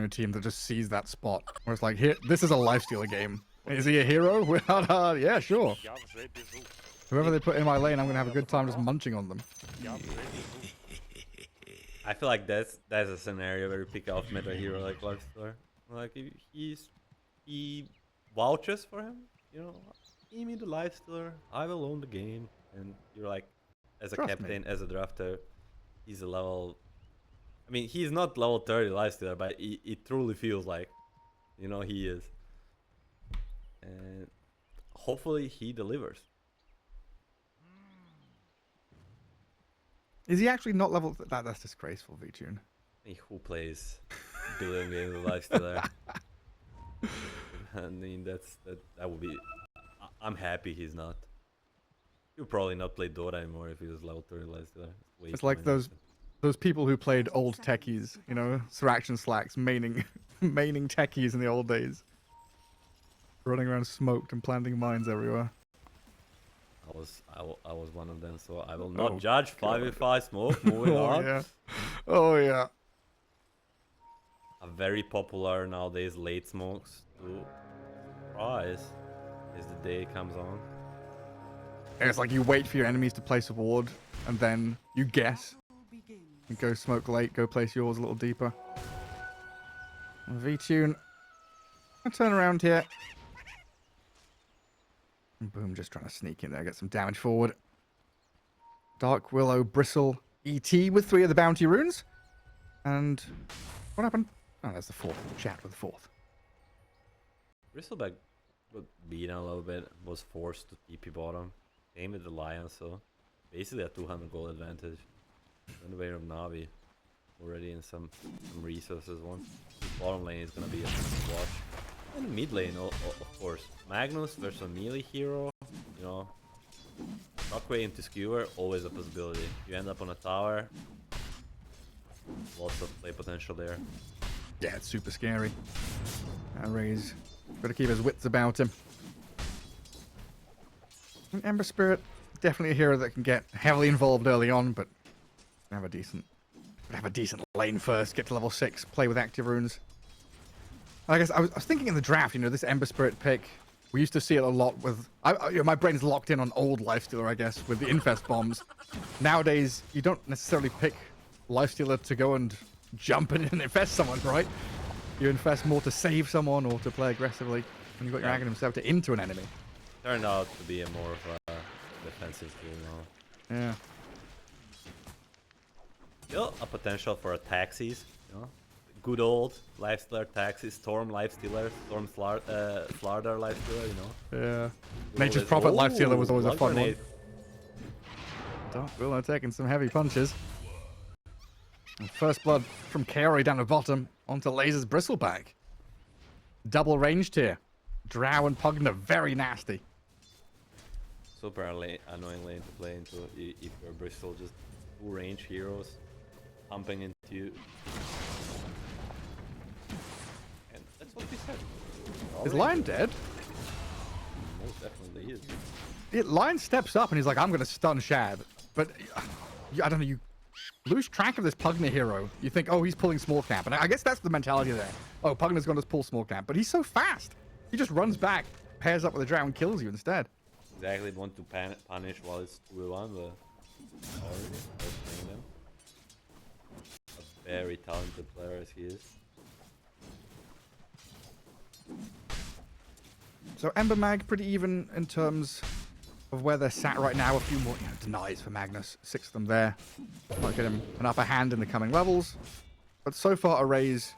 on your team that just sees that spot where it's like, here, this is a lifestealer game. Is he a hero? Yeah, sure. Whoever they put in my lane, I'm gonna have a good time just munching on them. I feel like that's a scenario where you pick off meta hero like Lifestealer. Like he vouches for him, you know. Give me the Lifestealer, I will own the game, and you're like, as a Trust captain, me. as a drafter, he's a level. I mean, he's not level 30 Lifestealer, but it truly feels like, you know, he is. And hopefully he delivers. Is he actually not level? That's disgraceful, VTune. Who plays billion games of Lifestealer? I mean, that would be. I'm happy he's not. He'll probably not play Dota anymore if he was level 30 Lifestealer. It's like those people who played old techies, you know, Thraction Slacks, maining techies in the old days. Running around smoked and planting mines everywhere. I was one of them, so I will not judge 5v5 smoke. Moving on. Yeah. Oh yeah. A very popular nowadays late smokes to surprise as the day comes on. And it's like you wait for your enemies to place a ward, and then you guess. And go smoke late, go place yours a little deeper. VTune. I'll turn around here. And boom, just trying to sneak in there, get some damage forward. Dark Willow, Bristle, ET with 3 of the bounty runes. And what happened? Oh, that's the 4th. Chat with the 4th. Bristleback got beaten a little bit, was forced to TP bottom. Came with the Lion, so basically a 200 gold advantage. In the way of Navi, already in some resources. One bottom lane is gonna be a watch. And mid lane, of course. Magnus versus a melee hero, you know. Shockwave into skewer, always a possibility. You end up on a tower. Lots of play potential there. Yeah, it's super scary. Ray's got to keep his wits about him. And Ember Spirit, definitely a hero that can get heavily involved early on, but have a decent lane first. Get to level 6, play with active runes. I guess I was thinking in the draft, you know, this Ember Spirit pick. We used to see it a lot with. You know, my brain's locked in on old Lifestealer, I guess, with the infest bombs. Nowadays, you don't necessarily pick Lifestealer to go and jump in and infest someone, right? You infest more to save someone or to play aggressively. And you've got your Aghanim Scepter into an enemy. Turned out to be a more of a defensive tool now. Yeah. Still a potential for a taxis, you know. Good old Lifestealer taxis, Storm Lifestealer, Storm Slardar Lifestealer, you know. Yeah. Nature's Prophet Lifestealer was always a fun one. Dark Willow taking some heavy punches. And first blood from Kaori down the bottom onto Laser's Bristleback. Double ranged here. Drow and Pugna, very nasty. Super annoying lane to play into if you're Bristol, just 2 range heroes pumping into you. And that's what we said. Is Lion dead? Most definitely is. Lion steps up and he's like, I'm going to stun Shad. But, I don't know, you lose track of this Pugna hero. You think, oh, he's pulling small camp. And I guess that's the mentality there. Oh, Pugna's going to pull small camp. But he's so fast. He just runs back, pairs up with a drow and kills you instead. Exactly, want to punish while it's 2v1, but already playing them. A very talented player as he is. So Ember Mag pretty even in terms of where they're sat right now. A few more denies for Magnus. 6 of them there. Might get him an upper hand in the coming levels. But so far, Array's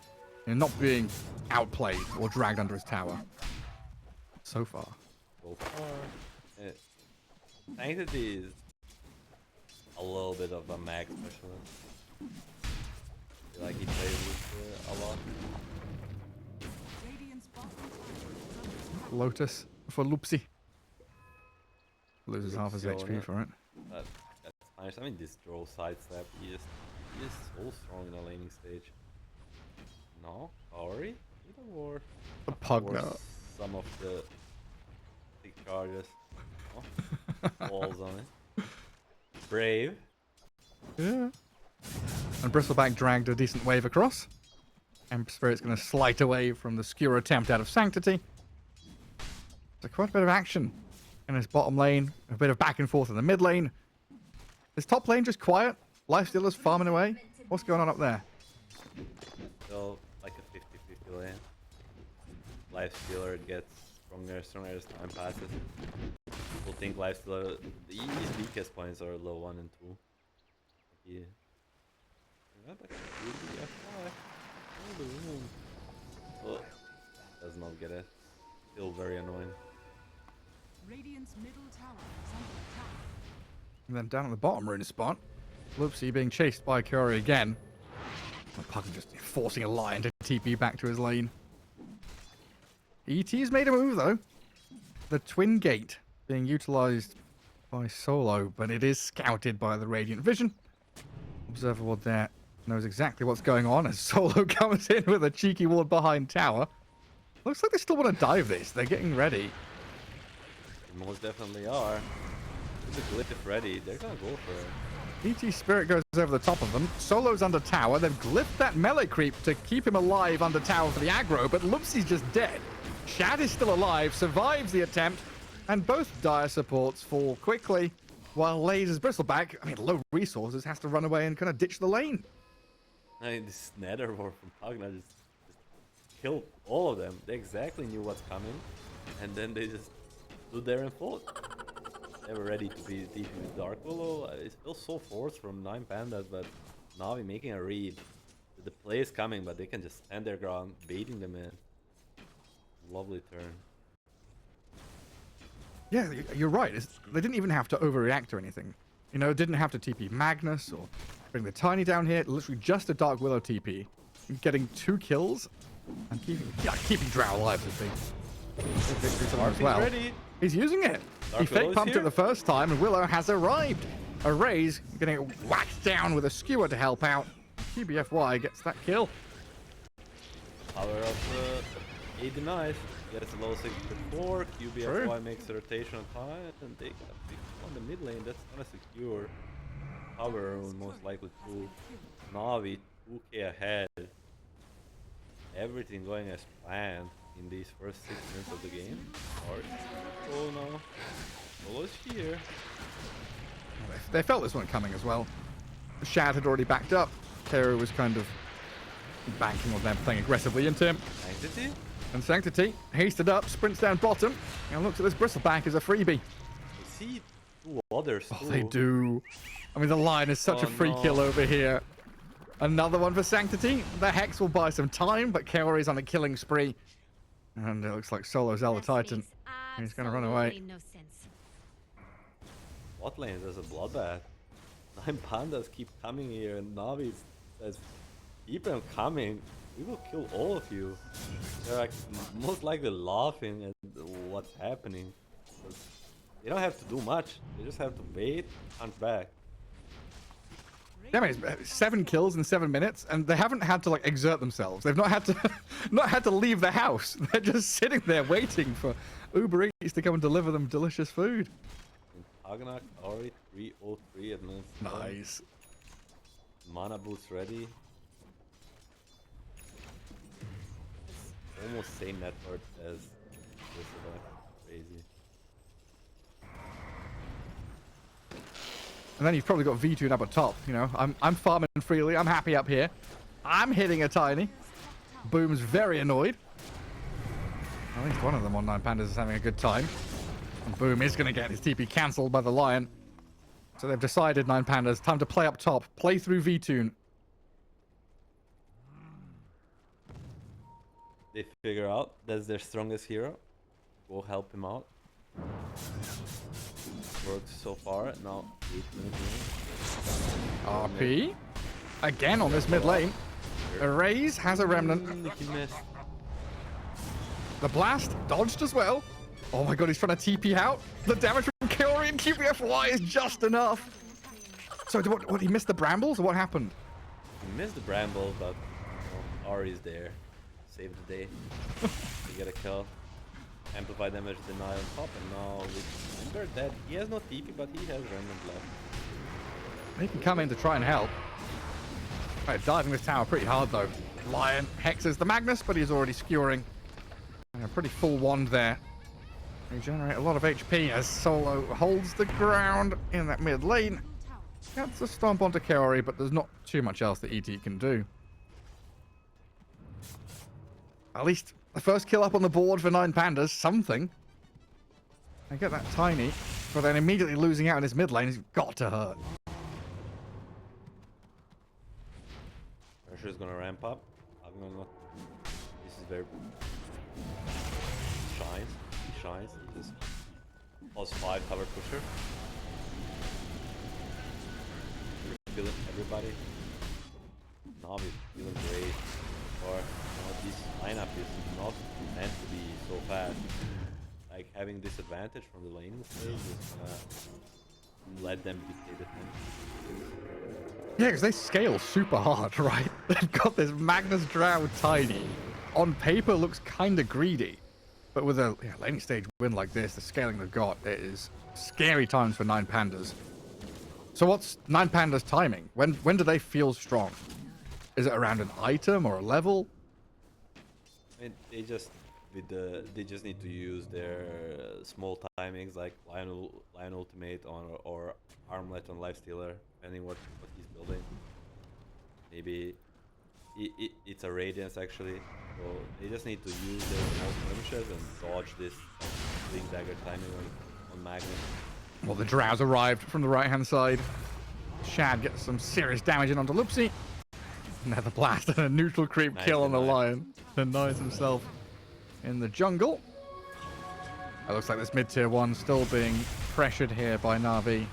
not being outplayed or dragged under his tower. So far. So far. Sanctity is a little bit of a mag specialist. I feel like he plays with a lot. Lotus for Loopsy. Loses half his HP for it. That's nice. I mean, this draw sidestep, he is so strong in the laning stage. No, Kaori? Either war. The Pugna. Some of the big charges. Oh, walls on it. Brave. Yeah. And Bristleback dragged a decent wave across. Emperor Spirit's going to slight away from the skewer attempt out of Sanctity. So quite a bit of action in his bottom lane. A bit of back and forth in the mid lane. Is top lane just quiet? Lifestealer's farming away? What's going on up there? Still like a 50-50 lane. Lifestealer gets stronger as time passes. People think Lifestealer, his weakest points are low 1 and 2. Yeah. Oh, does not get it. Still very annoying. Radiant's middle tower is under attack. And then down at the bottom rune spot, Loopsy being chased by Kyori again. Puck just forcing a lion to TP back to his lane. ET's made a move though. The Twin Gate being utilized by Solo, but it is scouted by the Radiant Vision. Observer Ward there knows exactly what's going on as Solo comes in with a cheeky ward behind tower. Looks like they still want to dive this. They're getting ready. They most definitely are. With the glyph ready, they're gonna go for it. ET Spirit goes over the top of them. Solo's under tower. They've glyphed that melee creep to keep him alive under tower for the aggro, but Loopsy's just dead. Shad is still alive, survives the attempt, and both dire supports fall quickly, while Laser's Bristleback, I mean, low resources, has to run away and kind of ditch the lane. I mean, this Nether War from Pugna just killed all of them. They exactly knew what's coming, and then they just stood there and fought. They were ready to be deep with Dark Willow. It feels so forced from 9 Pandas, but Navi making a read. The play is coming, but they can just stand their ground, baiting them in. Lovely turn. Yeah, you're right. They didn't even have to overreact or anything. You know, didn't have to TP Magnus or bring the Tiny down here. Literally just a Dark Willow TP. Getting 2 kills and keeping Drow alive is big victory for them as well. Ready. He's using it. Dark He Willow fake pumped here. it the first time and Willow has arrived. Arrays getting whacked down with a skewer to help out. QBFY gets that kill. Power of AD Knife. Gets a low 6 before. QBFY True. makes a rotation on time and they got picked on the mid lane. That's gonna secure power rune, most likely to Navi 2k ahead. Everything going as planned in these first 6 minutes of the game. Hard. Oh no. Solo's here. They felt this one coming as well. Shad had already backed up. Kero was kind of banking on them playing aggressively into him. Sanctity? And Sanctity hasted up, sprints down bottom, and looks at this Bristleback as a freebie. We see 2 others too. Oh, they do. I mean, the Lion is such a free no. kill over here. Another one for Sanctity. The Hex will buy some time, but Kaori's on a killing spree. And it looks like Solo Zelda Titan. He's going to run away. No sense. Bot lane, there's a bloodbath. 9 Pandas keep coming here and Navi says, keep them coming. We will kill all of you. They're like most likely laughing at what's happening. They don't have to do much. They just have to wait, punch back. Yeah, I mean, it's 7 kills in 7 minutes, and they haven't had to like exert themselves. They've not had to, not had to leave the house. They're just sitting there waiting for Uber Eats to come and deliver them delicious food. Agnak already 303 at minutes. Nice. Mana boost ready. Almost same net worth as this. Crazy. And then you've probably got V2 up at top. You know, I'm farming freely. I'm happy up here. I'm hitting a Tiny. Boom's very annoyed. At least one of them on 9 Pandas is having a good time. And Boom is going to get his TP cancelled by the Lion. So they've decided, 9 Pandas, time to play up top. Play through V2. They figure out that's their strongest hero. Go help him out. Works so far. Now 8 minutes. RP. Again on this mid lane. Arrays has a remnant. He missed. The blast dodged as well. Oh my god, he's trying to TP out. The damage from Kyori and QBFY is just enough. So what, he missed the brambles or what happened? He missed the bramble, but Ari's there. Save the day. They get a kill. Amplify damage deny on top, and now with Ember dead. He has no TP, but he has remnant left. He can come in to try and help. Right, diving this tower pretty hard though. Lion hexes the Magnus, but he's already skewering. And a pretty full wand there. Regenerate a lot of HP as Solo holds the ground in that mid lane. Gets a stomp onto Kaori, but there's not too much else that ET can do. At least the first kill up on the board for 9 Pandas, something. I get that Tiny, but then immediately losing out in his mid lane has got to hurt. Pressure is gonna ramp up. I'm gonna. This is very. Shines. He shines. He just +5 cover pusher. Killing everybody. Navi feeling great. Or this lineup is not meant to be so fast. Like having disadvantage from the laning stage is gonna let them dictate the tempo. Yeah, because they scale super hard, right? They've got this Magnus Drow Tiny. On paper looks kind of greedy. But with a laning stage win like this, the scaling they've got, it is scary times for 9 Pandas. So what's 9 Pandas' timing? When do they feel strong? Is it around an item or a level? I mean, they just need to use their small timings like Lion Ultimate or Armlet on Lifestealer, depending what he's building. Maybe it's a Radiance actually. So they just need to use their small skirmishes and dodge this Blink Dagger timing on Magnus. Well, the Drows arrived from the right-hand side. Shad gets some serious damage in onto Lupsi. Nether Blast and a neutral creep kill on the Lion. Denies himself in the jungle. It looks like this mid-tier 1 still being pressured here by Na'Vi.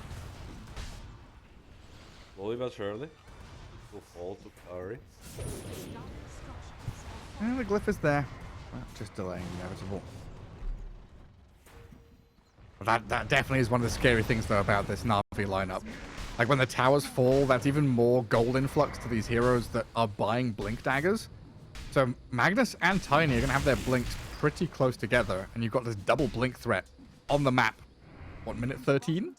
Slowly but surely, will fall to Kaori. And the glyph is there. Well, just delaying inevitable. That definitely is one of the scary things, though, about this Na'Vi lineup. Like, when the towers fall, that's even more gold influx to these heroes that are buying Blink Daggers. So Magnus and Tiny are going to have their Blinks pretty close together, and you've got this double Blink threat on the map. What, minute 13?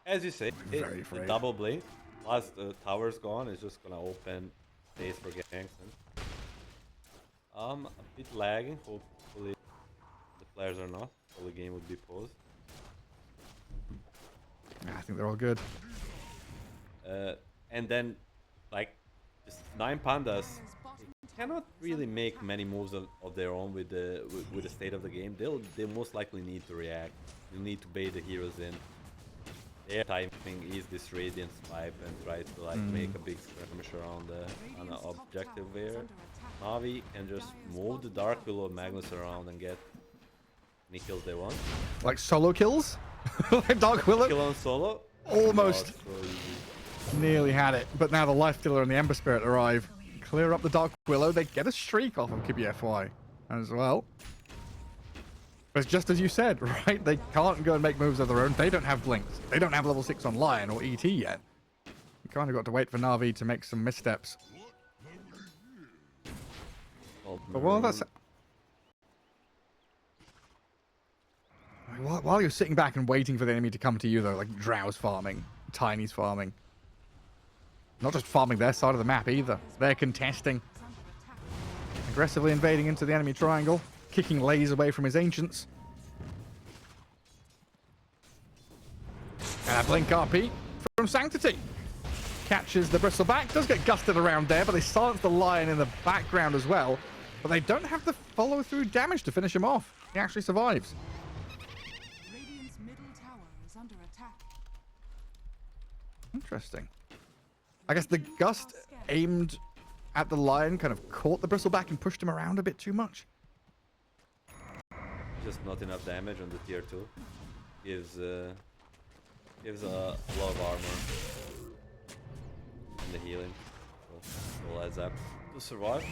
As you say, Very the afraid. double Blink, plus the tower's gone, is just gonna open space for ganks. A bit lagging, hopefully the players are not, so the game would be paused. Yeah, I think they're all good. And then, like, just 9 Pandas cannot really make many moves of their own with the state of the game. They most likely need to react. You need to bait the heroes in. Their timing is this Radiant swipe and try to like make a big skirmish around an objective where Navi can just move the Dark Willow Magnus around and get any kills they want. Like solo kills? Like Dark Willow? Kill on solo? Almost. Oh, so easy. Nearly had it. But now the Life Dealer and the Ember Spirit arrive. Clear up the Dark Willow. They get a streak off of KBFY as well. But it's just as you said, right? They can't go and make moves of their own. They don't have Blinks. They don't have level 6 on Lion or ET yet. You kind of got to wait for Na'Vi to make some missteps. But while that's... While you're sitting back and waiting for the enemy to come to you, though, like Drow's farming, Tiny's farming. Not just farming their side of the map either. They're contesting. Aggressively invading into the enemy triangle. Kicking Lays away from his Ancients. And a Blink RP from Sanctity. Catches the Bristleback. Does get gusted around there, but they silence the Lion in the background as well. But they don't have the follow-through damage to finish him off. He actually survives. Radiant's middle tower is under attack. Interesting. I guess the Gust aimed at the Lion kind of caught the Bristleback and pushed him around a bit too much. Just not enough damage on the tier 2. Gives a lot of armor. And the healing. So all adds up to survive.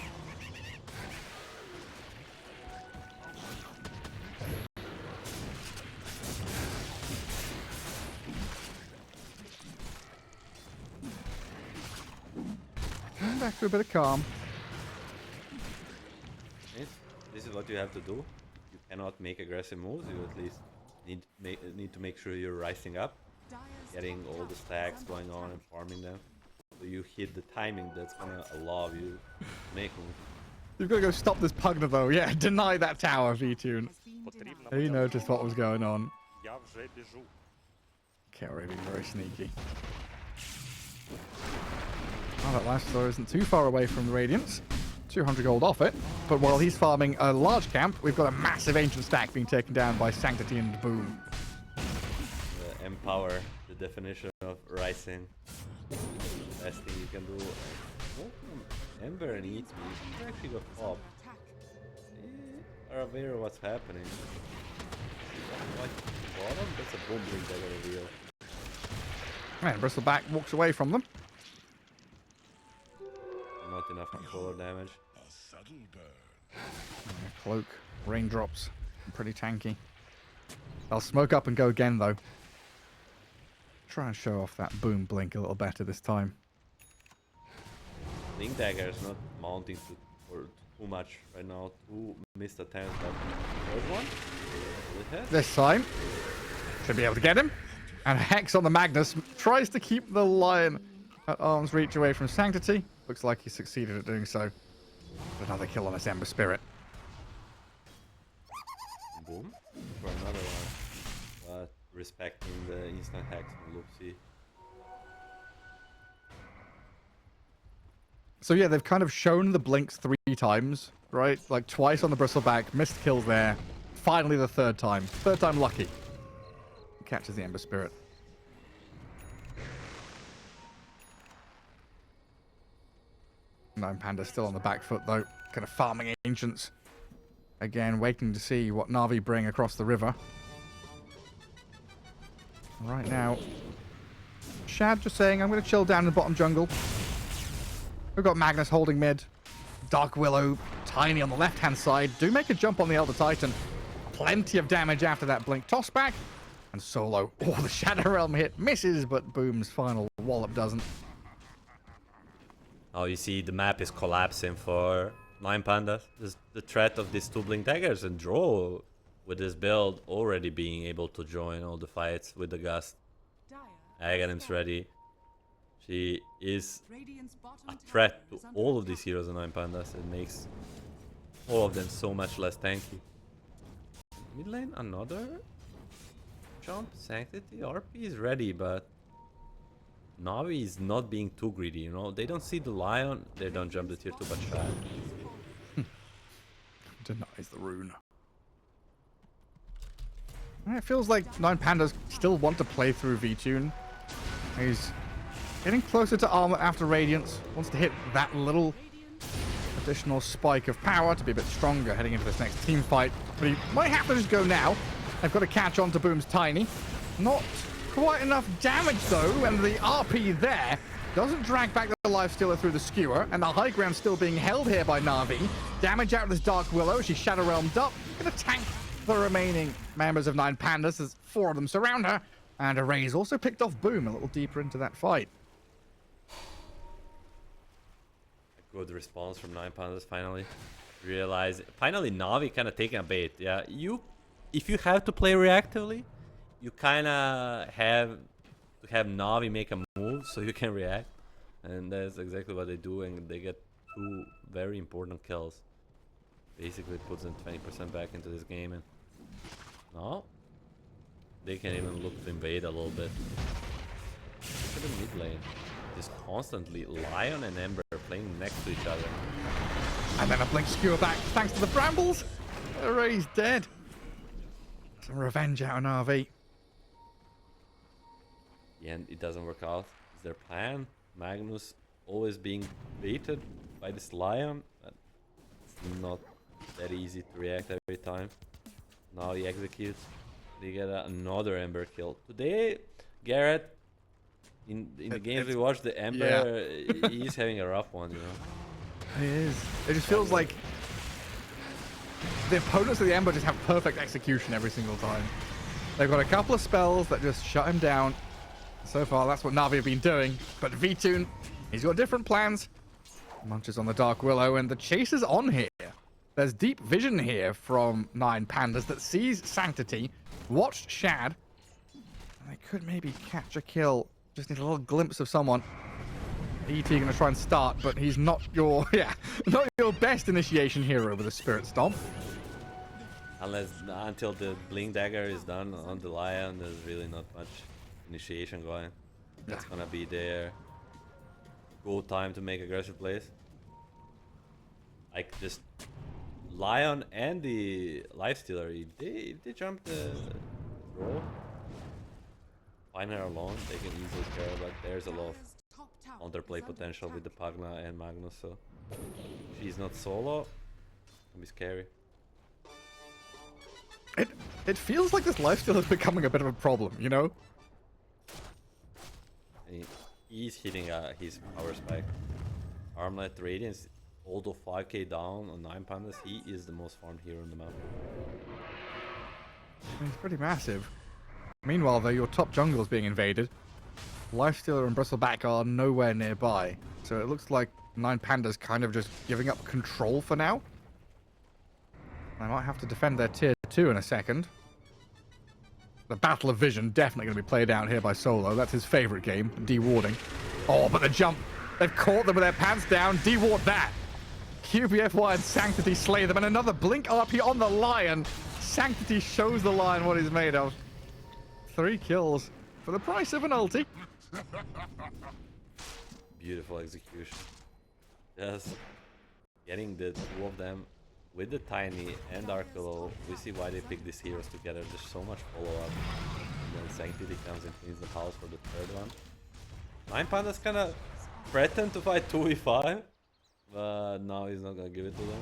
And back to a bit of calm. This is what you have to do. You cannot make aggressive moves. You at least need to make sure you're rising up, getting all the stacks going on and farming them. so you hit the timing that's gonna allow you to make moves. You've got to go stop this Pugner though. Yeah, deny that tower, V-Tune. Has been denied. He noticed what was going on. Я вже біжу. Okay, already being very sneaky. Oh, that last throw isn't too far away from the Radiance. 200 gold off it. But while he's farming a large camp, we've got a massive ancient stack being taken down by Sanctity and Boom. Empower, the definition of rising. Best thing you can do. Ember and eat me. You actually got pop. Attack. Are aware of what's happening. Like bottom, that's a boom bring that reveal. And Bristleback walks away from them. Not enough controller damage. Cloak, raindrops, pretty tanky. I'll smoke up and go again though. Try and show off that Boom blink a little better this time. Link Dagger is not mounting too much right now. 2 missed attempts, but third one? Will it hit? This time, should be able to get him. And Hex on the Magnus tries to keep the Lion at arm's reach away from Sanctity. Looks like he succeeded at doing so. Another kill on his Ember Spirit. Boom. For another one. But respecting the instant Hex from Loopsy. So yeah, they've kind of shown the blinks 3 times, right? Like twice on the Bristleback, missed kills there. Finally the third time. Third time lucky. Catches the Ember Spirit. Nine Pandas still on the back foot though. Kind of farming ancients. Again, waiting to see what Na'Vi bring across the river. Right now, Shad just saying, I'm going to chill down in the bottom jungle. We've got Magnus holding mid. Dark Willow, tiny on the left-hand side. Do make a jump on the Elder Titan. Plenty of damage after that blink toss back. And Solo, oh, the Shadow Realm hit misses, but Boom's final wallop doesn't. Oh, you see the map is collapsing for 9 Pandas. There's the threat of these 2 Blink Daggers and Draw with this build already being able to join all the fights with the Gust. Aghanim's ready. She is Radiant's bottom a tower threat to is under all of attack. these heroes in 9 Pandas. It makes all of them so much less tanky. Mid lane, another jump. Sanctity, RP is ready, but Na'Vi is not being too greedy, you know? They don't see the Lion, they don't jump the tier 2 but Shad. Denies the rune. It feels like 9 Pandas still want to play through V-Tune. He's getting closer to armor after Radiance. Wants to hit that little additional spike of power to be a bit stronger heading into this next team fight. But he might have to just go now. They've got to catch on to Boom's Tiny. Not quite enough damage though, and the RP there doesn't drag back the Lifestealer through the skewer, and the high ground still being held here by Na'Vi. Damage out of this Dark Willow. She's Shadow Realmed up. Gonna tank the remaining members of 9 Pandas as 4 of them surround her. And Array's also picked off Boom a little deeper into that fight. A good response from 9 Pandas finally. Realize, finally Na'Vi kind of taking a bait. Yeah, if you have to play reactively, you kind of have to have Na'Vi make a move so you can react. And that's exactly what they do, and they get 2 very important kills. Basically puts them 20% back into this game, and now they can even look to invade a little bit. Look at the mid lane. Just constantly Lion and Ember playing next to each other. And then a blink skewer back thanks to the brambles. Array's dead. Some revenge out on RV. Yeah, and it doesn't work out. Is their plan? Magnus always being baited by this Lion. But it's not that easy to react every time. Now he executes. They get another Ember kill. Today, Garrett, in the games we watched, the Ember, he's having a rough one, you know. He is. It just feels like the opponents of the Ember just have perfect execution every single time. They've got a couple of spells that just shut him down. So far, that's what Na'Vi have been doing. But V-Tune, he's got different plans. Munches on the Dark Willow, and the chase is on here. There's deep vision here from 9 Pandas that sees Sanctity, watched Shad, and they could maybe catch a kill. Just need a little glimpse of someone. ET going to try and start, but he's not your, not your best initiation hero with a Spirit Stomp. Until the Blink Dagger is done on the Lion, there's really not much initiation going. That's gonna be their go time to make aggressive plays. Like just Lion and the Lifestealer, they jump the throw. Find her alone, they can easily care, but there's a lot of underplay potential with the Pagna and Magnus, so she's not solo. It can be scary. It feels like this lifesteal is becoming a bit of a problem, you know? He's hitting his power spike. Armlet Radiance, although 5k down on 9 Pandas, he is the most farmed hero on the map. He's pretty massive. Meanwhile, though, your top jungle is being invaded. Lifestealer and Bristleback are nowhere nearby. So it looks like 9 Pandas kind of just giving up control for now. They might have to defend their tier 2 in a second. The Battle of Vision definitely going to be played out here by Solo. That's his favorite game, dewarding. Oh, but the jump. They've caught them with their pants down. Deward that. QBFY and Sanctity slay them. And another Blink RP on the Lion. Sanctity shows the Lion what he's made of. 3 kills for the price of an ulti. Beautiful execution. Just getting the 2 of them with the Tiny and Dark Willow. We see why they picked these heroes together. There's so much follow-up. And then Sanctity comes and cleans the house for the 3rd one. 9 Pandas kind of threatened to fight 2v5, but now he's not going to give it to them.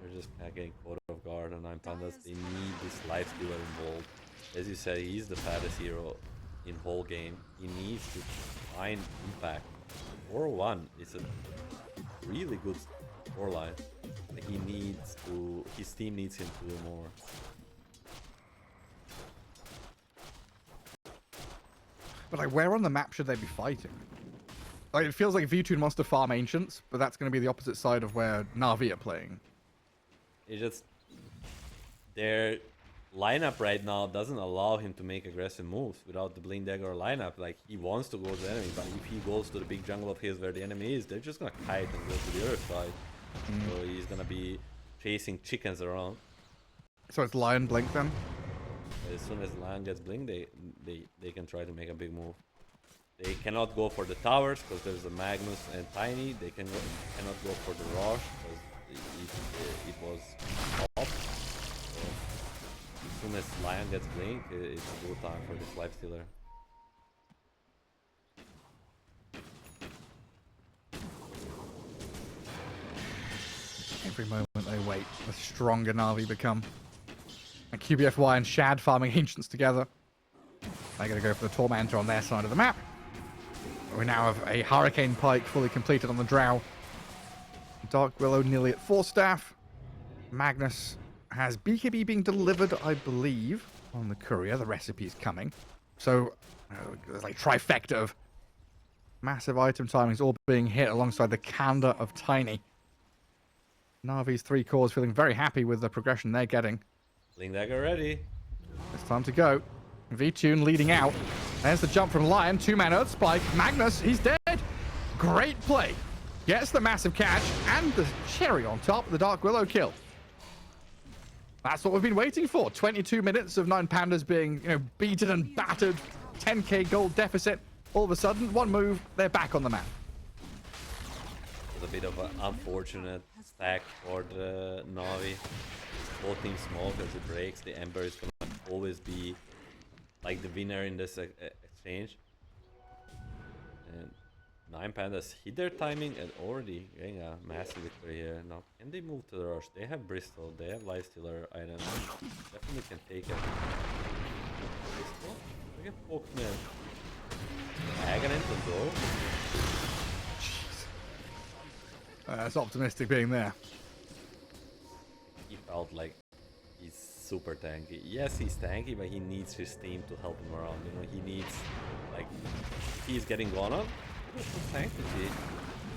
They're just kind of getting caught off guard on 9 Pandas. They need this Lifestealer involved. As you said, he's the fattest hero in whole game. He needs to find impact. 4-1 is a really good scoreline. He needs to, his team needs him to do more. But like, where on the map should they be fighting? Like, it feels like V2 wants to farm Ancients, but that's going to be the opposite side of where Na'Vi are playing. It's just their lineup right now doesn't allow him to make aggressive moves without the Blink Dagger lineup. Like, he wants to go to the enemy, but if he goes to the big jungle of his where the enemy is, they're just gonna kite and go to the other side. So he's gonna be chasing chickens around. So it's Lion Blink then? As soon as Lion gets Blink, they can try to make a big move. They cannot go for the towers because there's a Magnus and Tiny. They cannot go for the Rosh because it was off. So as soon as Lion gets Blink, it's a good time for this Lifestealer. Every moment they wait, the stronger Na'Vi become. And QBFY and Shad farming Ancients together. They're going to go for the Tormentor on their side of the map. We now have a Hurricane Pike fully completed on the Drow. Dark Willow nearly at 4 staff. Magnus has BKB being delivered, I believe, on the courier. The recipe's coming. So, there's like trifecta of massive item timings all being hit alongside the candor of Tiny. Na'Vi's 3 cores feeling very happy with the progression they're getting. Blink Dagger ready. It's time to go. V-Tune leading out. There's the jump from Lion. 2-man Earth Spike. Magnus, he's dead. Great play. Gets the massive catch and the cherry on top, the Dark Willow kill. That's what we've been waiting for. 22 minutes of 9 Pandas being, beaten and battered. 10k gold deficit. All of a sudden, one move, they're back on the map. It's a bit of an unfortunate stack for the Na'Vi. Both teams smoke as it breaks. The Ember is gonna always be like the winner in this exchange. And 9 Pandas hit their timing and already getting a massive victory here. Now, can they move to the rush? They have Bristol, they have Lifestealer items. Definitely can take it. Bristol? We can poke them. Aghanim to go. That's optimistic being there. He felt like he's super tanky. Yes, he's tanky, but he needs his team to help him around. He needs, like, he's getting gone up. Sanctity.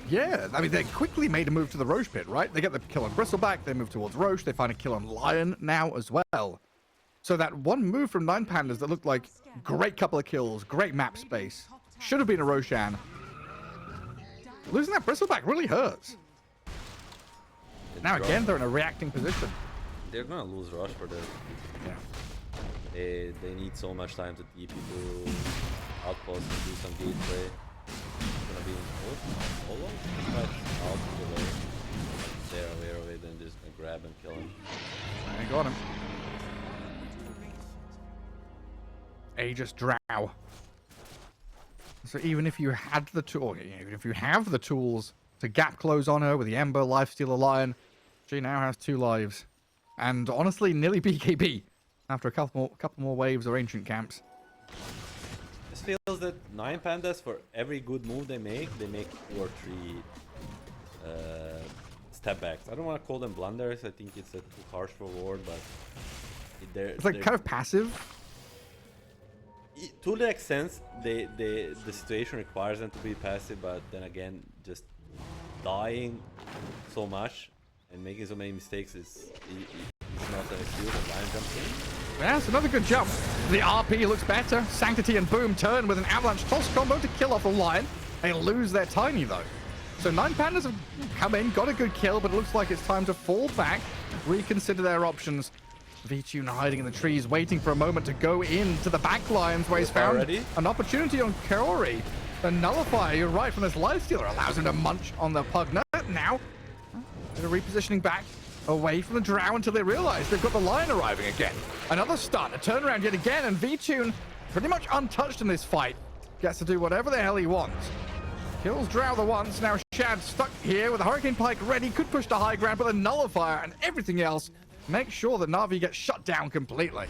Yeah, I mean, they quickly made a move to the Roche pit, right? They get the kill on Bristleback, they move towards Roche, they find a kill on Lion now as well. So that one move from 9 Pandas that looked like great couple of kills, great map space, should have been a Roshan. Losing that bristleback really hurts. Now again, they're in a reacting position. They're gonna lose rush for this. Yeah. They need so much time to TP to outpost and do some gameplay. It's gonna be in solo? But out of the way. They're aware of it and just gonna grab and kill him. I got him. Aegis Drow. So even if you had the tool, even if you have the tools to gap close on her with the Ember, Lifestealer, Lion, she now has 2 lives. And honestly, nearly BKB after a couple more waves or ancient camps. This feels that 9 Pandas, for every good move they make 2 or 3 step backs. I don't want to call them blunders. I think it's a too harsh for word, but it's like kind of passive. To the extent the situation requires them to be passive, but then again, just dying so much and making so many mistakes is not an excuse. And Lion jumps in. Yeah, it's another good jump. The RP looks better. Sanctity and Boom turn with an avalanche toss combo to kill off the Lion. They lose their Tiny though. So 9 Pandas have come in, got a good kill, but it looks like it's time to fall back, reconsider their options. V-Tune hiding in the trees, waiting for a moment to go into the back lines where he's found an opportunity on Kaori. The Nullifier, you're right, from this Lifestealer allows him to munch on the Pugner. Now, they're repositioning back away from the Drow until they realize they've got the Lion arriving again. Another stun, a turnaround yet again, and V-Tune pretty much untouched in this fight. Gets to do whatever the hell he wants. Kills Drow the once, now Shad stuck here with a Hurricane Pike ready, could push to high ground, but the Nullifier and everything else make sure that Na'Vi gets shut down completely.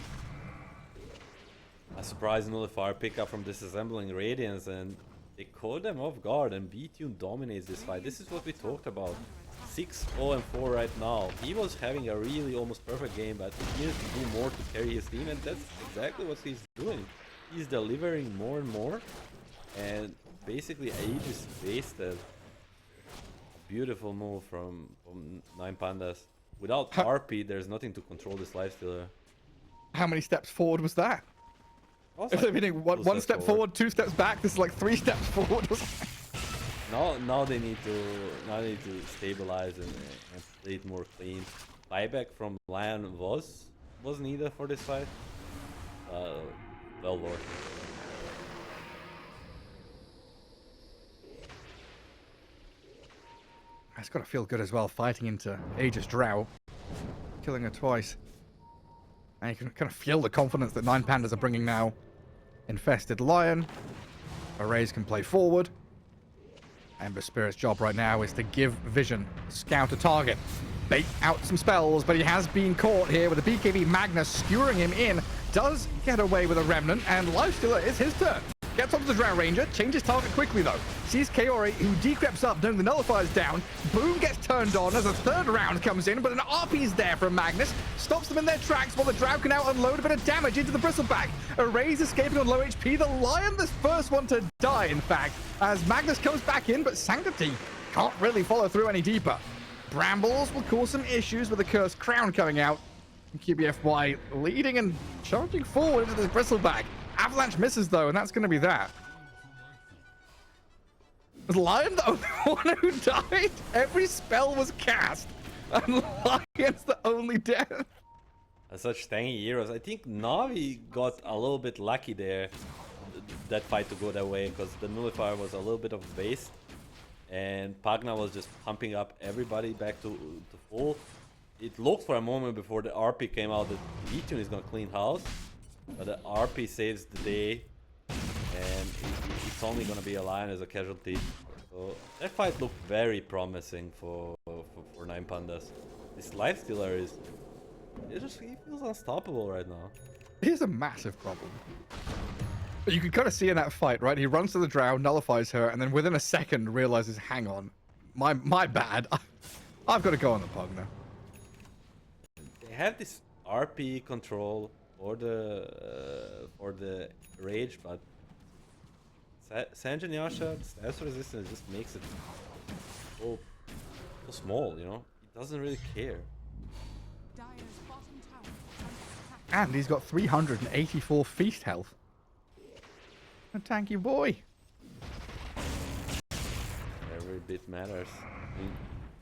A surprise Nullifier pickup from Disassembling Radiance, and they caught them off guard, and V-Tune dominates this fight. This is what we talked about. 6-0-4 right now. He was having a really almost perfect game, but he needed to do more to carry his team, and that's exactly what he's doing. He's delivering more and more, and basically Aegis wasted. Beautiful move from 9 Pandas. Without RP, there's nothing to control this Lifestealer. How many steps forward was that? Also, If they're one step forward, 2 steps back. This is like 3 steps forward. now they need to stabilize and play it more clean. Buyback from Lion was needed for this fight. Well worth it. It's got to feel good as well, fighting into Aegis Drow, killing her twice. And you can kind of feel the confidence that 9 Pandas are bringing now. Infested Lion. Arrays can play forward. Ember Spirit's job right now is to give Vision, scout a target, bait out some spells, but he has been caught here with a BKB Magnus skewering him in. Does get away with a Remnant, and Lifestealer is his turn. Gets onto the Drow Ranger, changes target quickly though. Sees Kaori, who decreps up, knowing the Nullifier's down. Boom gets turned on as a 3rd round comes in, but an RP's there from Magnus. Stops them in their tracks while the Drow can now unload a bit of damage into the Bristleback. Arrays escaping on low HP. The Lion, the first one to die, in fact, as Magnus comes back in, but Sanctity can't really follow through any deeper. Brambles will cause some issues with the Cursed Crown coming out. QBFY leading and charging forward into this Bristleback. Avalanche misses though, and that's going to be that. Was Lion the only one who died? Every spell was cast, and Lion's the only death. Such tanky heroes. I think Na'Vi got a little bit lucky there, that fight to go that way, because the Nullifier was a little bit of a waste, and Pagna was just pumping up everybody back to full. It looked for a moment before the RP came out that V-Tune is going to clean house. But the RP saves the day, and it's only going to be a Lion as a casualty. So that fight looked very promising for 9 Pandas. This Lifestealer he feels unstoppable right now. Here's a massive problem. You can kind of see in that fight, right? He runs to the Drow, nullifies her, and then within a second realizes, hang on, my bad. I've got to go on the Pug now. They have this RP control for the rage, but Sanjin Yasha, status resistance just makes it so small, you know? He doesn't really care. Dire's bottom tower is under attack. And he's got 384 feast health. A tanky boy. Every bit matters. I mean,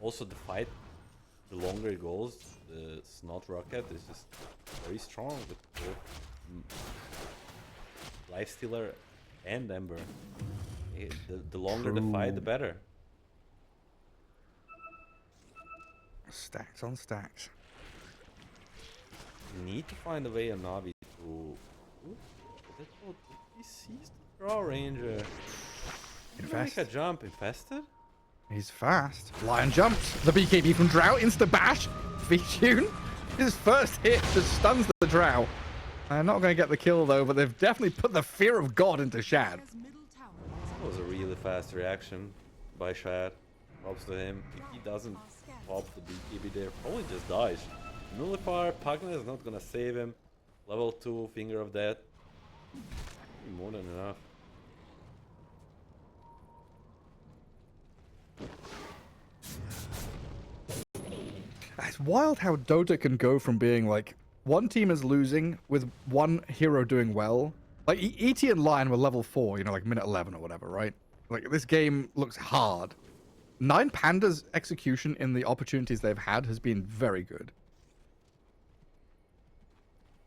also the fight, the longer it goes, the Snot Rocket is just very strong with both Lifestealer and Ember. The longer the fight, the better. Stacks on stacks. You need to find a way on Navi to... Ooh, he sees the draw ranger. Infest. Make a jump. Infested? He's fast. Lion jumps. The BKB from Drow. Insta bash. V-Tune. His first hit just stuns the Drow. They're not going to get the kill though, but they've definitely put the fear of God into Shad. That was a really fast reaction by Shad. Props to him. If he doesn't pop the BKB there, probably just dies. Nullifier, Pugna is not gonna save him. Level 2, Finger of Death. More than enough. It's wild how Dota can go from being like one team is losing with one hero doing well. Like ET and Lion were level 4, you know, like minute 11 or whatever, right? Like this game looks hard. 9 Pandas' execution in the opportunities they've had has been very good.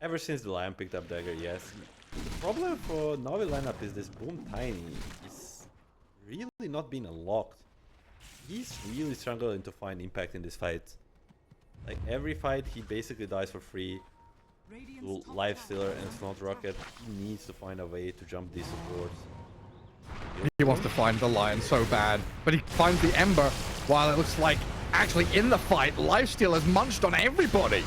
Ever since the Lion picked up Dagger, yes. The problem for Navi lineup is this Boom Tiny is really not being unlocked. He's really struggling to find impact in this fight. Like every fight he basically dies for free to Lifestealer and Snot Rocket. He needs to find a way to jump these supports. He wants to find the Lion so bad, but he finds the Ember while it looks like actually in the fight, Lifesteal has munched on everybody.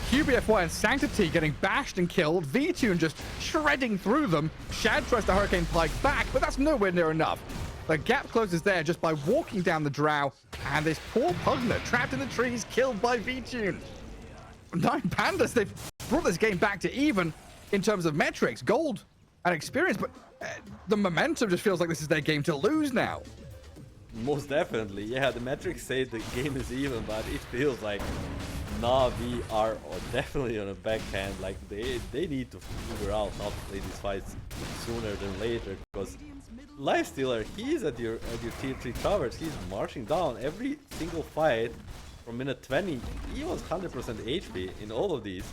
QBFY and Sanctity getting bashed and killed, V-Tune just shredding through them. Shad tries to Hurricane Pike back, but that's nowhere near enough. The gap closes there just by walking down the Drow, and this poor Pugna trapped in the trees, killed by V-Tune. 9 Pandas, they've brought this game back to even in terms of metrics, gold and experience, but the momentum just feels like this is their game to lose now. Most definitely, yeah, the metrics say the game is even, but it feels like Navi are definitely on a backhand. Like they need to figure out how to play these fights sooner than later, because Lifestealer, he's at your tier 3 towers, he's marching down every single fight from minute 20. He was 100% HP in all of these.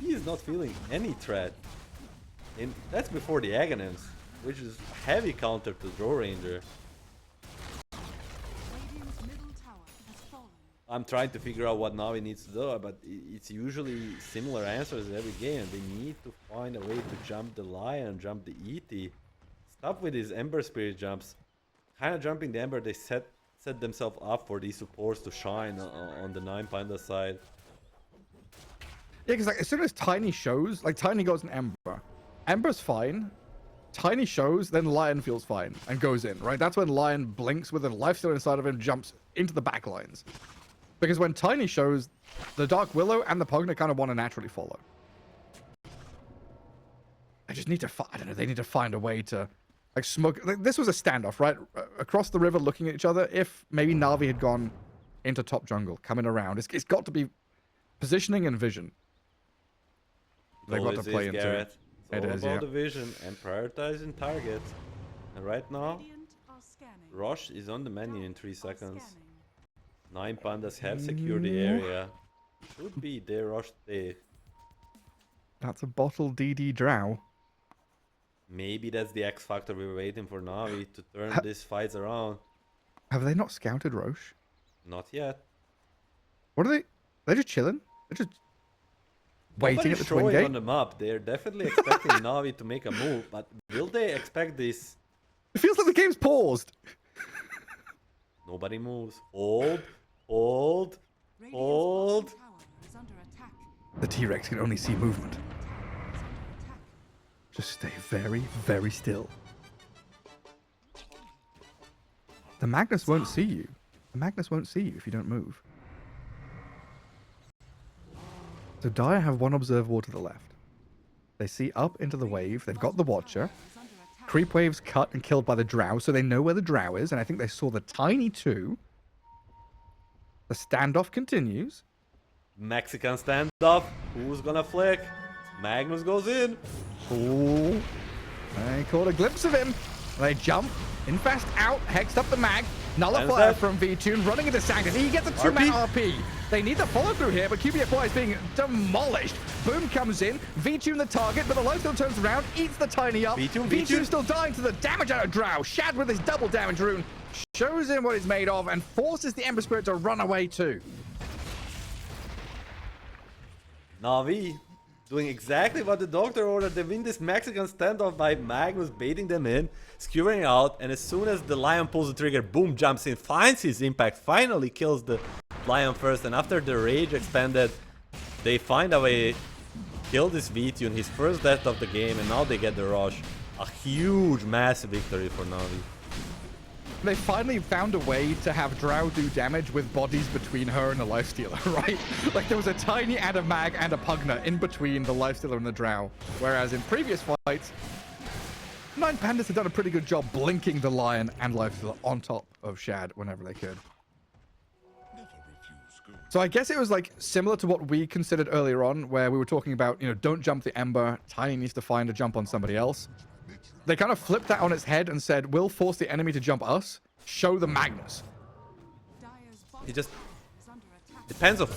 He is not feeling any threat, and that's before the Aghanims, which is a heavy counter to Draw Ranger. I'm trying to figure out what Navi needs to do, but it's usually similar answers every game. They need to find a way to jump the Lion, jump the ET. Stop with these Ember Spirit jumps. Kind of jumping the Ember, they set themselves up for these supports to shine on the 9 Panda side. Yeah, because like, as soon as Tiny shows, like Tiny goes an Ember. Ember's fine. Tiny shows, then Lion feels fine and goes in, right? That's when Lion blinks with a Lifestealer inside of him, jumps into the back lines. Because when Tiny shows, the Dark Willow and the Pugna kind of want to naturally follow. I just need to I don't know, they need to find a way to like smoke. Like, this was a standoff, right? Across the river looking at each other. If maybe Navi had gone into top jungle, coming around, it's got to be positioning and vision. They've got to play into it. It's all about the vision and prioritizing targets. And right now, Rush is on the menu in 3 seconds. 9 Pandas have secured the area. Should be their Rush day. That's a bottle DD Drow. Maybe that's the X factor we were waiting for Navi to turn these fights around. Have they not scouted Roche? Not yet. What are they? They're just chilling? They're just waiting at the twin gate? On the map. They're definitely expecting Navi to make a move, but will they expect this? It feels like the game's paused. Nobody moves. Hold. Hold. Hold. The T-Rex can only see movement. Just stay very, very still. The Magnus won't see you. The Magnus won't see you if you don't move. So Dire have one observer to the left. They see up into the wave. They've got the Watcher. Creep waves cut and killed by the Drow, so they know where the Drow is, and I think they saw the Tiny too. The standoff continues. Mexican standoff. Who's gonna flick? Magnus goes in. Ooh. They caught a glimpse of him. They jump. Infest out. Hexed up the mag. Nullifier from V2 running into Sanctus. He gets a 2-man RP. They need the follow through here, but QBFY is being demolished. Boom comes in. V2 the target, but the lifesteal turns around, eats the tiny up. V2 still dying to the damage out of Drow. Shad with his double damage rune shows him what it's made of and forces the Ember Spirit to run away too. Na'Vi doing exactly what the doctor ordered. They win this Mexican standoff by Magnus baiting them in, skewering out, and as soon as the Lion pulls the trigger, Boom jumps in, finds his impact, finally kills the Lion first, and after the rage expanded, they find a way, kill this V-Tune, his first death of the game, and now they get the rush. A huge, massive victory for Na'Vi. They finally found a way to have Drow do damage with bodies between her and the Lifestealer, right? Like there was a tiny and a mag and a Pugna in between the Lifestealer and the Drow. Whereas in previous fights, 9 Pandas had done a pretty good job blinking the Lion and Lifestealer on top of Shad whenever they could. So I guess it was like similar to what we considered earlier on, where we were talking about, you know, don't jump the Ember, Tiny needs to find a jump on somebody else. They kind of flipped that on its head and said, we'll force the enemy to jump us, show the Magnus. It just depends on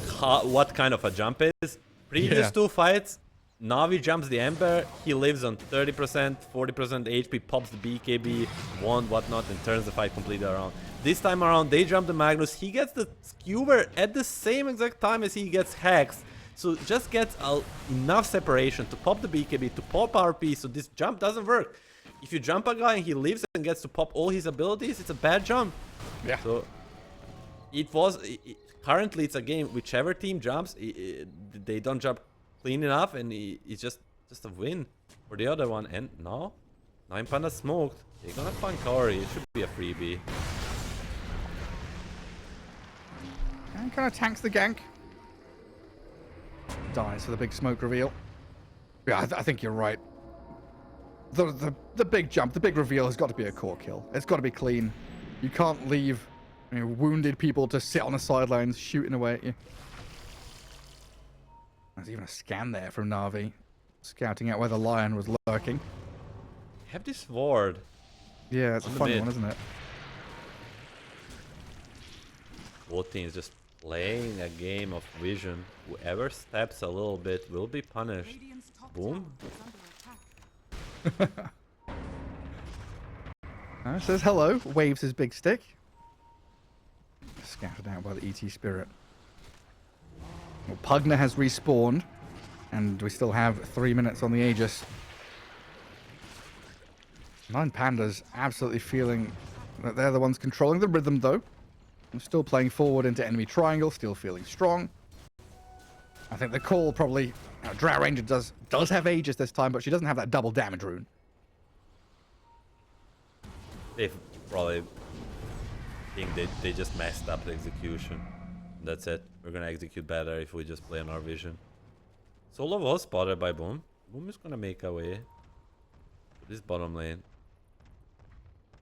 what kind of a jump it is. Previous two fights, Na'Vi jumps the Ember, he lives on 30%, 40% HP, pops the BKB, wand, whatnot, and turns the fight completely around. This time around, they jump the Magnus, he gets the Skewer at the same exact time as he gets Hexed. So just gets enough separation to pop the BKB, to pop RP, so this jump doesn't work. If you jump a guy and he lives and gets to pop all his abilities, it's a bad jump. Yeah. So currently it's a game, whichever team jumps, they don't jump clean enough, and it's just a win for the other one. And now, 9 Pandas smoked. They're gonna find Kari. It should be a freebie. And kind of tanks the gank. Dies for the big smoke reveal. Yeah, I think you're right. The big jump, the big reveal has got to be a core kill. It's got to be clean. You can't leave, you know, wounded people to sit on the sidelines shooting away at you. There's even a scan there from Na'Vi, scouting out where the Lion was lurking. Have this ward. Yeah, it's a fun one, isn't it? Both teams just playing a game of vision. Whoever steps a little bit will be punished. Boom. Says hello, waves his big stick. Scattered out by the ET Spirit. Well, Pugna has respawned, and we still have 3 minutes on the Aegis. 9 Pandas absolutely feeling that they're the ones controlling the rhythm, though. I'm still playing forward into enemy triangle, still feeling strong. I think the call probably... Drow Ranger does have Aegis this time, but she doesn't have that double damage rune. They probably think they just messed up the execution. That's it. We're gonna execute better if we just play on our vision. Solo was spotted by Boom. Boom is gonna make a way to this bottom lane.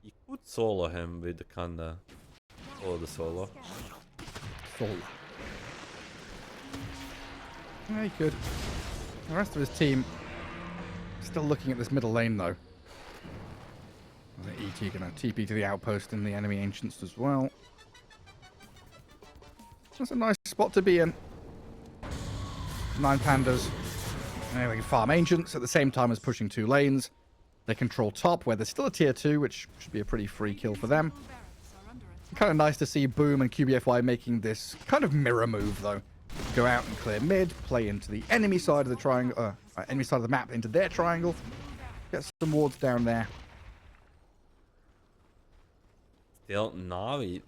You could solo him with the Kanda. Follow the solo. Solo. Yeah, he could. The rest of his team still looking at this middle lane, though. I think ET gonna TP to the outpost in the enemy ancients as well. That's a nice spot to be in. 9 Pandas. And they can farm ancients at the same time as pushing 2 lanes. They control top, where there's still a tier 2, which should be a pretty free kill for them. Kind of nice to see Boom and QBFY making this kind of mirror move, though. Go out and clear mid, play into the enemy side of the triangle, enemy side of the map into their triangle. Get some wards down there. Still, Na'Vi,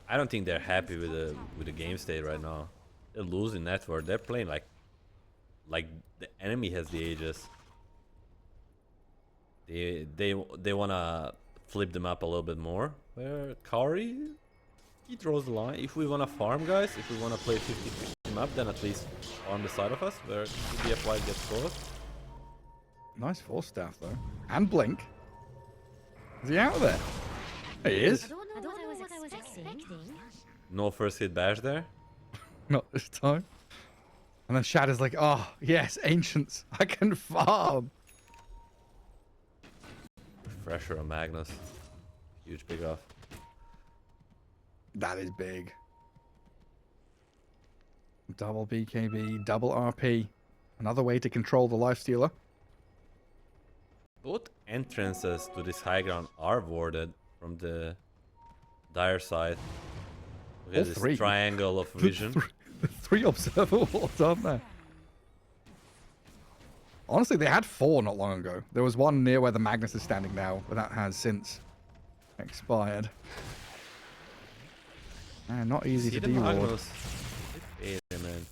I don't think they're happy with the game state right now. They're losing network. They're playing like the enemy has the Aegis. They wanna flip them up a little bit more. Where Kari, he draws the line. If we wanna farm, guys, if we wanna play 50-50 map, then at least farm the side of us where BFY gets close. Nice force staff though, and blink. Is he out of there? He is. I don't know what I was expecting. No first hit bash there. Not this time. And then Shad is like, oh yes, ancients, I can farm. Refresher on Magnus. Huge big off. That is big. Double BKB, double RP. Another way to control the lifestealer. Both entrances to this high ground are warded from the dire side. Look at this three. triangle of vision. Three observer walls, aren't there? Honestly, they had 4 not long ago. There was one near where the Magnus is standing now, but that has since expired. Man, not easy See to the de-ward. Magnus. Hey, man.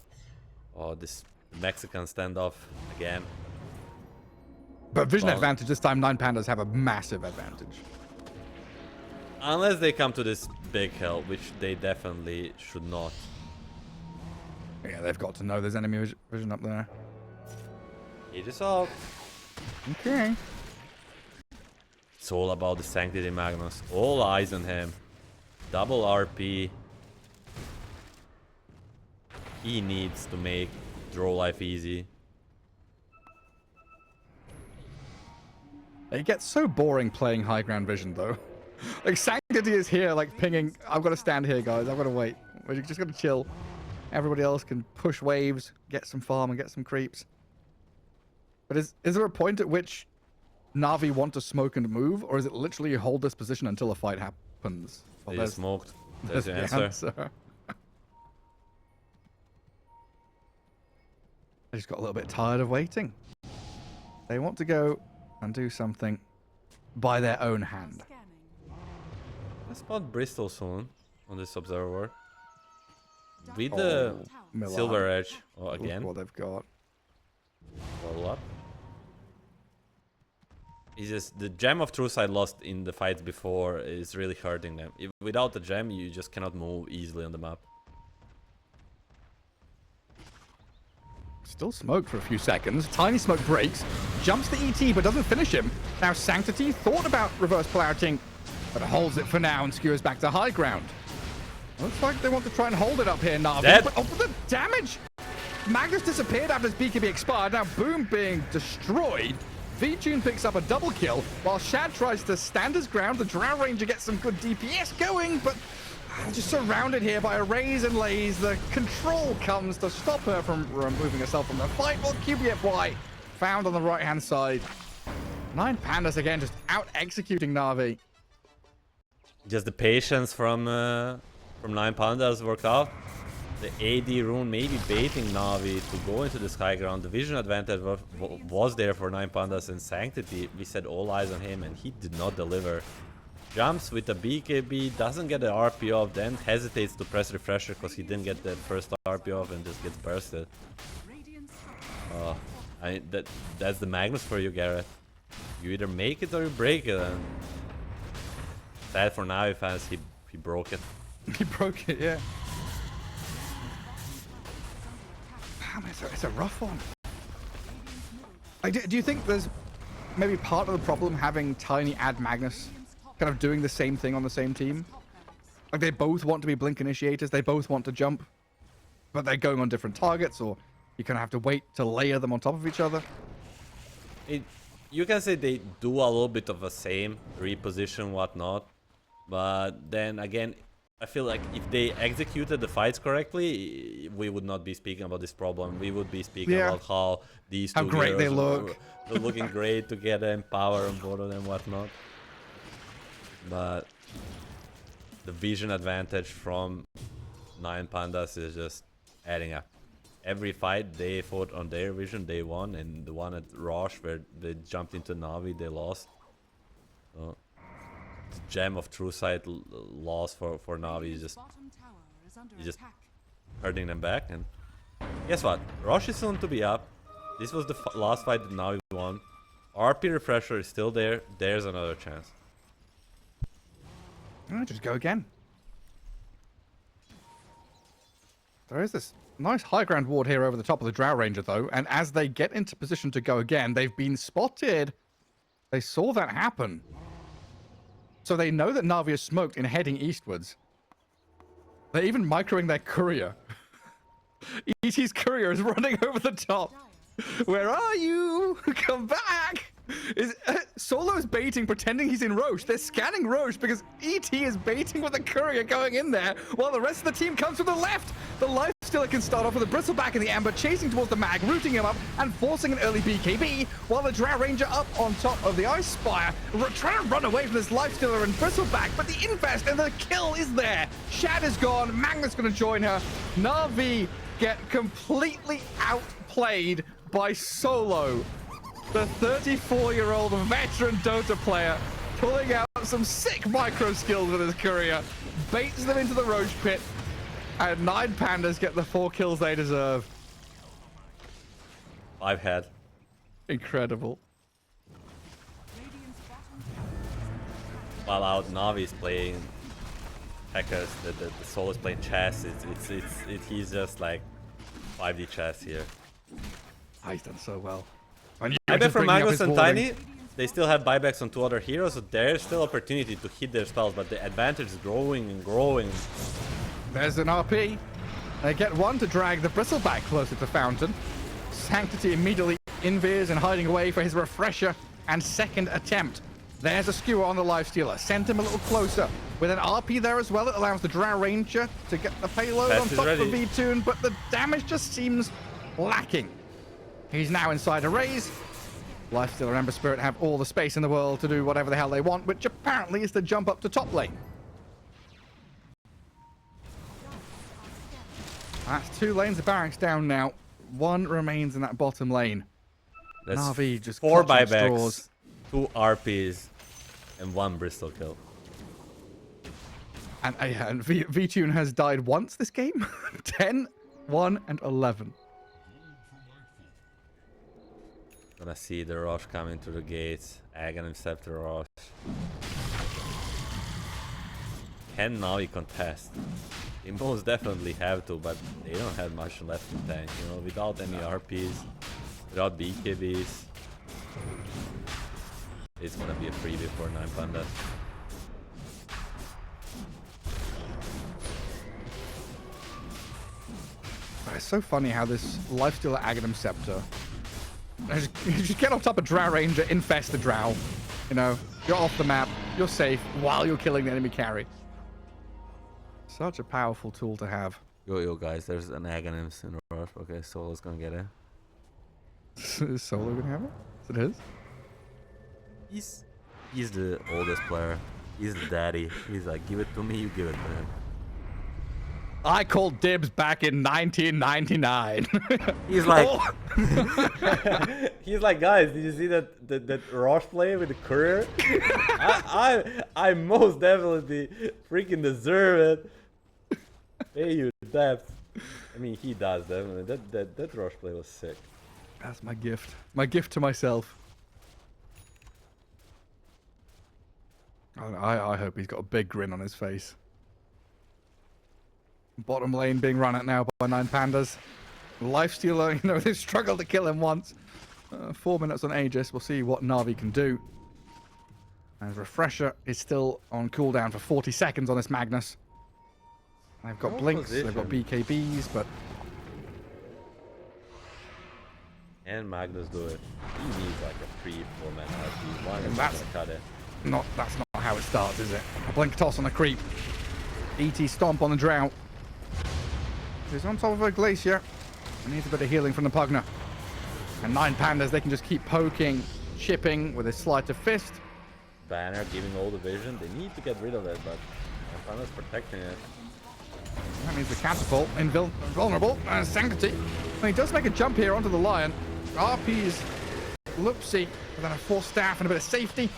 Oh, this Mexican standoff again. But vision Well, advantage this time, 9 Pandas have a massive advantage. Unless they come to this big hill, which they definitely should not. Yeah, they've got to know there's enemy vision up there. It is all. Okay. It's all about the Sanctity Magnus. All eyes on him. Double RP. He needs to make draw life easy. It gets so boring playing high ground vision, though. Like, Sanctity is here, like, pinging. I've got to stand here, guys. I've got to wait. We're just going to chill. Everybody else can push waves, get some farm, and get some creeps. But is there a point at which Na'Vi want to smoke and move, or is it literally you hold this position until a fight happens? Well, They just smoked. There's your answer. I just got a little bit tired of waiting. They want to go and do something by their own hand. Scanning. Let's spot Bristol soon on this observer. With the Milan. Silver Edge. Oh, Look again. what they've got. Roll up. It's just the gem of True Sight lost in the fights before is really hurting them. Without the gem, you just cannot move easily on the map. Still smoked for a few seconds. Tiny Smoke breaks, jumps the ET, but doesn't finish him. Now Sanctity thought about reverse polarity, but holds it for now and skewers back to high ground. Looks like they want to try and hold it up here, Na'Vi. Dead. But, oh, the damage! Magnus disappeared after his BKB expired. Now Boom being destroyed. V-Tune picks up a double kill, while Shad tries to stand his ground. The Drow Ranger gets some good DPS going, but just surrounded here by arrays and lays. The control comes to stop her from removing herself from the fight. Well, QBFY found on the right-hand side. 9 Pandas again, just out-executing Na'Vi. Just the patience from 9 Pandas worked out. The AD rune maybe baiting Na'Vi to go into this high ground. The vision advantage was there for 9 Pandas, and Sanctity, we said all eyes on him, and he did not deliver. Jumps with the BKB, doesn't get the RP off, then hesitates to press refresher because he didn't get that first RP off and just gets bursted. That's the Magnus for you, Garrett. You either make it or you break it. And sad for Na'Vi fans, he broke it. He broke it, yeah. Damn, it's a rough one. Like, do you think there's maybe part of the problem having Tiny and Magnus kind of doing the same thing on the same team? Like, they both want to be blink initiators, they both want to jump, but they're going on different targets, or you kind of have to wait to layer them on top of each other? You can say they do a little bit of a same reposition, whatnot, but then again, I feel like if they executed the fights correctly, we would not be speaking about this problem. We would be speaking about how these two great they heroes look. They're looking great together and power on both of them, whatnot. But the vision advantage from 9 Pandas is just adding up. Every fight they fought on their vision, they won, and the one at Rosh where they jumped into Na'Vi, they lost. So, the gem of True Sight loss for Na'Vi is just hurting them back. And guess what? Rosh is soon to be up. This was the last fight that Na'Vi won. RP refresher is still there. There's another chance. Just go again. There is this nice high ground ward here over the top of the Drow Ranger, though, and as they get into position to go again, they've been spotted. They saw that happen. So they know that Na'Vi is smoked in heading eastwards. They're even microing their courier. ET's courier is running over the top. Where are you? Come back! Solo's baiting, pretending he's in Roche. They're scanning Roche because ET is baiting with a courier going in there while the rest of the team comes from the left. The Lifestealer can start off with a Bristleback in the amber, chasing towards the mag, rooting him up and forcing an early BKB, while the Drow Ranger up on top of the Ice Spire, trying to run away from this Lifestealer and Bristleback, but the invest and the kill is there. Shad is gone, Magnus going to join her. Na'Vi get completely outplayed by Solo. The 34-year-old veteran Dota player pulling out some sick micro skills with his courier, baits them into the Roche pit, and 9 Pandas get the 4 kills they deserve. 5 head. Incredible. While out Navi's playing hackers, the Soul is playing chess. He's just like 5D chess here. Oh, he's done so well. I bet for Magnus and Tiny, they still have buybacks on 2 other heroes, so there's still opportunity to hit their spells, but the advantage is growing and growing. There's an RP. They get one to drag the Bristleback closer to Fountain. Sanctity immediately inveers and hiding away for his refresher and second attempt. There's a skewer on the Lifestealer. Sent him a little closer. With an RP there as well, it allows the Drow Ranger to get the payload on top of V-Tune, but the damage just seems lacking. He's now inside a raise. Lifestealer and Ember Spirit have all the space in the world to do whatever the hell they want, which apparently is to jump up to top lane. That's 2 lanes of barracks down now. 1 remains in that bottom lane. That's Na'Vi just 4 clutching buybacks, straws. 2 RPs, and 1 Bristol kill. And V-Tune has died once this game. 10, 1, and 11. Gonna see the Rosh coming through the gates. Aghanim Scepter Rosh. Can Navi contest? They most definitely have to, but they don't have much left in tank. You know, without any RPs, without BKBs, it's gonna be a freebie for 9 Pandas. It's so funny how this Lifestealer Aghanim Scepter. You just get on top of Drow Ranger, infest the Drow. You know, you're off the map, you're safe while you're killing the enemy carry. Such a powerful tool to have. Yo guys, there's an Aghanims in Rush. Okay, Solo's gonna get it. Is Solo gonna have it? Is it his? He's the oldest player. He's the daddy. He's like, give it to me, you give it to him. I called dibs back in 1999. He's like, he's like, guys, did you see that Rosh play with the courier? I most definitely freaking deserve it. Pay you depth. I mean, he does definitely. That Rosh play was sick. That's my gift. My gift to myself. I hope he's got a big grin on his face. Bottom lane being run at now by 9 Pandas. Lifestealer, you know, they've struggled to kill him once. 4 minutes on Aegis. We'll see what Na'Vi can do. And Refresher is still on cooldown for 40 seconds on this Magnus. They've got blinks, they've got BKBs, but... And Magnus do it. He needs like a 3-4 man RP. Why is that's cut it? That's not how it starts, is it? A blink toss on a creep. ET stomp on the Drought. He's on top of a Glacier. He needs a bit of healing from the Pugner. And 9 Pandas, they can just keep poking, chipping with a sleight of fist. Banner giving all the vision. They need to get rid of it, but Panda's protecting it. That means the catapult, invulnerable, and Sanctity. And he does make a jump here onto the Lion. RP's Loopsy, but then a force staff and a bit of safety.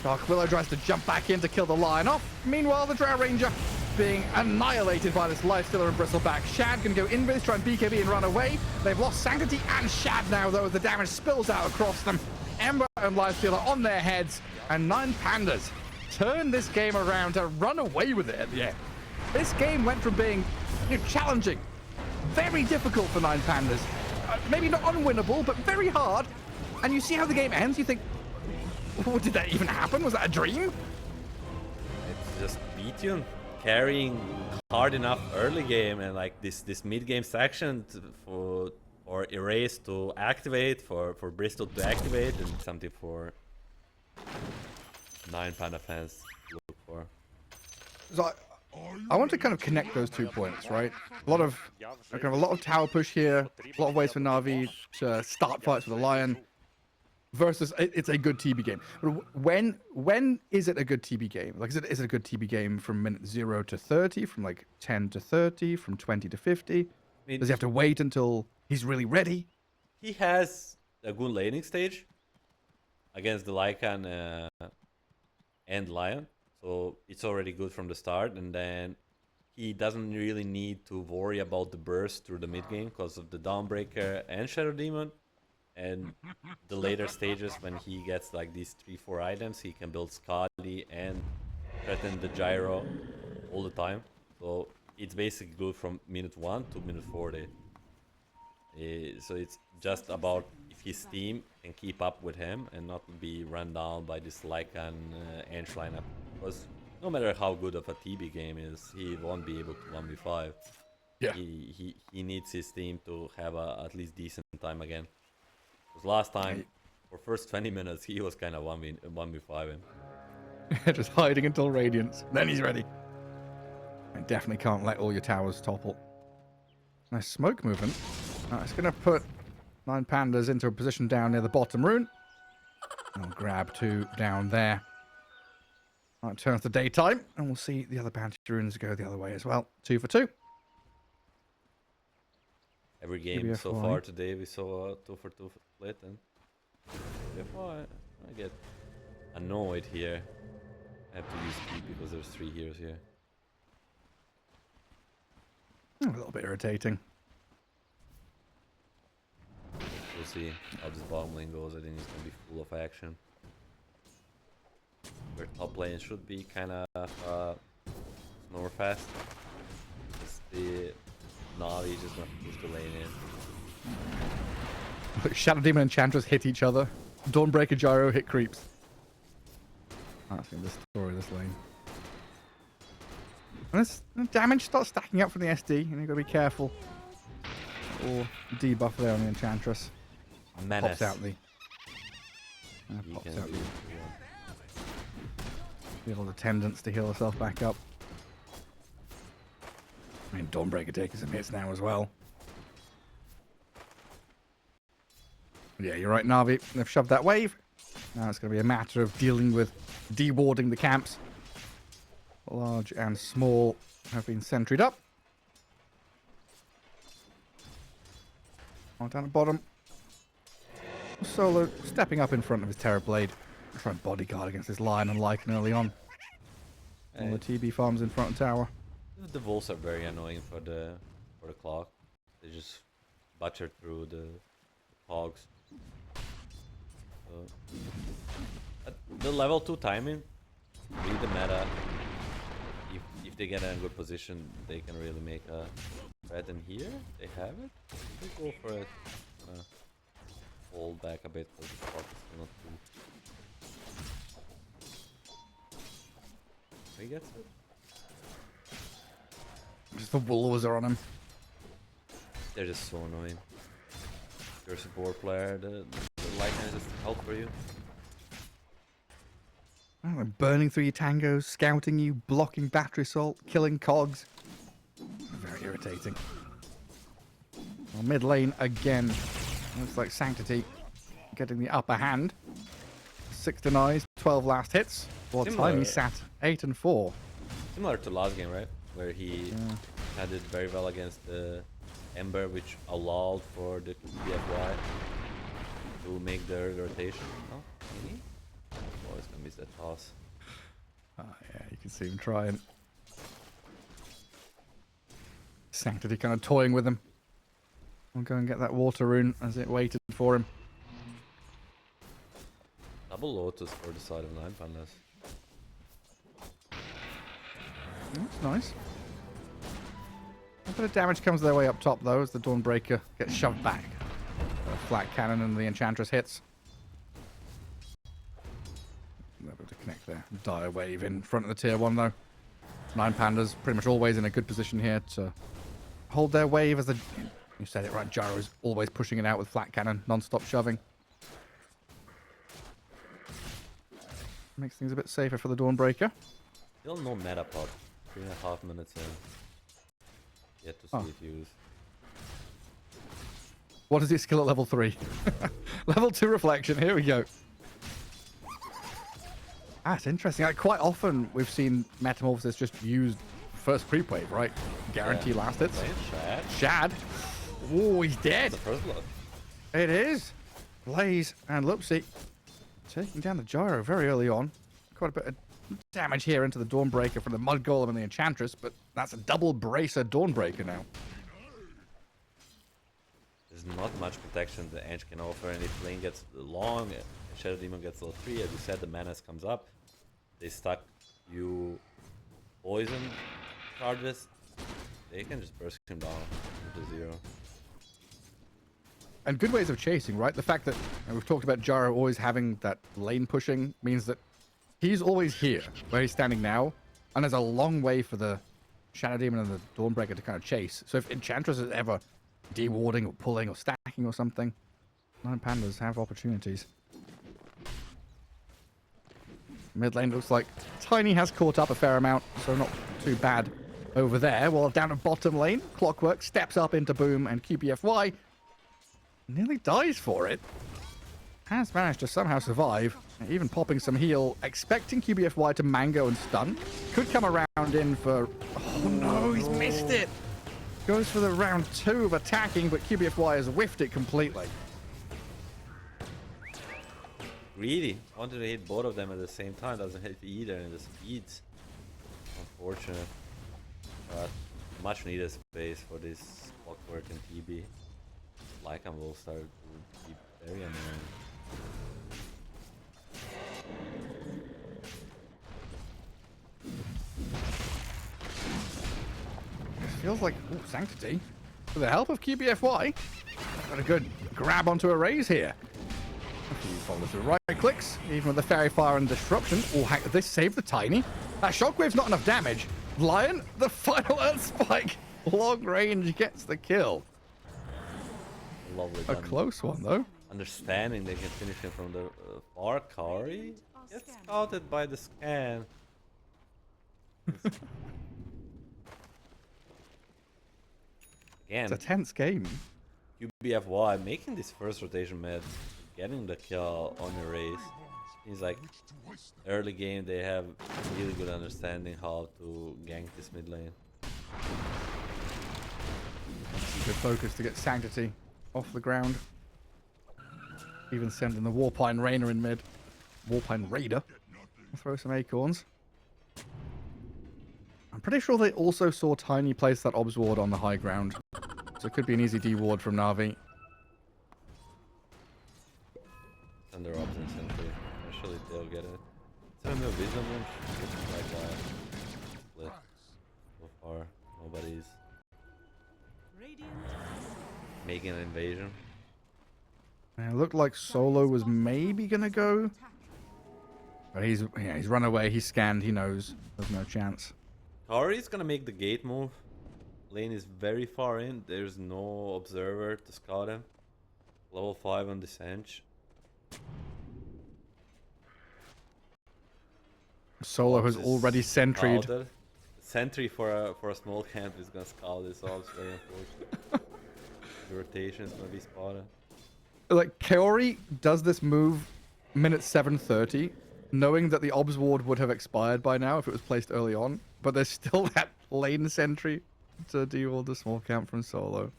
Dark Willow tries to jump back in to kill the Lion off. Meanwhile, the Drow Ranger being annihilated by this Lifestealer and Bristleback. Shad can go in with, try and BKB and run away. They've lost Sanctity and Shad now, though, as the damage spills out across them. Ember and Lifestealer on their heads, and 9 Pandas turn this game around to run away with it at the end. This game went from being challenging, very difficult for 9 Pandas. Maybe not unwinnable, but very hard. And you see how the game ends, you think, oh, did that even happen? Was that a dream? It's just V-Tune carrying hard enough early game, and like this mid game section for for Erase to activate, for Bristol to activate, and something for 9 Panda fans to look for. So I want to kind of connect those 2 points, right? A lot of tower push here, a lot of ways for Na'Vi to start fights with a Lion. Versus, it's a good TB game. But when is it a good TB game? Like, is it a good TB game from minute 0 to 30, from like 10 to 30, from 20 to 50? I mean, Does he have to wait until he's really ready? he has a good laning stage against the Lycan and Lion, so it's already good from the start. And then he doesn't really need to worry about the burst through the mid game because of the Dawnbreaker and Shadow Demon. And the later stages, when he gets like these 3-4 items, he can build Skadi and threaten the gyro all the time. So it's basically good from minute 1 to minute 40. So it's just about if his team can keep up with him and not be run down by this Lycan Ange lineup. Because no matter how good of a TB game is, he won't be able to 1v5. Yeah. He needs his team to have a at least decent time again. Because last time, for first 20 minutes, he was kind of 1v5ing. Just hiding until Radiance. Then he's ready. I definitely can't let all your towers topple. Nice smoke movement. It's going to put 9 Pandas into a position down near the bottom rune. I'll grab 2 down there. It turns to daytime, and we'll see the other bounty runes go the other way as well. 2 for 2. Every game so far today, we saw a 2 for 2 split, and I get annoyed here. I have to use P because there's 3 heroes here. A little bit irritating. We'll see how this bottom lane goes. I think it's going to be full of action. Where top lane should be kind of snore fast. Just the Navi just going to push the lane in. Shadow Demon and Enchantress hit each other. Dawnbreaker Gyro hit creeps. That's going to destroy this lane. And this damage starts stacking up from the SD, and you've got to be careful. Or debuff there on the Enchantress. Menace. Pops out the... pops out the little attendants to heal herself back up. I mean, Dawnbreaker taking some hits now as well. Yeah, you're right, Na'Vi. They've shoved that wave. Now it's going to be a matter of dealing with dewarding the camps. Large and small have been sentryed up. Oh, down at bottom. Solo stepping up in front of his Terrorblade. Trying to bodyguard against this Lion and Lycan early on. All the TB farms in front of tower. The wolves are very annoying for the clock. They just butcher through the hogs. The level 2 timing, read the meta. If they get in a good position, they can really make a threat. And here they have it. They go for it. Hold back a bit because the clock is still not too. He gets it. Just the wolves are on him. They're just so annoying. You're a support player, the Lycan is just help for you. Oh, they're burning through your tangos, scouting you, blocking battery assault, killing cogs. Very irritating. Well, mid lane again. Looks like Sanctity getting the upper hand. 6 denies, 12 last hits. Well, time he sat 8 and 4. Similar to last game, right? Where he had it very well against the Ember, which allowed for the BFY to make their rotation. Oh, maybe? Oh, he's gonna miss that toss. Oh, yeah, you can see him trying. Sanctity kind of toying with him. We'll go and get that water rune as it waited for him. Double Lotus for the side of 9 Pandas. That's nice. A bit of damage comes their way up top, though, as the Dawnbreaker gets shoved back. A flat cannon and the Enchantress hits. They're able to connect there. Dire wave in front of the tier 1, though. 9 Pandas pretty much always in a good position here to hold their wave as the You said it right, Gyro is always pushing it out with flat cannon, non-stop shoving. Makes things a bit safer for the Dawnbreaker. Still no meta pot. 3.5 minutes in. Yet to see it used. What is his skill at level 3? Level 2 reflection, here we go. That's interesting. Like, quite often we've seen Metamorphosis just used first creep wave, right? Guarantee last hits. Shad. Oh, he's dead. The first blood. It is. Blaze and Lupsi taking down the Gyro very early on. Quite a bit of damage here into the Dawnbreaker from the Mud Golem and the Enchantress, but that's a double bracer Dawnbreaker now. There's not much protection the Ange can offer, and if lane gets long, Shadow Demon gets level 3, as you said, the Menace comes up. They stuck you poison charges. They can just burst him down to 0. And good ways of chasing, right? The fact that, and we've talked about Gyro always having that lane pushing means that he's always here, where he's standing now, and there's a long way for the Shadow Demon and the Dawnbreaker to kind of chase. So if Enchantress is ever dewarding or pulling or stacking or something, 9 Pandas have opportunities. Mid lane looks like Tiny has caught up a fair amount, so not too bad over there. While down at bottom lane, Clockwork steps up into Boom, and QBFY nearly dies for it. Has managed to somehow survive, even popping some heal, expecting QBFY to mango and stun. Could come around in for... Oh no, he's missed it! Goes for the round 2 of attacking, but QBFY has whiffed it completely. Greedy. Wanted to hit both of them at the same time. Doesn't hit either in the speeds. Unfortunate. But much needed space for this Clockwork and TB. Lycan will start to be very annoying. This feels like Sanctity. With the help of QBFY, got a good grab onto a raise here. You follow through right clicks, even with the Fairy Fire and Disruption. Oh, they saved the Tiny. That Shockwave's not enough damage. Lion, the final Earth Spike, long range gets the kill. Lovely A done. close one though. Understanding they can finish him from the far. Kari gets scouted by the scan. Again, It's a tense game. QBFY making this first rotation mid, getting the kill on the race. Seems like early game they have really good understanding how to gank this mid lane. Good focus to get Sanctity off the ground. Even sending the Warpine Rainer in mid. Warpine Raider. I'll throw some acorns. I'm pretty sure they also saw Tiny place that Obs Ward on the high ground. So it could be an easy D-ward from Na'Vi. And they're options simply. Eventually they'll get it. 7 mil wisdom launch. Looks like a split. So far, nobody's making an invasion. And it looked like Solo was maybe gonna go. But he's run away, he's scanned, he knows. There's no chance. Kari's gonna make the gate move. Lane is very far in. There's no observer to scout him. Level 5 on this Ench. Solo has already sentryed. Scouted. Sentry for a small camp is gonna scout this off. It's very unfortunate. The rotation is gonna be spotted. Like, Kaori does this move minute 7:30, knowing that the Obs Ward would have expired by now if it was placed early on, but there's still that lane sentry to deal with the small camp from Solo.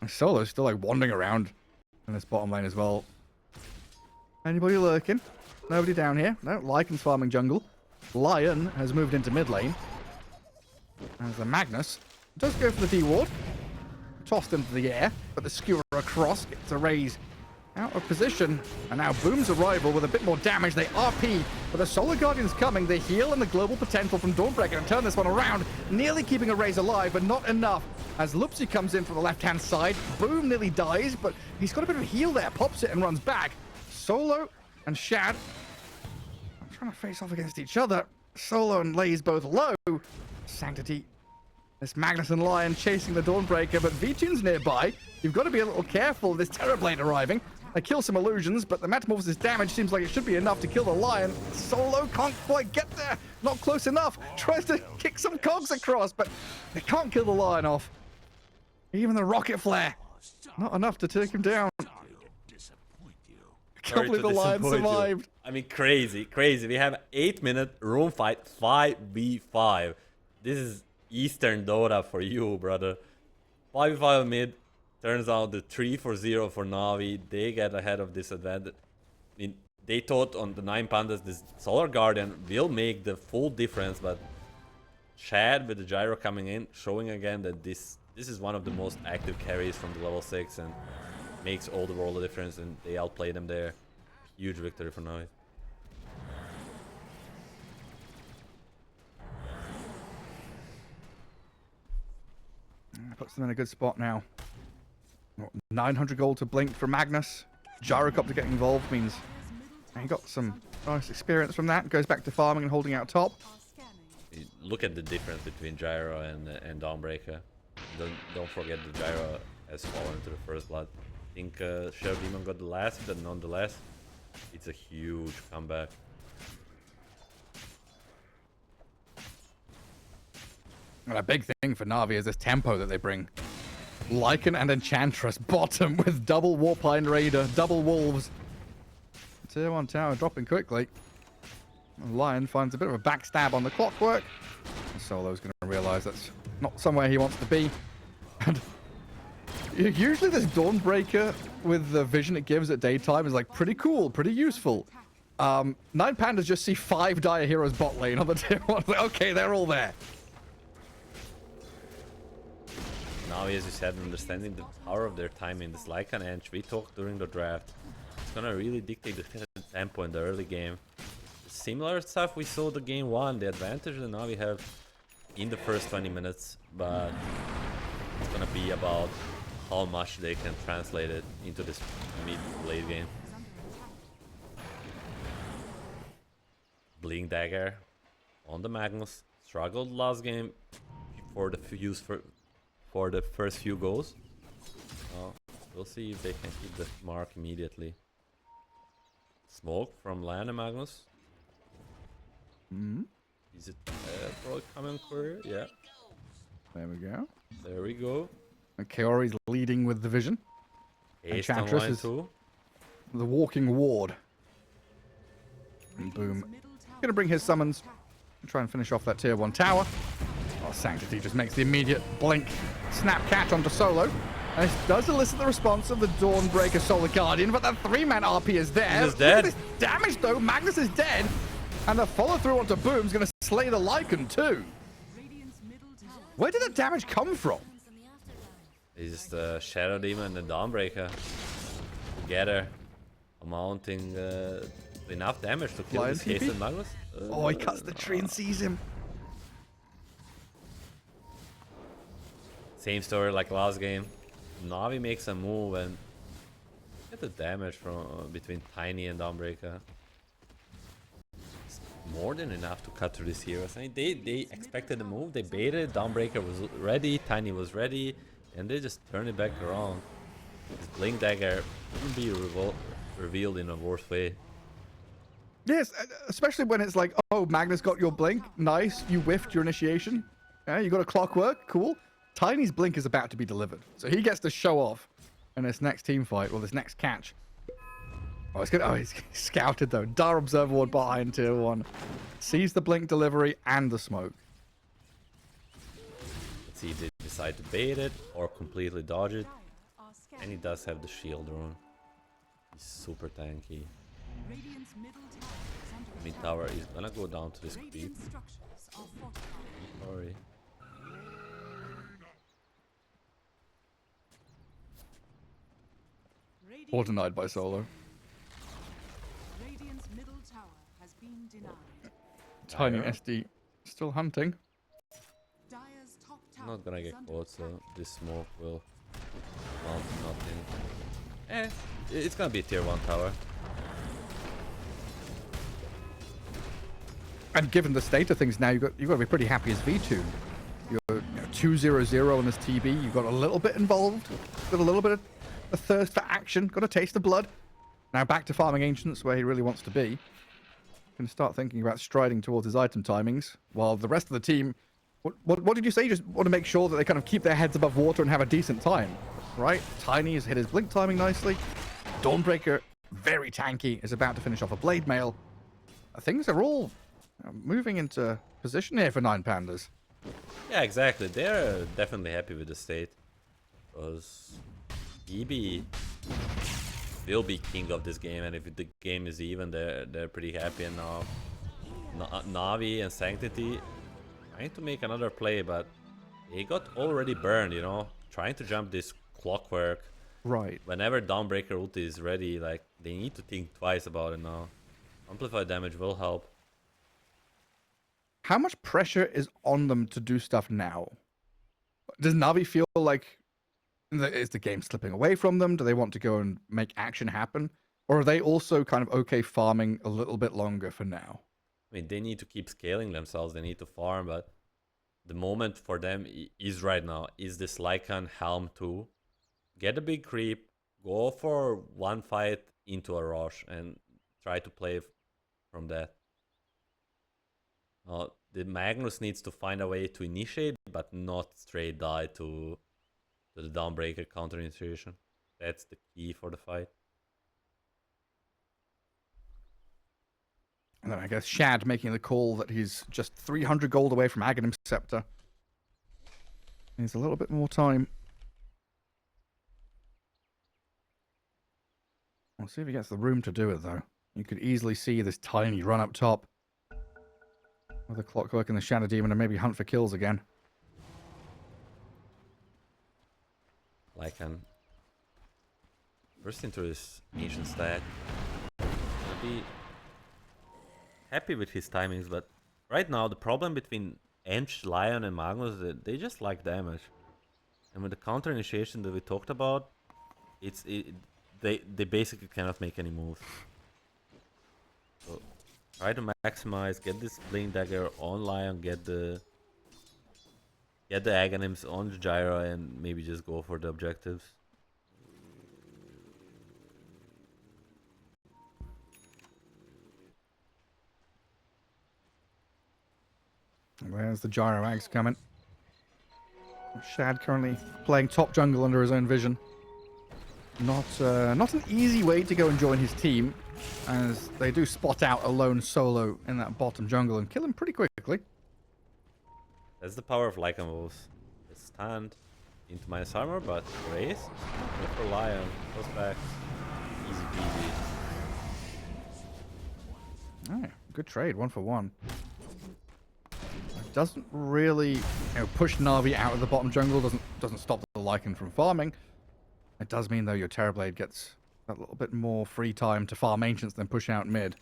And Solo's still like wandering around in this bottom lane as well. Anybody lurking? Nobody down here. No, Lycan's farming jungle. Lion has moved into mid lane. As the Magnus does go for the D-ward. Tossed into the air, but the skewer across gets a raise out of position. And now Boom's arrival with a bit more damage. They RP, but the Solar Guardian's coming. The heal and the global potential from Dawnbreaker and turn this one around. Nearly keeping a raise alive, but not enough. As Lupsi comes in from the left-hand side. Boom nearly dies, but he's got a bit of a heal there. Pops it and runs back. Solo and Shad trying to face off against each other. Solo and Lays both low. Sanctity This Magnus and Lion chasing the Dawnbreaker, but V-Tune's nearby. You've got to be a little careful. This Terrorblade arriving. They kill some illusions, but the Metamorphosis damage seems like it should be enough to kill the Lion. Solo can't quite get there. Not close enough. Tries to kick some cogs across, but they can't kill the Lion off. Even the Rocket Flare. Not enough to take him down. I can't believe the Lion survived. I mean, crazy. We have 8-minute room fight 5v5. This is Eastern Dota for you, brother. 5v5 mid. Turns out the 3-4-0 for Navi. They get ahead of this advantage. I mean, they thought on the 9 Pandas this Solar Guardian will make the full difference, but Chad with the gyro coming in, showing again that this is one of the most active carries from the level 6 and makes all the world of difference, and they outplay them there. Huge victory for Navi. Puts them in a good spot now. 900 gold to blink for Magnus. Gyrocopter getting involved means he got some nice experience from that. Goes back to farming and holding out top. Look at the difference between Gyro and Dawnbreaker. Don't forget the Gyro has fallen into the first blood. I think Shadow Demon got the last, but nonetheless, it's a huge comeback. And a big thing for Navi is this tempo that they bring. Lycan and Enchantress bottom with double Warpine Raider, double Wolves. Tier 1 tower dropping quickly. Lion finds a bit of a backstab on the clockwork. Solo's going to realize that's not somewhere he wants to be. And usually this Dawnbreaker with the vision it gives at daytime is like pretty cool, pretty useful. 9 Pandas just see 5 Dire Heroes bot lane on the tier 1. Like, okay, they're all there. Navi, as you said, understanding the power of their timing, this Lycan Ench we talked during the draft, it's gonna really dictate the tempo in the early game. Similar stuff we saw the game 1, the advantage that Navi have in the first 20 minutes, but it's gonna be about how much they can translate it into this mid-late game. Blink Dagger on the Magnus, struggled last game for the first few goals. We'll see if they can hit the mark immediately. Smoke from Lion and Magnus. Is it probably coming for? Yeah. There we go. There we go. And Kaori's leading with the vision. Ace on Enchantress line is too. the walking ward. And boom. Gonna bring his summons and try and finish off that tier 1 tower. Oh, Sanctity just makes the immediate blink snap catch onto Solo. And this does elicit the response of the Dawnbreaker Solar Guardian, but that 3-man RP is there. He's dead. Look at this damage though. Magnus is dead. And the follow through onto Boom's gonna slay the Lycan too. Where did that damage come from? Is the Shadow Demon and the Dawnbreaker together amounting enough damage to kill Lion this Case TP? and Magnus? Oh, he cuts the tree and sees him. Same story like last game. Navi makes a move and get the damage from between Tiny and Dawnbreaker. It's more than enough to cut through these heroes. I mean, they expected the move, they baited, Dawnbreaker was ready, Tiny was ready, and they just turned it back around. This Blink Dagger wouldn't be revealed in a worse way. Yes, especially when it's like, oh, Magnus got your blink, nice, you whiffed your initiation. Yeah, you got a clockwork, cool. Tiny's blink is about to be delivered, so he gets to show off in this next team fight, or this next catch. Oh, it's good. Oh, he's scouted though. Dar Observer Ward behind tier 1. Sees the blink delivery and the smoke. Let's see if they decide to bait it or completely dodge it. And he does have the shield rune. He's super tanky. Mid tower is gonna go down to this creep. Sorry. Or denied by Solo. Tiny SD still hunting. I'm not gonna get caught, so this smoke will mount nothing. It's gonna be a tier 1 tower. And given the state of things now, you've got to be pretty happy as V2. You're 2-0-0 on this TB. You got a little bit involved. Got a little bit of a thirst for action. Got a taste of blood. Now back to farming Ancients where he really wants to be. Can start thinking about striding towards his item timings, while the rest of the team... What did you say? You just want to make sure that they kind of keep their heads above water and have a decent time, right? Tiny has hit his blink timing nicely. Dawnbreaker, very tanky, is about to finish off a Blade Mail. Things are all moving into position here for 9 Pandas. Yeah, exactly. They're definitely happy with the state. Because EB will be king of this game, and if the game is even, they're pretty happy. And now Navi and Sanctity trying to make another play, but they got already burned, you know, trying to jump this clockwork. Right. Whenever Dawnbreaker ulti is ready, like, they need to think twice about it now. Amplified damage will help. How much pressure is on them to do stuff now? Does Navi feel like is the game slipping away from them? Do they want to go and make action happen? Or are they also kind of okay farming a little bit longer for now? I mean, they need to keep scaling themselves, they need to farm, but the moment for them is right now, is this Lycan Helm 2. Get a big creep, go for one fight into a rush, and try to play from that. The Magnus needs to find a way to initiate, but not straight die to the Dawnbreaker counter initiation. That's the key for the fight. And then I guess Shad making the call that he's just 300 gold away from Aghanim Scepter. Needs a little bit more time. We'll see if he gets the room to do it, though. You could easily see this tiny run up top with the Clockwork and the Shadow Demon, and maybe hunt for kills again. Lycan burst into his ancient stack. I'll be happy with his timings, but right now the problem between Ench, Lion, and Magnus is that they just like damage. And with the counter initiation that we talked about, they basically cannot make any moves. So try to maximize, get this Blink Dagger on Lion, get the Aghanims on the Gyro, and maybe just go for the objectives. There's the Gyro Ags coming. Shad currently playing top jungle under his own vision. Not an easy way to go and join his team, as they do spot out a lone solo in that bottom jungle and kill him pretty quickly. That's the power of Lycan moves. They stand into minus armor, but raise. Look for Lion, goes back. Easy peasy. Alright, good trade, 1 for 1. Doesn't really push Na'Vi out of the bottom jungle, doesn't stop the Lycan from farming. It does mean, though, your Terrorblade gets a little bit more free time to farm Ancients than push out mid.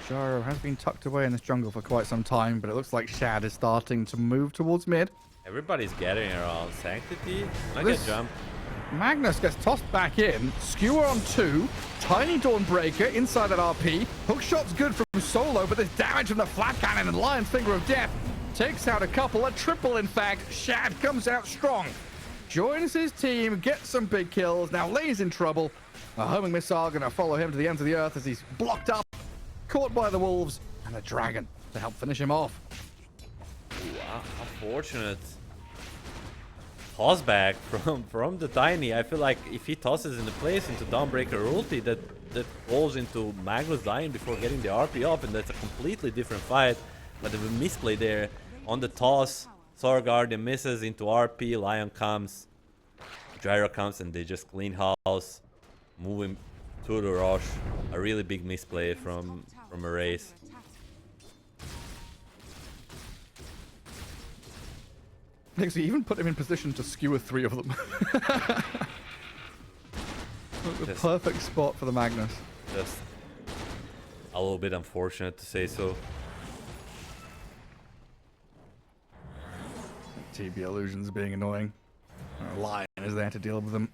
Gyro has been tucked away in this jungle for quite some time, but it looks like Shad is starting to move towards mid. Everybody's gathering around Sanctity. I get jump. Magnus gets tossed back in. Skewer on 2. Tiny Dawnbreaker inside that RP. Hookshot's good from solo, but there's damage from the flat cannon and Lion's Finger of Death. Takes out a couple, a triple in fact. Shad comes out strong. Joins his team, gets some big kills. Now Lay's in trouble. A homing missile gonna follow him to the ends of the earth as he's blocked up, caught by the wolves, and a dragon to help finish him off. Ooh, unfortunate toss back from the Tiny. I feel like if he tosses into place into Dawnbreaker ulti, that falls into Magnus dying before getting the RP off, and that's a completely different fight. But the misplay there on the toss, Sword Guardian misses into RP, Lion comes, Gyro comes, and they just clean house, moving to the rush. A really big misplay from a race. Actually, even put him in position to skewer 3 of them. The perfect spot for the Magnus. Just a little bit unfortunate to say so. TB illusions being annoying. Lion is there to deal with them.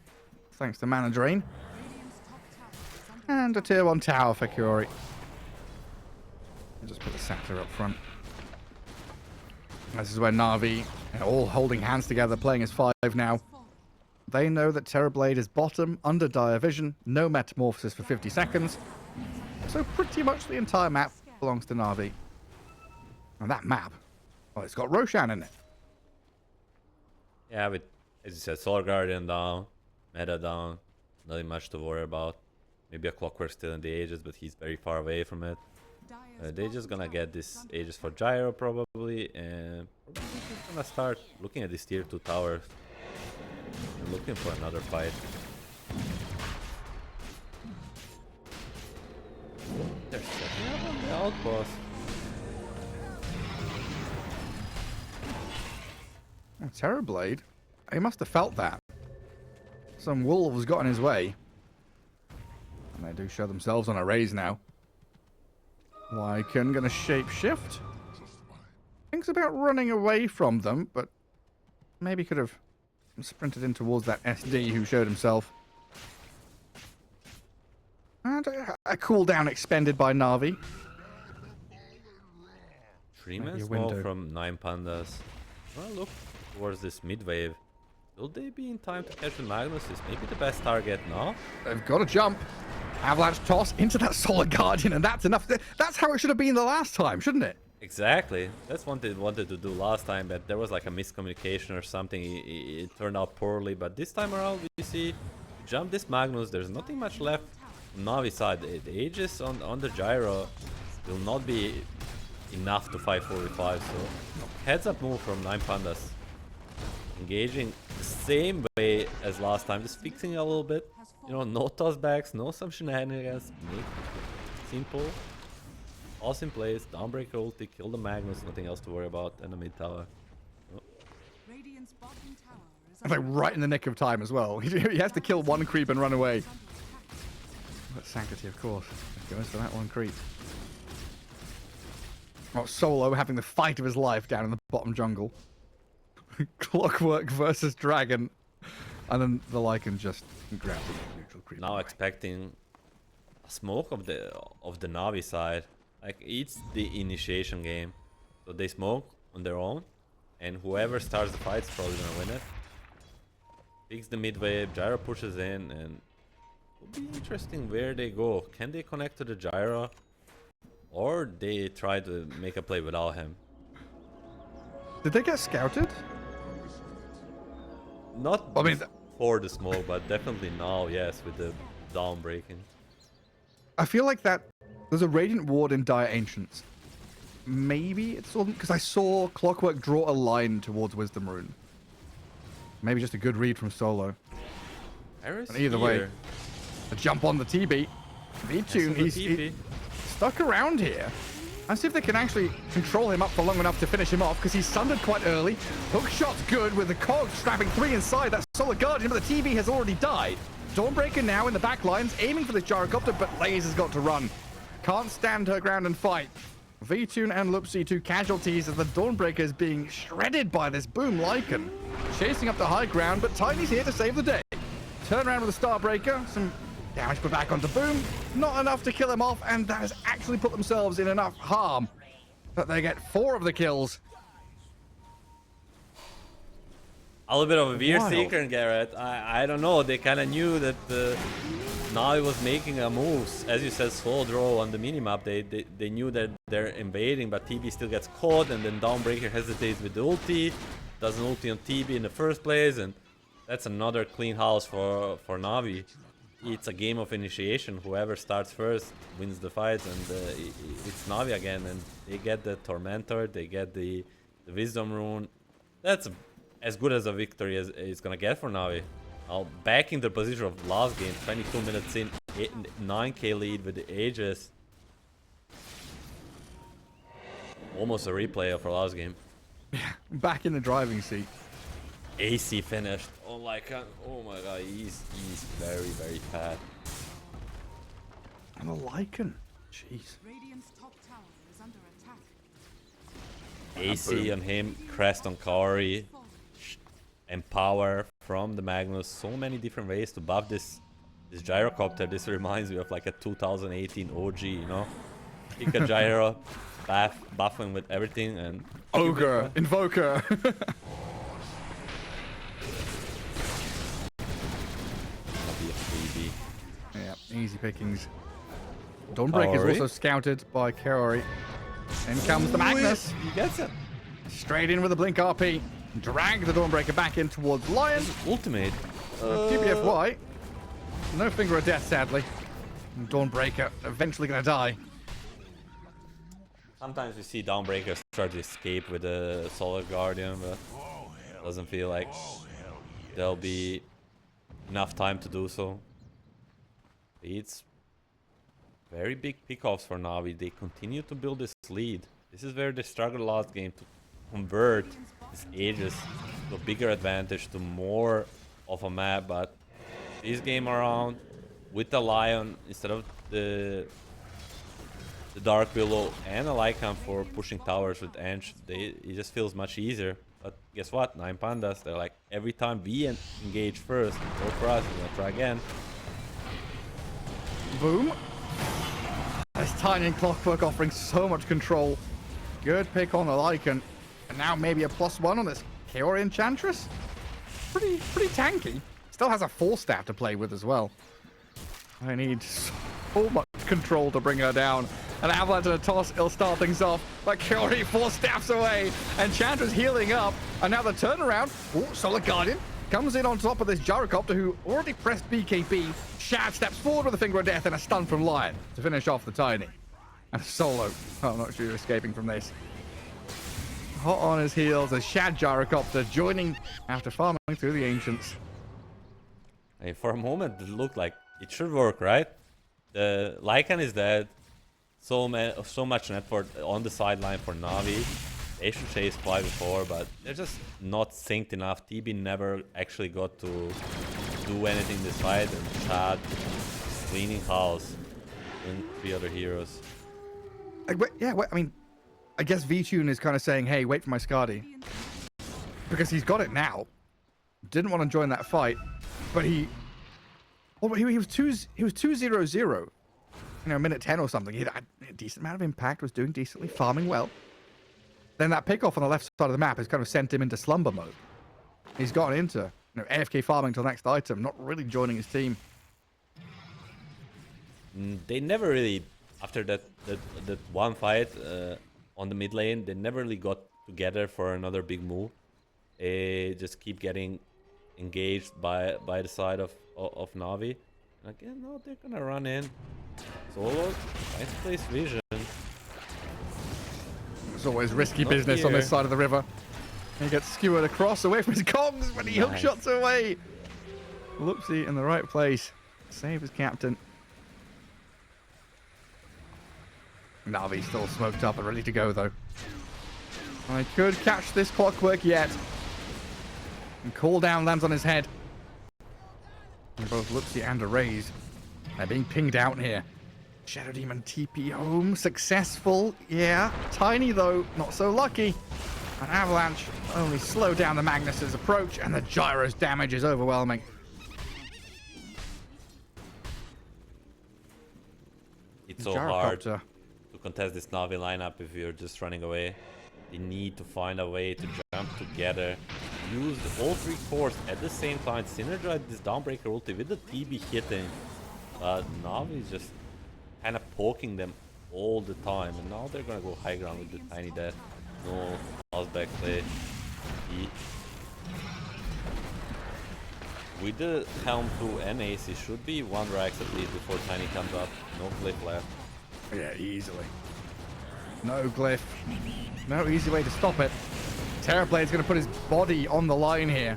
Thanks to Mana Drain. And a tier 1 tower for Curie. I'll just put the Satyr up front. This is where Na'Vi, all holding hands together, playing as 5 now. They know that Terrorblade is bottom, under dire vision, no metamorphosis for 50 seconds. So pretty much the entire map belongs to Na'Vi. And that map, well, it's got Roshan in it. Yeah, with, as you said, Solar Guardian down, Meta down, nothing much to worry about. Maybe a Clockwork still in the Aegis, but he's very far away from it. They're just gonna get this Aegis for Gyro probably, and probably just gonna start looking at these tier 2 towers and looking for another fight. They're setting up on the outpost. Oh, Terrorblade, he must have felt that. Some wolves got in his way. And they do show themselves on a raise now. Lycan gonna shapeshift. Thinks about running away from them, but maybe could have sprinted in towards that SD who showed himself. And a cooldown expended by Na'Vi. 3-man Maybe a small window. from 9 Pandas. Well, look towards this mid wave. Will they be in time to catch the Magnus? Is maybe the best target now? They've got to jump. Avalanche toss into that Solar Guardian, and that's enough. That's how it should have been the last time, shouldn't it? Exactly. That's what they wanted to do last time, but there was like a miscommunication or something. It turned out poorly, but this time around we see jump this Magnus. There's nothing much left on Navi's side. The Aegis on the Gyro will not be enough to fight 4v5, so heads up move from 9 Pandas. Engaging the same way as last time, just fixing it a little bit. You know, no tossbacks, no some shenanigans. Make it simple. Awesome plays, downbreaker ulti, kill the Magnus, nothing else to worry about, and the mid tower. Oh. Radiant's bottom tower is Like right in the nick of time as well. He has to kill one creep and run away. But Sanctity, of course, goes for that one creep. Oh, Solo having the fight of his life down in the bottom jungle. Clockwork versus Dragon. And then the Lycan just grabs the neutral creep. Now away. expecting a smoke of the Navi side. Like, it's the initiation game. So they smoke on their own, and whoever starts the fight is probably gonna win it. Picks the mid wave, Gyro pushes in, and it'll be interesting where they go. Can they connect to the Gyro? Or they try to make a play without him? Did they get scouted? Not I mean, for the smoke, but definitely now, yes, with the down breaking. I feel like that there's a Radiant Ward in Dire Ancients. Maybe it's all because I saw Clockwork draw a line towards Wisdom Rune. Maybe just a good read from Solo. Iris Either way, here. a jump on the TB. V-Tune, he's stuck around here. And see if they can actually control him up for long enough to finish him off, because he's sundered quite early. Hook shot's good with the cog strapping 3 inside that Solar Guardian, but the TB has already died. Dawnbreaker now in the back lines, aiming for the gyrocopter, but Laze has got to run. Can't stand her ground and fight. V-Tune and Lupsi, 2 casualties as the Dawnbreaker is being shredded by this Boom Lycan. Chasing up the high ground, but Tiny's here to save the day. Turn around with the Starbreaker, some damage put back onto Boom. Not enough to kill him off, and that has actually put themselves in enough harm that they get 4 of the kills. A little bit of a Veer Wild. Seeker, Garrett. I don't know. They kind of knew that Navi was making a moves. As you said, slow draw on the minimap. They knew that they're invading, but TB still gets caught, and then Dawnbreaker hesitates with the ulti. Doesn't ulti on TB in the first place, and that's another clean house for Navi. It's a game of initiation. Whoever starts first wins the fight, and it's Navi again, and they get the Tormentor, they get the Wisdom Rune. That's as good as a victory as it's gonna get for Navi. Now back in the position of last game, 22 minutes in, 9k lead with the Aegis. Almost a replay of our last game. Back in the driving seat. AC finished. Oh my god, he's very, very fat. And a Lycan. Jeez. Radiant's top tower is under attack. AC on him, Crest on Kaori, and power from the Magnus. So many different ways to buff this gyrocopter. This reminds me of like a 2018 OG, you know? Pick a gyro, buffing with everything and... Ogre, Invoker. That'll be a freebie. Yeah, easy pickings. Dawnbreaker is Kaori. also scouted by Kaori. In comes the Magnus. He gets it. Straight in with a Blink RP. Drag the Dawnbreaker back in towards Lion. Ultimate. PBFY. No Finger of Death, sadly. And Dawnbreaker eventually going to die. Sometimes we see Dawnbreakers try to escape with a Solar Guardian, but doesn't feel like there'll be enough time to do so. It's very big pickoffs for Navi. They continue to build this lead. This is where they struggled last game to convert this Aegis to a bigger advantage, to more of a map, but this game around with the Lion instead of the Dark Willow and a Lycan for pushing towers with Ange, it just feels much easier. But guess what? 9 Pandas, they're like, every time we engage first, go for us, we're gonna try again. Boom. This tiny Clockwork offering so much control. Good pick on the Lycan. And now maybe a +1 on this Kaori Enchantress. Pretty tanky. Still has a 4-staff to play with as well. I need so much control to bring her down. An Avalanche and a toss, it'll start things off. But Kaori 4 staffs away. Enchantress healing up. And now the turnaround. Oh, Solar Guardian comes in on top of this Gyrocopter who already pressed BKB. Shad steps forward with a Finger of Death and a stun from Lion to finish off the Tiny. And Solo. Oh, I'm not sure you're escaping from this. Hot on his heels as Shad Gyrocopter joining after farming through the Ancients. Hey, for a moment, it looked like it should work, right? The Lycan is dead. So much network on the sideline for Navi. They should chase Fly before, but they're just not synced enough. TB never actually got to do anything this side, and Chad cleaning house and 3 other heroes. I mean, I guess VTune is kind of saying, hey, wait for my Skadi. Because he's got it now. Didn't want to join that fight, but he was 2-0-0. You know, minute 10 or something. He had a decent amount of impact, was doing decently, farming well. Then that pickoff on the left side of the map has kind of sent him into slumber mode. He's gotten into AFK farming till next item, not really joining his team. They never really, after that one fight on the mid lane, they never really got together for another big move. They just keep getting engaged by the side of Navi. And again, no, they're gonna run in. Solo, nice place vision. It's always risky Not business on this here. side of the river. He gets skewered across away from his comms when he hook shots away. Loopsy in the right place. Save his captain. Navi still smoked up and ready to go though. I could catch this Clockwork yet. And Call Down lands on his head. And both Loopsy and Arrays are being pinged out here. Shadow Demon TP home. Successful. Yeah. Tiny though. Not so lucky. An Avalanche only slow down the Magnus's approach, and the Gyro's damage is overwhelming. It's so hard to contest this Navi lineup if you're just running away. They need to find a way to jump together. Use all 3 cores at the same time. Synergize this Dawnbreaker ulti with the TB hitting. But Navi is just kind of poking them all the time. And now they're gonna go high ground with the Tiny Death. No house back play. With the Helm 2 and Ace, it should be 1 Rax at least before Tiny comes up. No Glyph left. Yeah, easily. No Glyph. No easy way to stop it. Terrorblade's going to put his body on the line here.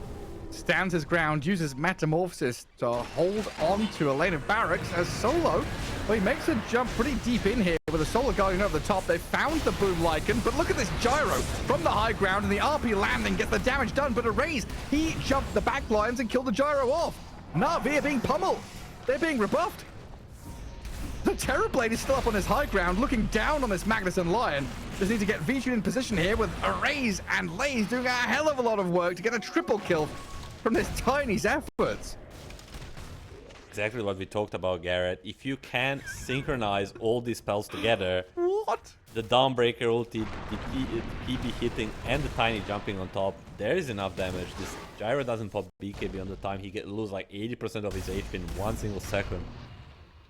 Stands his ground, uses Metamorphosis to hold on to a lane of barracks as Solo. Well, he makes a jump pretty deep in here with a Solar Guardian over the top. They found the Boom Lycan, but look at this Gyro from the high ground, and the RP landing gets the damage done, but Arrays, he jumped the back lines and killed the Gyro off. Navi are being pummeled. They're being rebuffed. The Terrorblade is still up on his high ground, looking down on this Magnus and Lion. Just need to get Vijay in position here with Arrays and Lays doing a hell of a lot of work to get a triple kill from this Tiny's efforts. Exactly what we talked about, Garrett. If you can synchronize all these spells together, What? The Dawnbreaker ulti, the PB hitting, and the tiny jumping on top. There is enough damage. This Gyro doesn't pop BKB on the time. He lose like 80% of his HP in 1 single second.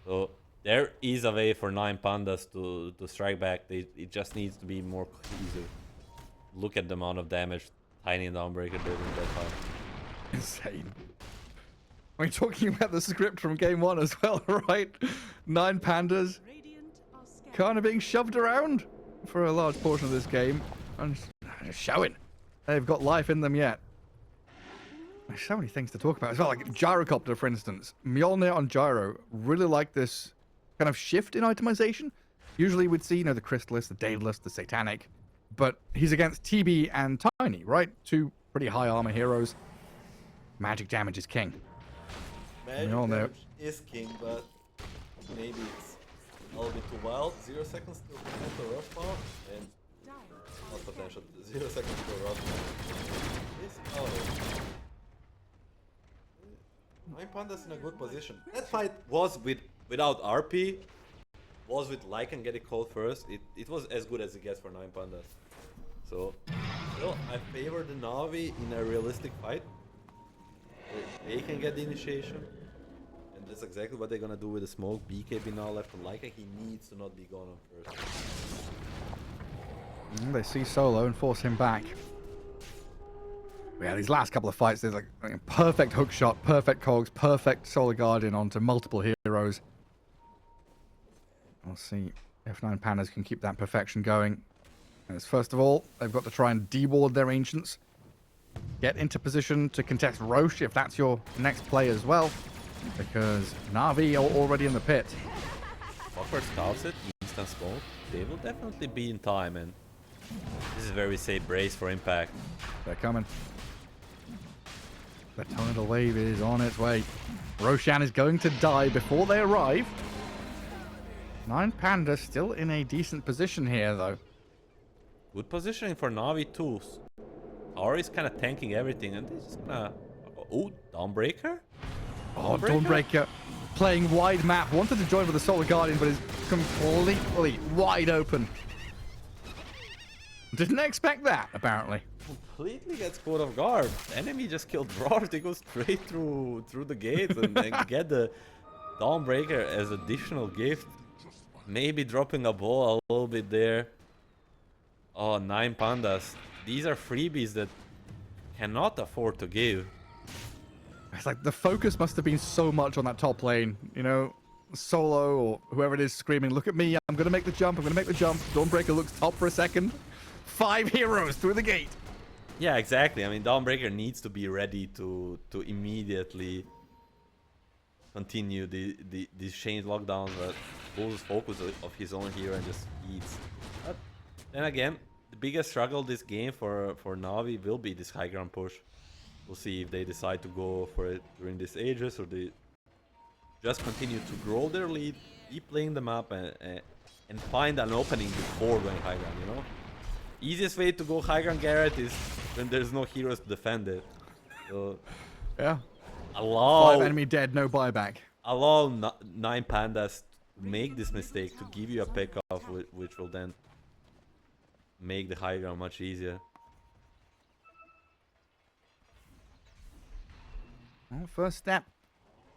So there is a way for 9 Pandas to strike back. It just needs to be more cohesive. Look at the amount of damage Tiny and Dawnbreaker did in that time. Insane. We're talking about the script from game 1 as well, right? 9 Pandas Radiant are scared. kind of being shoved around for a large portion of this game. And just showing. They've got life in them yet. There's so many things to talk about as well. Like Gyrocopter, for instance. Mjolnir on Gyro really like this kind of shift in itemization. Usually we'd see, you know, the Crystalist, the Daedalus, the Satanic. But he's against TB and Tiny, right? 2 pretty high armor heroes. Magic damage is king. Magic all know. damage is king, but maybe it's a little bit too wild. 0 seconds to potential rush power, and not potential. 0 seconds to rush power. This Nine Pandas in a good position. That fight was without RP, was with Lycan getting called first. It was as good as it gets for 9 Pandas. So, still, I favor the Navi in a realistic fight. They can get the initiation. And that's exactly what they're gonna do with the smoke. BKB now left from Lycan. He needs to not be gone on first. They see Solo and force him back. Yeah, these last couple of fights, there's like perfect hook shot, perfect cogs, perfect Solar Guardian onto multiple heroes. We'll see if 9 Pandas can keep that perfection going. As first of all, they've got to try and deward their Ancients. Get into position to contest Roche if that's your next play as well. Because Na'Vi are already in the pit. Clockwork scouts it, instant smoke. They will definitely be in time, and this is where we say brace for impact. They're coming. The tidal wave is on its way. Roshan is going to die before they arrive. 9 Pandas still in a decent position here, though. Good positioning for Navi too. Tower is kind of tanking everything, and they're just gonna... Oh, Dawnbreaker? Oh, Dawnbreaker playing wide map. Wanted to join with the Solar Guardian, but is completely wide open. Didn't expect that, apparently. Completely gets caught off guard. Enemy just killed Rosh. They go straight through the gates and get the Dawnbreaker as additional gift. Maybe dropping a ball a little bit there. Oh, 9 Pandas. These are freebies that cannot afford to give. It's like the focus must have been so much on that top lane. You know, Solo or whoever it is screaming, look at me, I'm going to make the jump, I'm going to make the jump. Dawnbreaker looks top for a second. 5 heroes through the gate. Yeah, exactly. I mean, Dawnbreaker needs to be ready to immediately continue these change lockdowns that loses focus of his own hero and just eats. But then again, the biggest struggle this game for Navi will be this high ground push. We'll see if they decide to go for it during these ages or they just continue to grow their lead, keep playing the map and find an opening before going high ground, you know? Easiest way to go high ground Garrett is when there's no heroes to defend it. So Yeah. allow 5 enemy dead, no buyback. allow 9 Pandas to make this mistake, to give you a pick off, which will then make the high ground much easier. Well, first step,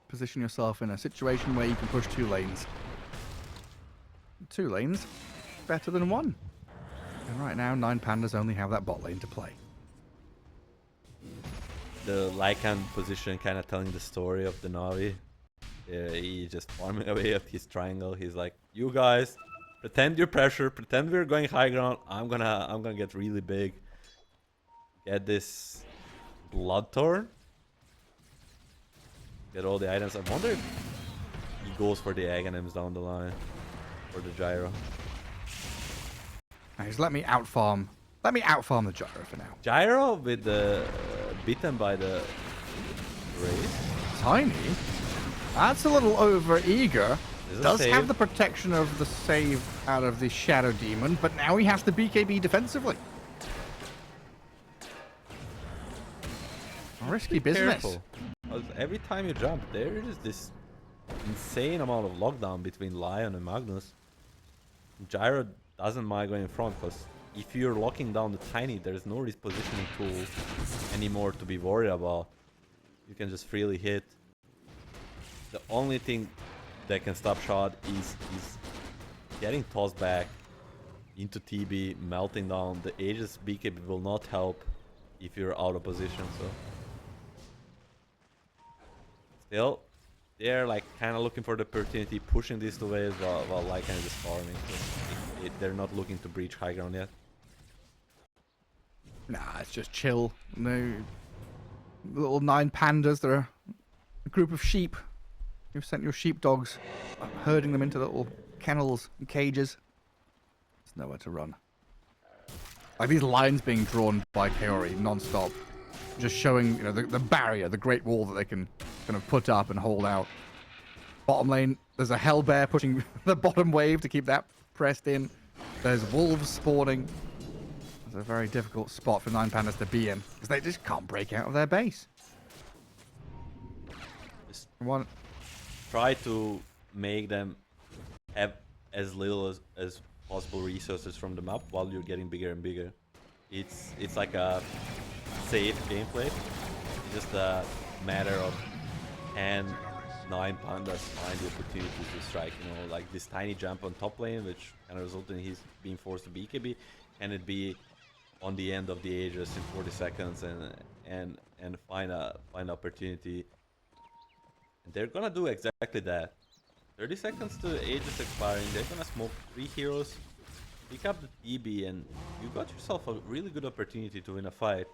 position yourself in a situation where you can push 2 lanes. 2 lanes, better than 1. And right now, 9 Pandas only have that bot lane to play. The Lycan position kind of telling the story of the Navi. He's just farming away at his triangle. He's like, you guys, pretend you're pressure, pretend we're going high ground. I'm gonna get really big. Get this Bloodthorn. Get all the items. I wonder if he goes for the Aghanims down the line. Or the Gyro. Now, just let me outfarm the Gyro for now. Gyro with the beaten by the Wraith. Tiny? That's a little over eager. Is it Does save? have the protection of the save out of the Shadow Demon, but now he has to BKB defensively. Risky business. Careful. 'Cause every time you jump, there is this insane amount of lockdown between Lion and Magnus. Gyro doesn't mind going in front, because if you're locking down the Tiny, there's no repositioning tool anymore to be worried about. You can just freely hit. The only thing that can stop shot is getting tossed back into TB, melting down. The Aegis BKB will not help if you're out of position, so... Still, they're like kind of looking for the opportunity, pushing these two waves while Lycan is just farming. So they're not looking to breach high ground yet. Nah, it's just chill. No little 9 pandas. They're a group of sheep. You've sent your sheepdogs, herding them into little kennels and cages. There's nowhere to run. Like these lines being drawn by Kaori non-stop, just showing, you know, the barrier, the great wall that they can kind of put up and hold out. Bottom lane, there's a hellbear pushing the bottom wave to keep that pressed in. There's wolves spawning. It's a very difficult spot for 9 pandas to be in, because they just can't break out of their base. Just One. try to make them have as little as possible resources from the map while you're getting bigger and bigger. It's like a safe gameplay. It's just a matter of can 9 pandas find the opportunity to strike, you know, like this tiny jump on top lane, which kind of resulted in his being forced to BKB, and it be on the end of the Aegis in 40 seconds and find a opportunity. And they're gonna do exactly that. 30 seconds to Aegis expiring, they're gonna smoke 3 heroes, pick up the TB, and you got yourself a really good opportunity to win a fight.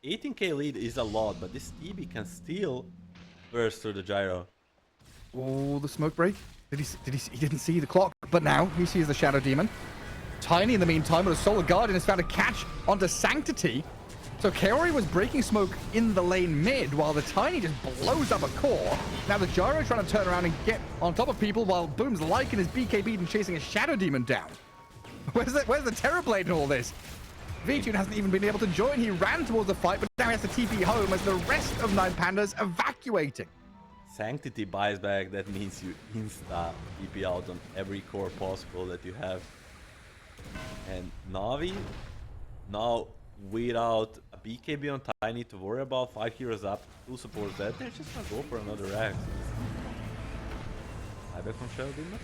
18k lead is a lot, but this TB can still burst through the gyro. Oh, the smoke break. He didn't see the clock, but now he sees the Shadow Demon. Tiny, in the meantime, with a Solar Guardian, has found a catch onto Sanctity. So Kaori was breaking smoke in the lane mid, while the Tiny just blows up a core. Now the Gyro trying to turn around and get on top of people, while Boom's Lycan is BKB'd and chasing a Shadow Demon down. Where's the Terrorblade in all this? Vtune hasn't even been able to join. He ran towards the fight, but now he has to TP home as the rest of 9 pandas evacuating. Sanctity buys back, that means you insta TP out on every core possible that you have. And Navi, now without a BKB on Tiny to worry about, 5 heroes up, 2 supports dead, they're just gonna go for another Rax. Fightback from Shadow Demon.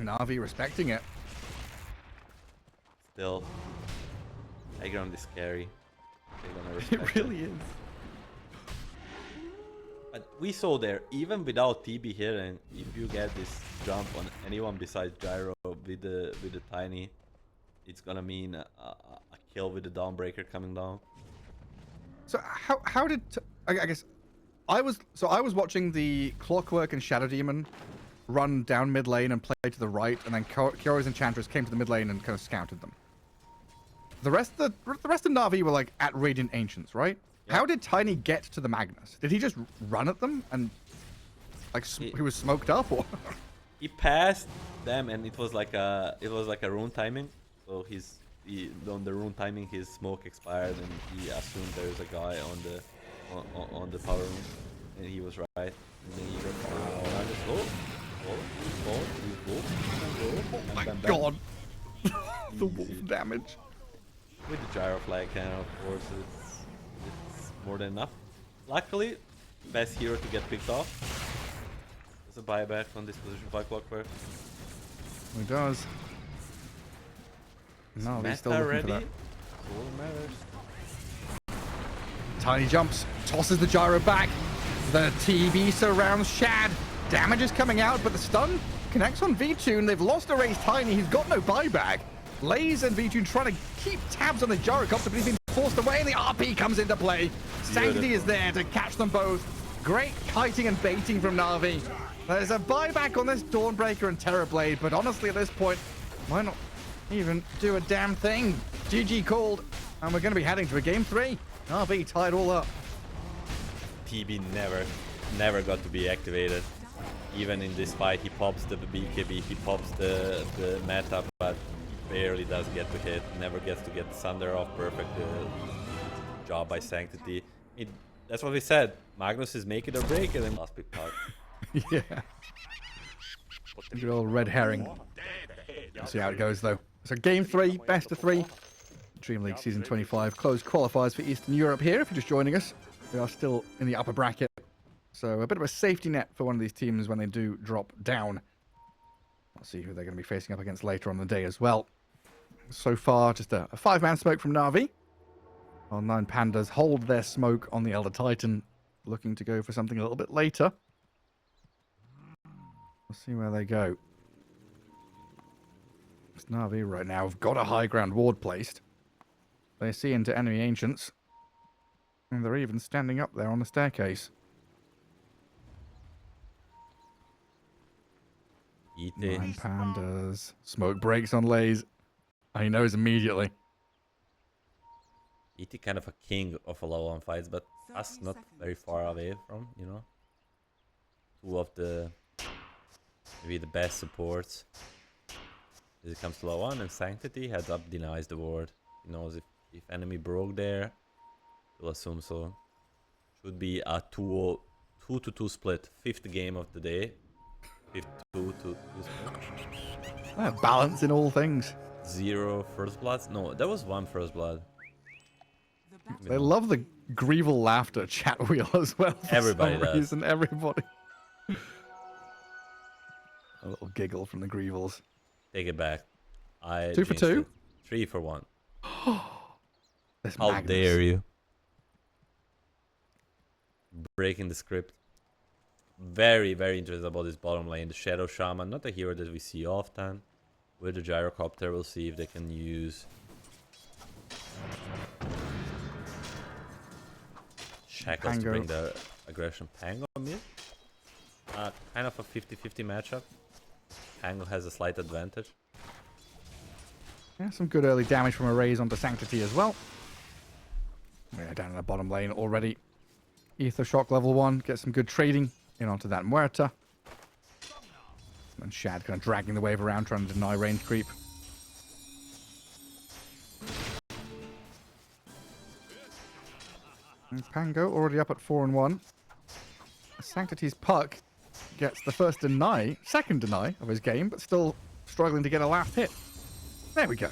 Navi respecting it. Still, high ground is scary. They're gonna respect It really is. But we saw there, even without TB hitting, if you get this jump on anyone besides Gyro with the Tiny, it's gonna mean a kill with the Dawnbreaker coming down. So how did I guess I was watching the Clockwork and Shadow Demon run down mid lane and play to the right, and then Kiori's Enchantress came to the mid lane and kind of scouted them. The rest of Na'Vi were like at Radiant Ancients, right? Yeah. How did Tiny get to the Magnus? Did he just run at them and like he was smoked up, or? He passed them, and it was like a rune timing. So on the rune timing, his smoke expired, and he assumed there's a guy on the power room, and he was right. And then he went, Oh my god! The wolf damage. With the gyro flag cannon, of course, it's more than enough. Luckily, best hero to get picked off. There's a buyback on this position by Clockwork. He does. No, he's still looking for that. All matters. Tiny jumps, tosses the gyro back. The TB surrounds Shad. Damage is coming out, but the stun connects on Vtune. They've lost a race Tiny. He's got no buyback. Laze and Vtune trying to keep tabs on the gyrocopter, but he's been forced away, and the RP comes into play. Sanctity is there to catch them both. Great kiting and baiting from Na'Vi. There's a buyback on this Dawnbreaker and Terrorblade, but honestly at this point, why not even do a damn thing? GG called, and we're going to be heading to a game 3. RV tied all up. TB never got to be activated. Even in this fight, he pops the BKB, he pops the meta, but he barely does get to hit. Never gets to get the Sunder off. Perfect job by Sanctity. That's what we said. Magnus is make it or break it, and last big part. Yeah. Good old red herring. We'll see how it goes, though. So game 3, best of 3. DreamLeague Season 25 closed qualifiers for Eastern Europe here, if you're just joining us. We are still in the upper bracket. So a bit of a safety net for one of these teams when they do drop down. I'll see who they're going to be facing up against later on the day as well. So far, just a 5-man smoke from Na'Vi. While 9 Pandas hold their smoke on the Elder Titan, looking to go for something a little bit later. We'll see where they go. It's Na'Vi right now have got a high ground ward placed. They see into enemy ancients. And they're even standing up there on the staircase. Eat it. 9 Pandas. Smoke breaks on Lays. He knows immediately. E.T. kind of a king of a low on fights, but us not very far away from, you know. 2 of the maybe the best supports. As it comes to low on, and Sanctity heads up denies the ward. He knows if enemy broke there, he'll assume so. Should be a 2-2 split. 5th game of the day. 5th 2-2 split. Balance in all things. 0 first bloods? No, there was 1 first blood. They love the Grieval laughter chat wheel as well. Everybody does. Reason, everybody. A little giggle from the Grievals. Take it back. 2 for 2? 3 for 1. This How Magnus. dare you? Breaking the script. Very, very interested about this bottom lane. The Shadow Shaman, not a hero that we see often. With the Gyrocopter, we'll see if they can use Shackles to bring the aggression. Pango mid? Kind of a 50-50 matchup. Pango has a slight advantage. Yeah, some good early damage from a raise onto Sanctity as well. We're down in the bottom lane already. Ether Shock level 1. Get some good trading in onto that Muerta. And Shad kind of dragging the wave around, trying to deny range creep. And Pango already up at 4-1. Sanctity's Puck gets the second deny of his game, but still struggling to get a last hit. There we go.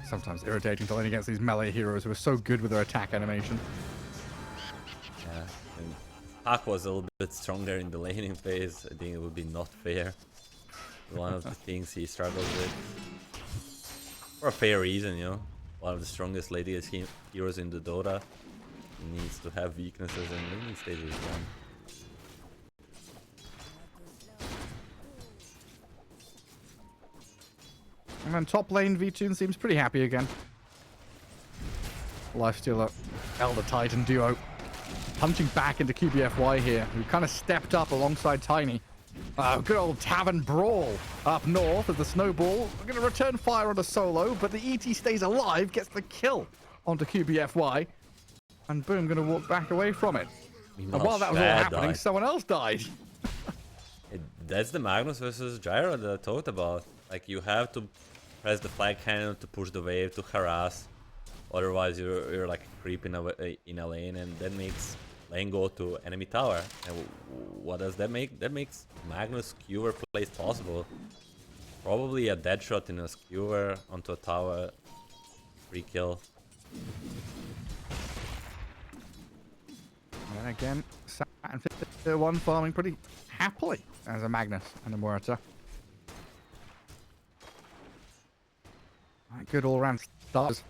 Sometimes irritating to lane against these melee heroes who are so good with their attack animation. Yeah, and Puck was a little bit stronger in the laning phase. I think it would be not fair. One of the things he struggles with. For a fair reason, you know. One of the strongest ladies heroes in the Dota. He needs to have weaknesses, and laning stage is one. And then top lane, V-Tune seems pretty happy again. Lifestealer, Elder Titan duo. Punching back into QBFY here, who kind of stepped up alongside Tiny. Good old Tavern Brawl up north as the Snowball. We're going to return fire onto Solo, but the ET stays alive, gets the kill onto QBFY. And boom, going to walk back away from it. And while that was all happening, someone else died. That's the Magnus versus Gyro that I talked about. Like, you have to press the flag cannon to push the wave, to harass. Otherwise, you're like creeping in a lane, and that makes lane go to enemy tower. And what does that make? That makes Magnus skewer plays possible. Probably a dead shot in a skewer onto a tower. Free kill. And again, Sat and 51 farming pretty happily as a Magnus and a Muerta. Good all-round start.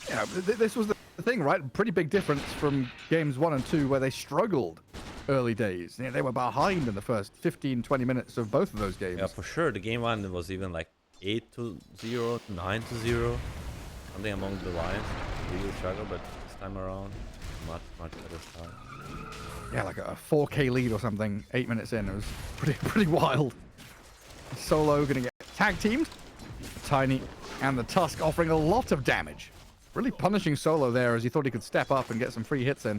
Yeah, this was the thing, right? Pretty big difference from games 1 and 2 where they struggled early days. Yeah, they were behind in the first 15-20 minutes of both of those games. Yeah, for sure. The game 1 was even like 8-0, 9-0, something among the lines. Really struggle, but this time around, much better start. Yeah, like a 4K lead or something. 8 minutes in, it was pretty wild. Solo gonna get tag teamed. Tiny and the Tusk offering a lot of damage. Really punishing Solo there as he thought he could step up and get some free hits in.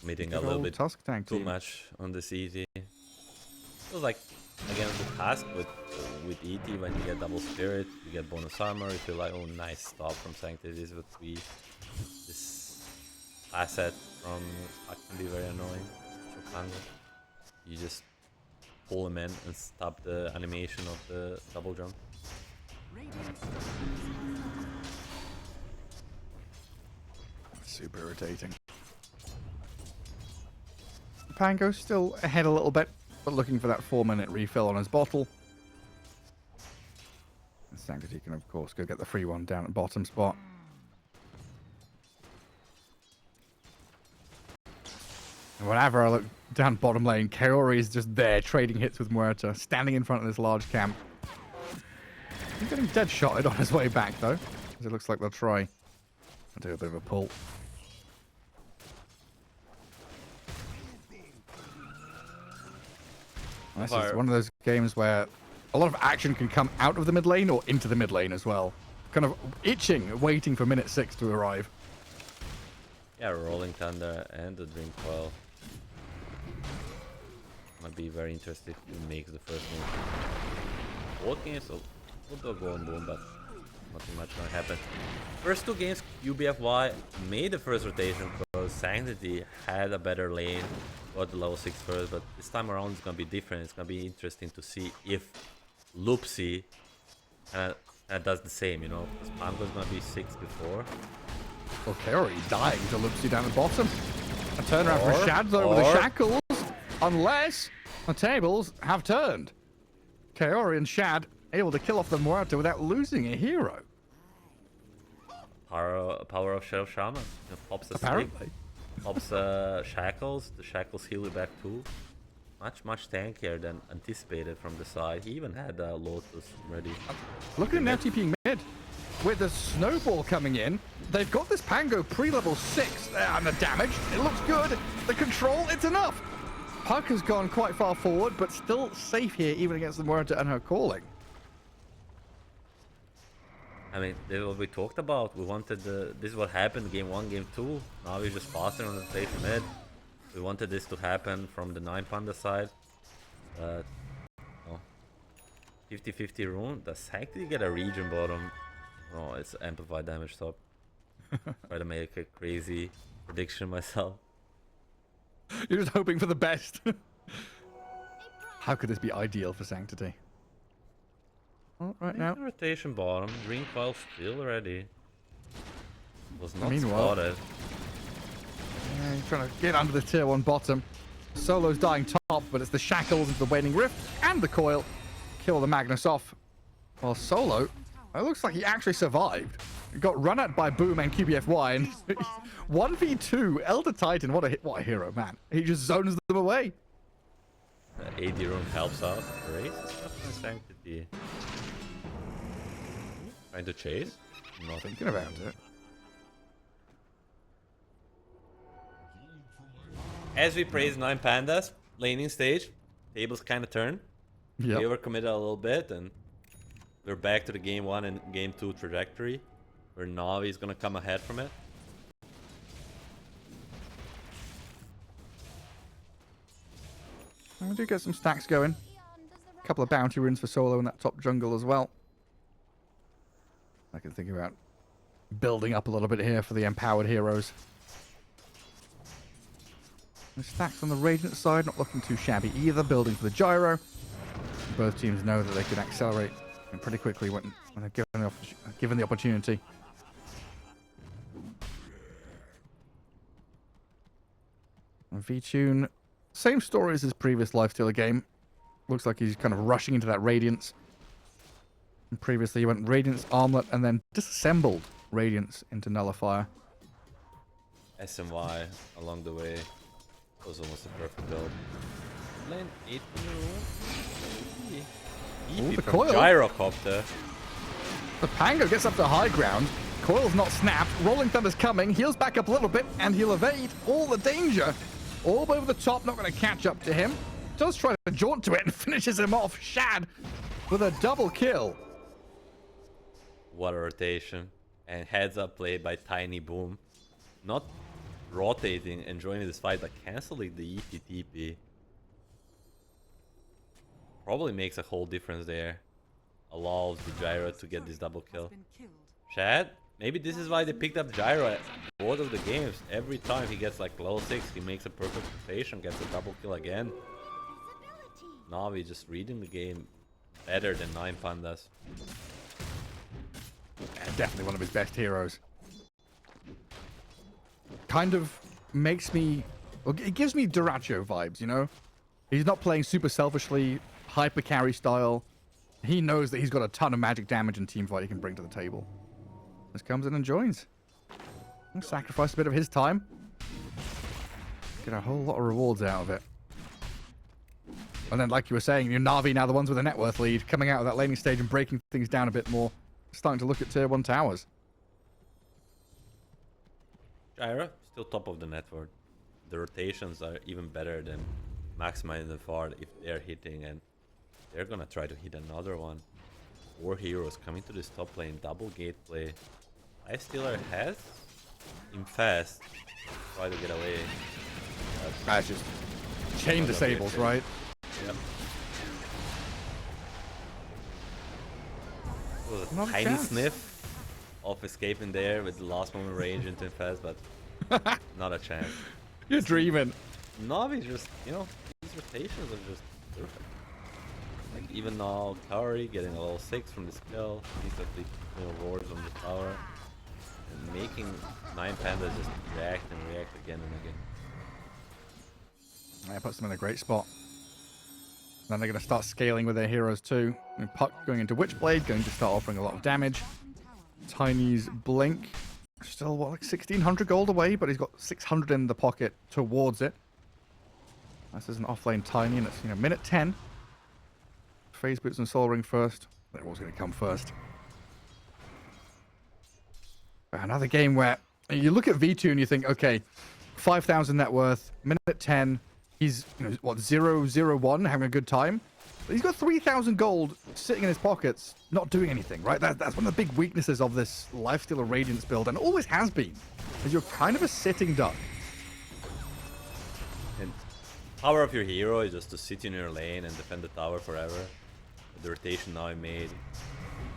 Meeting a little bit Tusk tank too team. much on the CT. Feels like again, the task with ET, when you get double spirit, you get bonus armor. You feel like, oh, nice stop from Sanctity. This is what this asset from Puck can be very annoying for Pandas. You just pull him in and stop the animation of the double jump. Super irritating. Pango's still ahead a little bit, but looking for that 4-minute refill on his bottle. And Sanctity can, of course, go get the free one down at bottom spot. And whenever I look down bottom lane, Kaori is just there trading hits with Muerta, standing in front of this large camp. He's getting dead shotted on his way back, though, as it looks like they'll try and do a bit of a pull. This is one of those games where a lot of action can come out of the mid lane or into the mid lane as well. Kind of itching, waiting for minute 6 to arrive. Yeah, Rolling Thunder and the Dream Coil. Might be very interested who makes the first move. Both games will go on boom, but nothing much gonna happen. First 2 games, UBFY made the first rotation because Sanctity had a better lane, got the level 6 first, but this time around it's gonna be different. It's gonna be interesting to see if Loopsy does the same, you know, because Pango's gonna be 6 before. Well, Kaori dying to Loopsy down the bottom. A turnaround for Shads over the shackles, unless the tables have turned. Kaori and Shad able to kill off the Muerta without losing a hero. Power of Shadow Shaman. You know, pops the stick, pops shackles. The shackles heal you back too. Much tankier than anticipated from the side. He even had Lotus ready. Look at him now TPing mid. With the snowball coming in, they've got this Pango pre-level 6 and the damage. It looks good. The control, it's enough. Puck has gone quite far forward, but still safe here, even against the Muerta and her calling. I mean, this is what we talked about. We wanted this is what happened game 1, game 2. Now we're just faster on the stage mid. We wanted this to happen from the 9 Panda side. But 50-50 rune. Does Sanctity get a region bottom? Oh, it's amplified damage top. Try to make a crazy prediction myself. You're just hoping for the best. How could this be ideal for Sanctity? Well, right now. Rotation bottom. Green coil still ready. Was not Meanwhile, spotted. Yeah, he's trying to get under the tier 1 bottom. Solo's dying top, but it's the shackles into the waning rift and the coil. Kill the Magnus off. While Solo, it looks like he actually survived. He got run at by Boom and QBFY, and 1v2 Elder Titan. What a hero, man. He just zones them away. AD rune helps out. Race Sanctity. Trying to chase? Not thinking about it. As we praise 9 Pandas, laning stage, tables kind of turn. Yep. They were committed a little bit, and we're back to the game 1 and game 2 trajectory, where Navi is going to come ahead from it. We do get some stacks going. A couple of bounty runes for Solo in that top jungle as well. I can think about building up a little bit here for the empowered heroes. The stacks on the Radiant side not looking too shabby either, building for the gyro. Both teams know that they can accelerate pretty quickly when they're given the opportunity. And V-Tune, same story as his previous Lifestealer game. Looks like he's kind of rushing into that Radiance. And previously he went Radiance, Armlet, and then disassembled Radiance into Nullifier. SMY along the way was almost a perfect build. Lane 8 in the room. Ooh, the coil. Gyrocopter. The Pango gets up to high ground. Coil's not snapped. Rolling Thunder's coming. Heals back up a little bit, and he'll evade all the danger. Orb over the top, not going to catch up to him. Does try to jaunt to it and finishes him off. Shad with a double kill. What a rotation. And heads up play by Tiny Boom. Not rotating and joining this fight, but canceling the ETTP. probably makes a whole difference there. Allows the Gyro to get this double kill. Been killed. Chad, maybe this is why they picked up Gyro at both of the games. Every time he gets like level 6, he makes a perfect rotation, gets a double kill again. Navi just reading the game better than 9 Pandas. Yeah, definitely one of his best heroes. Kind of makes me... Well, it gives me Duracho vibes, you know? He's not playing super selfishly, hyper carry style. He knows that he's got a ton of magic damage and teamfight he can bring to the table. Just comes in and joins. And sacrifice a bit of his time. Get a whole lot of rewards out of it. And then, like you were saying, your Na'Vi now the ones with a net worth lead, coming out of that laning stage and breaking things down a bit more. Starting to look at tier 1 towers. Gyro, still top of the network. The rotations are even better than maximizing the fard if they're hitting, and they're gonna try to hit another one. 4 heroes coming to this top lane, double gate play. Stealer has him fast. Try to get away. That's just chain disables, right? Yep. It was a Not a tiny chance. sniff of escaping there with the last moment range into fast, but not a chance. You're dreaming. Navi just, you know, these rotations are just perfect. Like even now, Kaori getting a level 6 from this kill, instantly, you know, wards on the tower, and making 9 Pandas just react and react again and again. Yeah, puts them in a great spot. Then they're going to start scaling with their heroes too. And Puck going into Witchblade, going to start offering a lot of damage. Tiny's Blink, still what, like 1600 gold away, but he's got 600 in the pocket towards it. This is an offlane Tiny, and it's, you know, minute 10. Phase Boots and Soul Ring first. They're always going to come first. Another game where you look at V2 and you think, okay, 5,000 net worth, minute 10. He's, you know, what, 0-0-1, having a good time. But he's got 3,000 gold sitting in his pockets, not doing anything, right? That's one of the big weaknesses of this Lifestealer Radiance build, and always has been, is you're kind of a sitting duck. And power of your hero is just to sit in your lane and defend the tower forever. The rotation now he made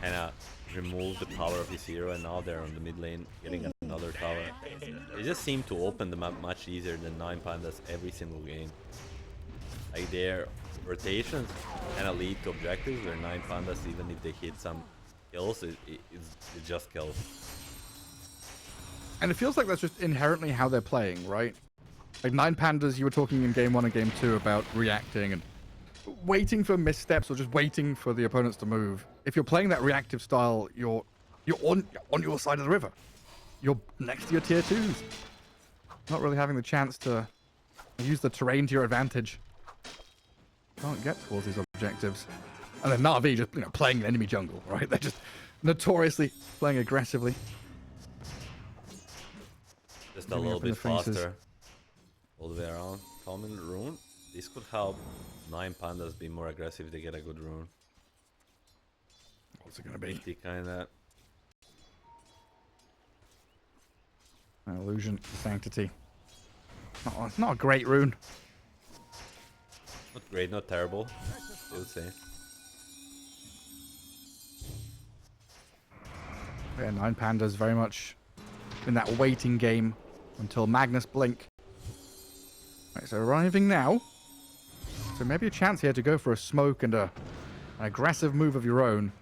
kind of removed the power of his hero, and now they're on the mid lane getting another tower. They just seem to open the map much easier than 9 Pandas every single game. Like their rotations kind of lead to objectives where 9 Pandas, even if they hit some kills, it just kills. And it feels like that's just inherently how they're playing, right? Like 9 Pandas, you were talking in game 1 and game 2 about reacting and waiting for missteps or just waiting for the opponents to move. If you're playing that reactive style, you're on your side of the river. You're next to your tier 2s. Not really having the chance to use the terrain to your advantage. Can't get towards these objectives. And then Na'Vi just, you know, playing an enemy jungle, right? They're just notoriously playing aggressively. Just a little bit faster. All the way around. Common rune. This could help 9 Pandas be more aggressive if they get a good rune. What's it gonna be? 50 kinda. Illusion Sanctity. It's not a great rune. Not great, not terrible, I would say. Yeah, 9 Pandas very much in that waiting game until Magnus blink. Right, so arriving now. So maybe a chance here to go for a smoke and an aggressive move of your own.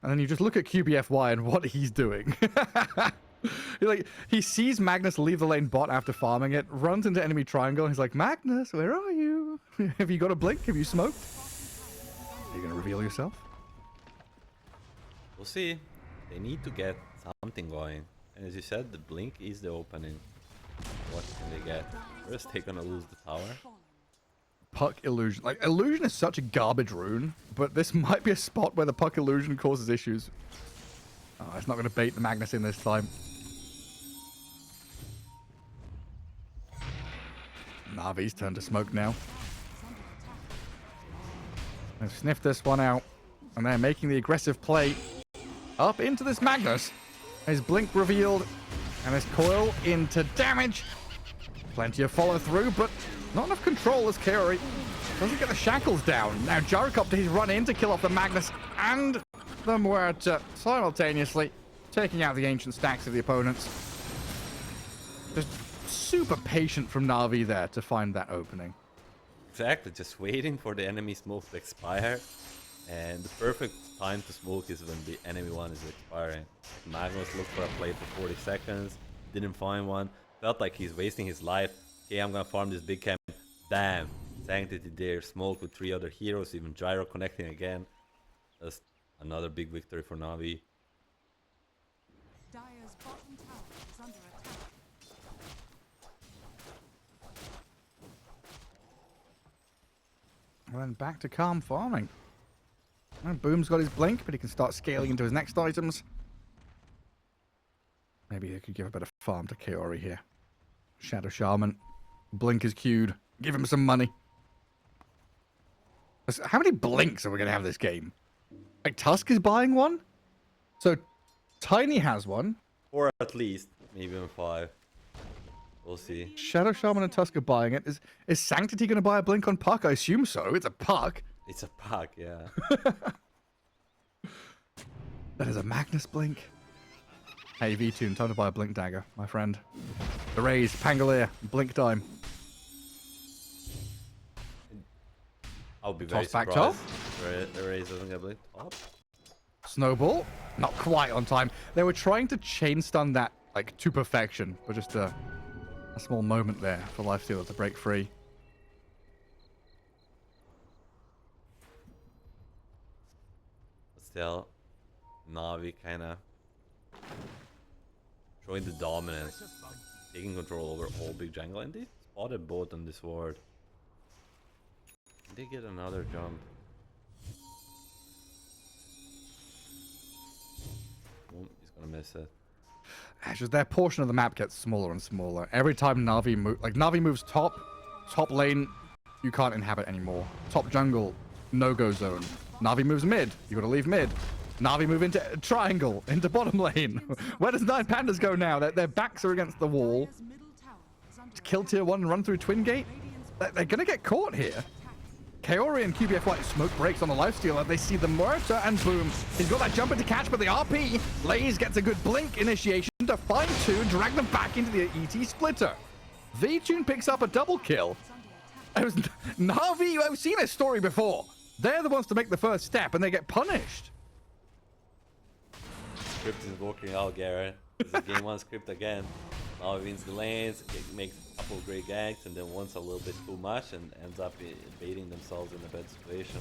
And then you just look at QBFY and what he's doing. He sees Magnus leave the lane bot after farming it, runs into enemy triangle, and he's like, Magnus, where are you? Have you got a blink? Have you smoked? Are you going to reveal yourself? We'll see. They need to get something going. And as you said, the blink is the opening. What can they get? First, they're gonna lose the tower. Puck Illusion. Like, Illusion is such a garbage rune, but this might be a spot where the Puck Illusion causes issues. Oh, it's not going to bait the Magnus in this time. Navi's turn to smoke now. They've sniffed this one out, and they're making the aggressive play up into this Magnus. His blink revealed, and his coil into damage. Plenty of follow through, but Not enough control as Kaori doesn't get the shackles down. Now Gyrocopter, he's run in to kill off the Magnus and the Muerta simultaneously, taking out the ancient stacks of the opponents. Just super patient from Na'Vi there to find that opening. Exactly, just waiting for the enemy smoke to expire. And the perfect time to smoke is when the enemy one is expiring. Magnus looked for a play for 40 seconds, didn't find one, felt like he's wasting his life. Okay, I'm gonna farm this big camp. Bam! Sanctity there, smoke with 3 other heroes, even Gyro connecting again. Just another big victory for Na'Vi. Dire's bottom tower is under attack. And then back to calm farming. And Boom's got his blink, but he can start scaling into his next items. Maybe he could give a bit of farm to Kaori here. Shadow Shaman. Blink is queued. Give him some money. How many blinks are we going to have this game? Like, Tusk is buying one? So, Tiny has one. Or at least, maybe even 5. We'll see. Shadow Shaman and Tusk are buying it. Is Sanctity going to buy a blink on Puck? I assume so. It's a Puck. It's a pack, yeah. That is a Magnus blink. Hey, V-Tune, time to buy a blink dagger, my friend. The Rays, Pangolier, blink time. I'll be very Toss back surprised. The Rays doesn't get blinked. Top. Snowball, not quite on time. They were trying to chain stun that like to perfection, but just a small moment there for Lifestealer to break free. Still, Na'Vi kind of showing the dominance, taking control over all big jungle, and they spotted both on this ward. They get another jump. Oh, he's gonna miss it. It's just their portion of the map gets smaller and smaller. Every time Na'Vi moves top lane, you can't inhabit anymore. Top jungle, no-go zone. Na'Vi moves mid, you gotta leave mid. Na'Vi move into triangle, into bottom lane. Where does 9 Pandas go now? Their backs are against the wall. Dire's middle tower is under Kill tier 1 and run through Twin Gate. They're gonna get caught here. Kaori and QBF White smoke breaks on the Lifestealer. They see the Muerta and boom. He's got that jumper to catch, but the RP. Laze gets a good blink initiation to find 2, drag them back into the ET splitter. V-Tune picks up a double kill. It was Na'Vi. I've seen this story before. They're the ones to make the first step, and they get punished. Script is working out, Garrett. This is game 1 script again. Now he wins the lanes, makes a couple of great ganks, and then wants a little bit too much and ends up baiting themselves in a bad situation.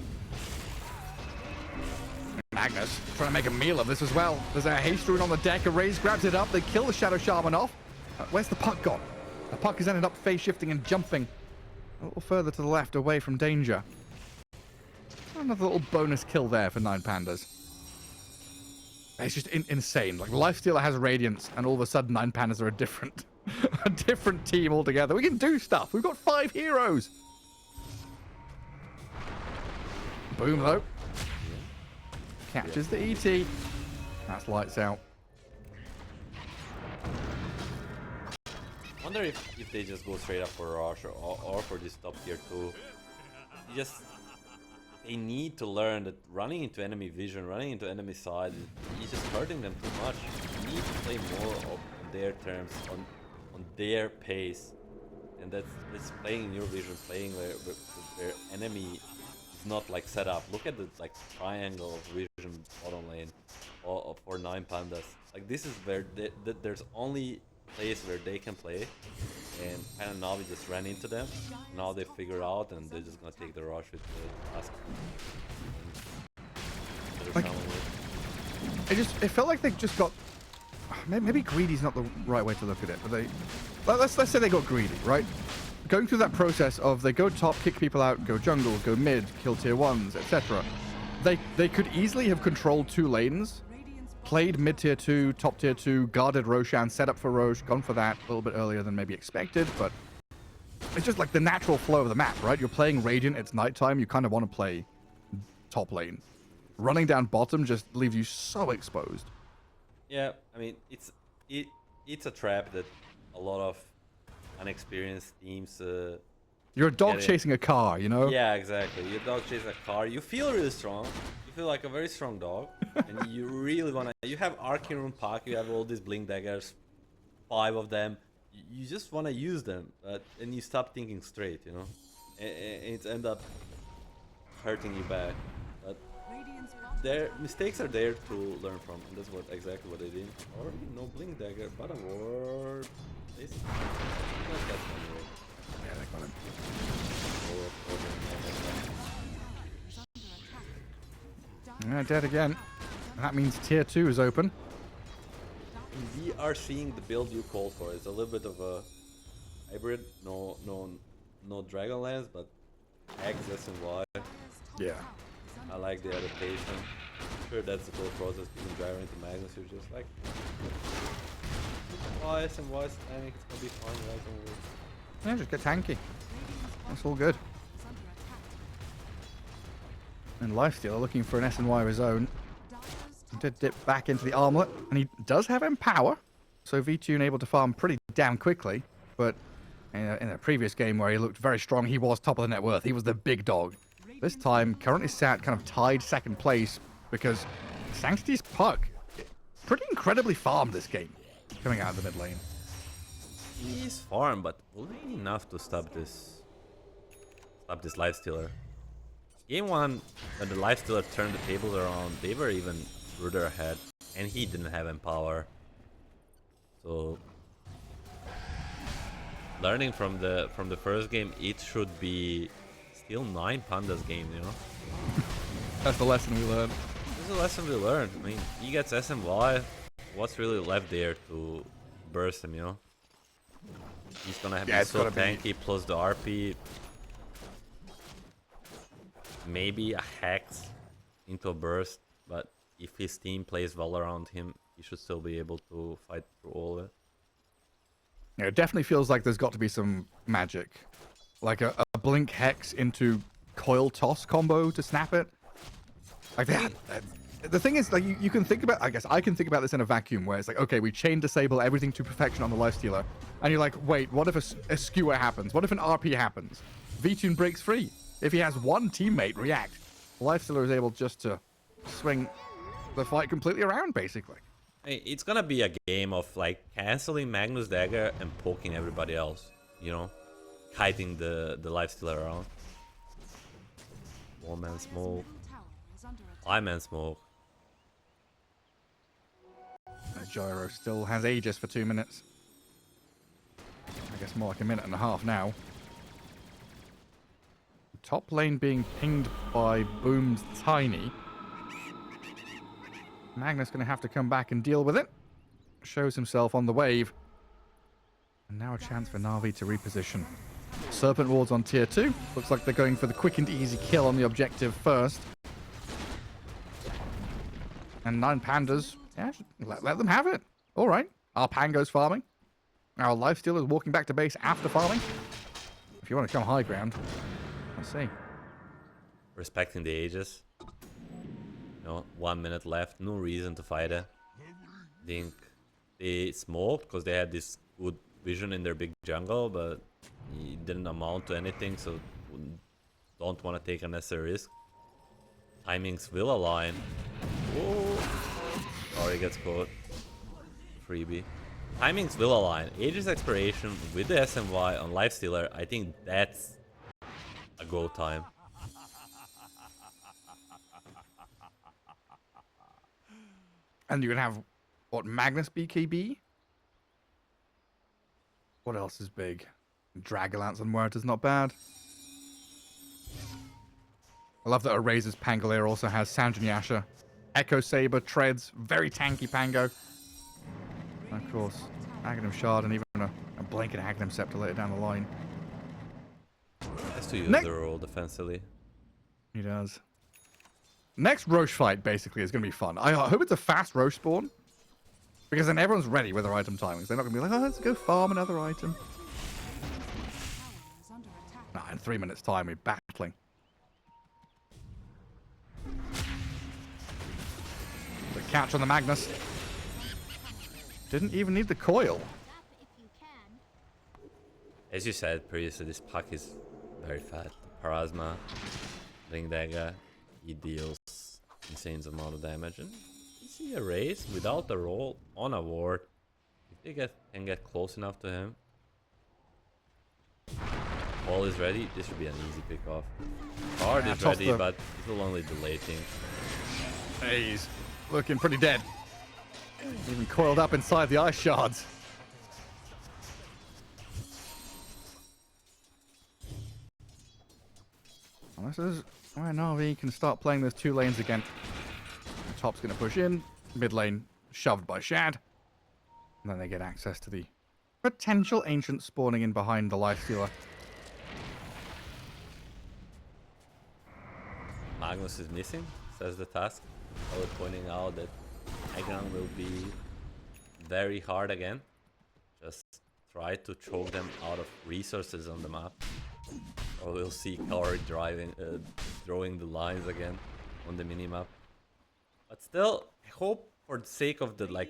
Magnus trying to make a meal of this as well. There's a haste rune on the deck. A Raze grabs it up. They kill the Shadow Shaman off. Where's the Puck gone? The Puck has ended up phase shifting and jumping a little further to the left, away from danger. Another little bonus kill there for 9 Pandas. It's just insane. Like, Lifestealer has Radiance, and all of a sudden 9 Pandas are a different team altogether. We can do stuff. We've got 5 heroes. Boom, though. Catches the ET. That's lights out. Wonder if they just go straight up for Rush or for this top tier 2. They need to learn that running into enemy vision, running into enemy side is just hurting them too much. You need to play more on their terms, on their pace, and that's playing in your vision, playing where enemy is not like set up. Look at the like triangle of vision bottom lane for 9 Pandas. Like, this is where there's only place where they can play, and kind of Na'Vi just ran into them. Now they figure out, and they're just gonna take the rush with the task. Like, it felt like they just got. Maybe greedy's not the right way to look at it, but let's say they got greedy, right? Going through that process of they go top, kick people out, go jungle, go mid, kill tier 1s, etc. They could easily have controlled 2 lanes. Played mid tier 2, top tier 2, guarded Roshan, set up for Roche, gone for that a little bit earlier than maybe expected, but it's just like the natural flow of the map, right? You're playing Radiant, it's nighttime, you kind of want to play top lane. Running down bottom just leaves you so exposed. Yeah, I mean, it's a trap that a lot of unexperienced teams You're a dog Get it. chasing a car, you know? Yeah, exactly. Your dog chases a car. You feel really strong. You feel like a very strong dog, and you really wanna. You have Arcane Rune Pack. You have all these blink daggers, 5 of them. You just wanna use them, and you stop thinking straight. You know, and it's end up hurting you back. But Radiant's bottom their mistakes are there to learn from, and that's exactly what they did. Already no blink dagger, but a ward. Basically, that's one ward. Yeah, they got him. Yeah, dead again. That means tier 2 is open. We are seeing the build you called for. It's a little bit of a hybrid. No Dragonlance, but X, S, and Y. Yeah. I like the adaptation. Sure, that's the whole process. You can drive into Magnus. You're just like, Y, S, and Y standing. It's gonna be fine. Right? Don't worry. Yeah, just get tanky. That's all good. And Lifestealer looking for an S and Y of his own. He did dip back into the armlet, and he does have Empower, so VTune able to farm pretty damn quickly. But in a previous game where he looked very strong, he was top of the net worth. He was the big dog. This time, currently sat kind of tied second place because Sanctity's Puck pretty incredibly farmed this game, coming out of the mid lane. He's farm, but will it be enough to stop this Lifestealer? Game 1, when the Lifestealer turned the tables around, they were even further ahead, and he didn't have Empower. So, learning from the first game, it should be still 9 Pandas game, you know? That's the lesson we learned. This is a lesson we learned. I mean, he gets SMY, what's really left there to burst him, you know? He's gonna have it's so gotta be- tanky plus the RP. Maybe a Hex into a burst, but if his team plays well around him, he should still be able to fight through all of it. Yeah, it definitely feels like there's got to be some magic. Like a Blink Hex into Coil Toss combo to snap it. Like that. The thing is, like, you can think about, I guess I can think about this in a vacuum where it's like, okay, we chain disable everything to perfection on the Lifestealer. And you're like, wait, what if a skewer happens? What if an RP happens? VTune breaks free. If he has one teammate react, Lifestealer is able just to swing the fight completely around, basically. Hey, it's gonna be a game of like canceling Magnus Dagger and poking everybody else, you know? Kiting the Lifestealer around. 4-man smoke. 5-man smoke. Gyro still has Aegis for 2 minutes. I guess more like a minute and a half now. Top lane being pinged by Boom's Tiny. Magnus going to have to come back and deal with it. Shows himself on the wave. And now a chance for Na'Vi to reposition. Serpent Wards on tier 2. Looks like they're going for the quick and easy kill on the objective first. And 9 Pandas. Yeah, let them have it. All right. Our Pango's farming. Our Lifestealer is walking back to base after farming. If you want to come high ground, let's see. Respecting the ages. You know, 1 minute left. No reason to fight it. I think they smoked because they had this good vision in their big jungle, but it didn't amount to anything, so don't want to take unnecessary risk. Timings will align. Oh, sorry, gets caught. Freebie. Timings will align. Aegis Expiration with the SMY on Lifestealer, I think that's a go time. And you can have, what, Magnus BKB? What else is big? Dragonlance on Muerta's not bad. I love that Eraser's Pangolier also has Sanjin Yasha. Echo Saber, Treads, very tanky Pango. And of course, Aghanim Shard and even a blanket Aghanim Scepter later down the line. Has to use the role defensively. He does. Next Roche fight, basically, is going to be fun. I hope it's a fast Roche spawn. Because then everyone's ready with their item timings. They're not going to be like, oh, let's go farm another item. Nah, in 3 minutes' time, we're battling. The catch on the Magnus. Didn't even need the coil. As you said previously, this pack is very fat. Parasma, Ring Dagger, he deals insane amount of damage. And you see a race without the roll on a ward. If they can get close enough to him. All is ready. This should be an easy pick-off. Card is ready, but it will only delay things. He's looking pretty dead. Even coiled up inside the ice shards. Well, this is where Na'Vi can start playing those two lanes again. The top's going to push in. Mid lane shoved by Shad. And then they get access to the potential Ancient spawning in behind the Lifestealer. Magnus is missing, says the task. I was pointing out that Aggron will be very hard again. Just try to choke them out of resources on the map. Or we'll see Kaori throwing the lines again on the minimap. But still, I hope for the sake of the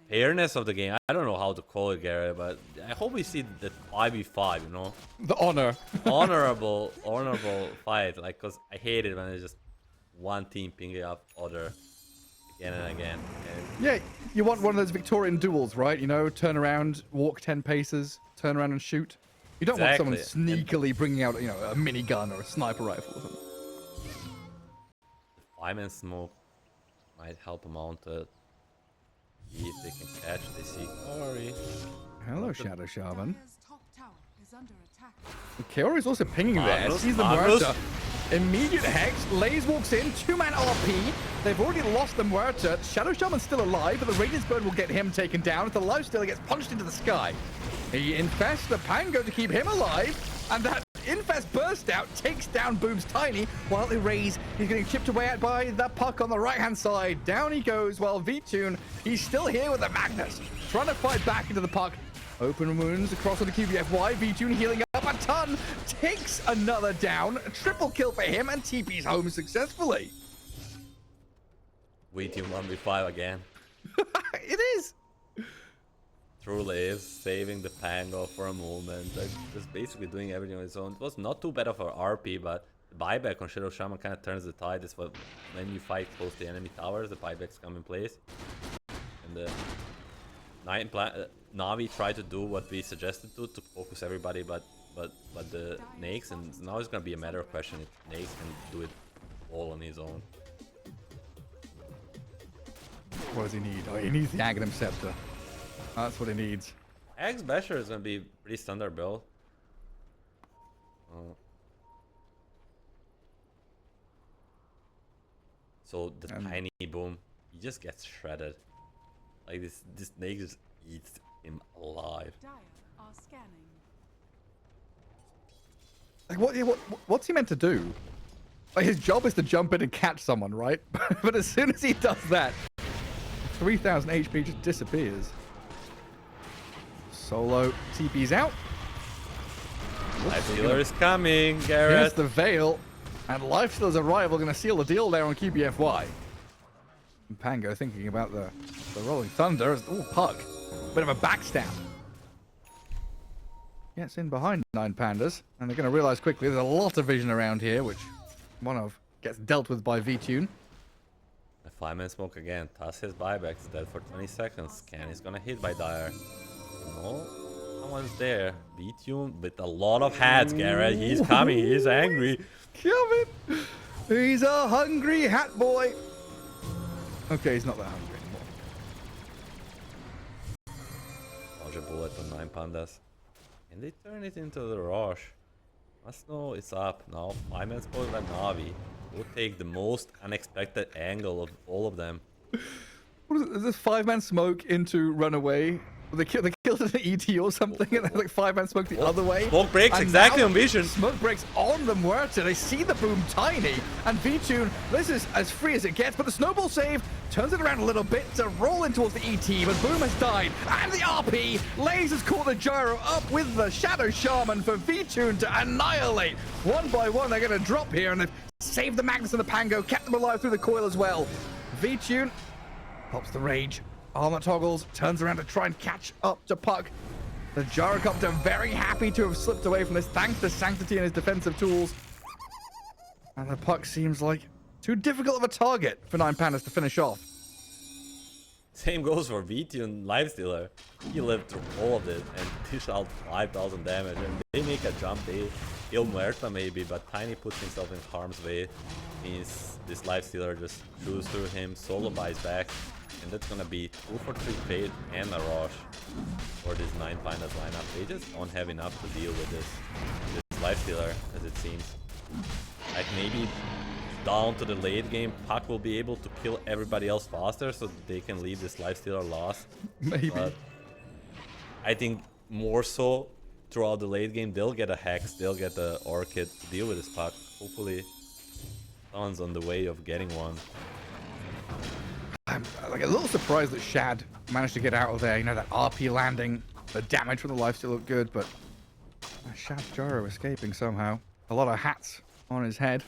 fairness of the game, I don't know how to call it, Garrett, but I hope we see the 5v5, you know? The honor. honorable fight, like, cause I hate it when it's just one team pinging up other again and again. And yeah, you want one of those Victorian duels, right? You know, turn around, walk 10 paces, turn around and shoot. You don't want someone sneakily bringing out, you know, a minigun or a sniper rifle or something. The fireman smoke might help them out to see if they can catch. They see Kaori. Hello, Shadow Shaman. Dire's top tower is under attack. Kaori's also pinging there. Magnus, Sees the Muerta. Immediate Hex. Laze walks in. 2-man RP. They've already lost the Muerta. Shadow Shaman's still alive, but the Radiance Bird will get him taken down. If the Lifestealer gets punched into the sky. He infests the Pango to keep him alive. And that Infest burst out, takes down Boom's Tiny, while Erase is getting chipped away at by the puck on the right-hand side. Down he goes, while V-Tune, he's still here with the Magnus, trying to fight back into the puck. Open wounds across on the QBFY. V-Tune healing up a ton, takes another down. A triple kill for him, and TP's home successfully. V-Tune 1v5 again. It is. Truly is saving the Pango for a moment, like just basically doing everything on its own. It was not too bad of an RP, but the buyback on Shadow Shaman kind of turns the tide. It's what when you fight close to enemy towers, the buybacks come in place. And the Na'Vi tried to do what we suggested to focus everybody, but the Nakes, and now it's gonna be a matter of question if Nakes can do it all on his own. What does he need? Oh, he needs the Aghanim Scepter. That's what he needs. Axe Basher is gonna be pretty standard build. So the tiny Boom, he just gets shredded. Like this snake just eats him alive. Dire are scanning. Like what's he meant to do? Like his job is to jump in and catch someone, right? But as soon as he does that, 3,000 HP just disappears. Solo TP's out. Lifestealer is coming, Garrett. Here's the Veil. And Lifestealer's arrival going to seal the deal there on QBFY. And Pango thinking about the Rolling Thunder. Oh, puck. Bit of a backstab. Gets in behind 9 Pandas. And they're going to realize quickly there's a lot of vision around here, which one of gets dealt with by V-Tune. The 5-man smoke again. Toss his buybacks dead for 20 seconds. Scan is going to hit by Dire. No, someone's there. V-Tune with a lot of hats, Garrett. He's coming. He's angry. Coming. He's a hungry hat boy. Okay, he's not that hungry anymore. Dodge a bullet on 9 Pandas. And they turn it into the rush. Must know it's up. Now 5-man smoke by Na'Vi. Will take the most unexpected angle of all of them. What is this 5-man smoke into runaway? They killed an ET or something, and then like 5-man smoke the other way. Smoke breaks and exactly on vision. Smoke breaks on the Muerta. They see the Boom Tiny, and V-Tune, this is as free as it gets, but the snowball save turns it around a little bit to roll in towards the ET, but Boom has died, and the RP, Laze has caught the gyro up with the Shadow Shaman for V-Tune to annihilate. One by one, they're going to drop here, and they've saved the Magnus and the Pango, kept them alive through the coil as well. V-Tune pops the rage. Armor toggles, turns around to try and catch up to puck. The Gyrocopter very happy to have slipped away from this thanks to Sanctity and his defensive tools. And the puck seems like too difficult of a target for 9 Pandas to finish off. Same goes for V2 and Lifestealer. He lived through all of it and dish out 5,000 damage. And they make a jump, they kill Muerta maybe, but Tiny puts himself in harm's way. Means this Lifestealer just chews through him, solo buys back. And that's gonna be 2 for 3 Fade and a Rush for this 9 Pandas lineup. They just don't have enough to deal with this Lifestealer, as it seems. Like maybe down to the late game, Puck will be able to kill everybody else faster so that they can leave this Lifestealer lost. Maybe. But I think more so throughout the late game, they'll get a Hex, they'll get the Orchid to deal with this Puck. Hopefully, someone's on the way of getting one. I'm like a little surprised that Shad managed to get out of there. You know, that RP landing, the damage from the life still looked good, but Shad's Gyro escaping somehow. A lot of hats on his head.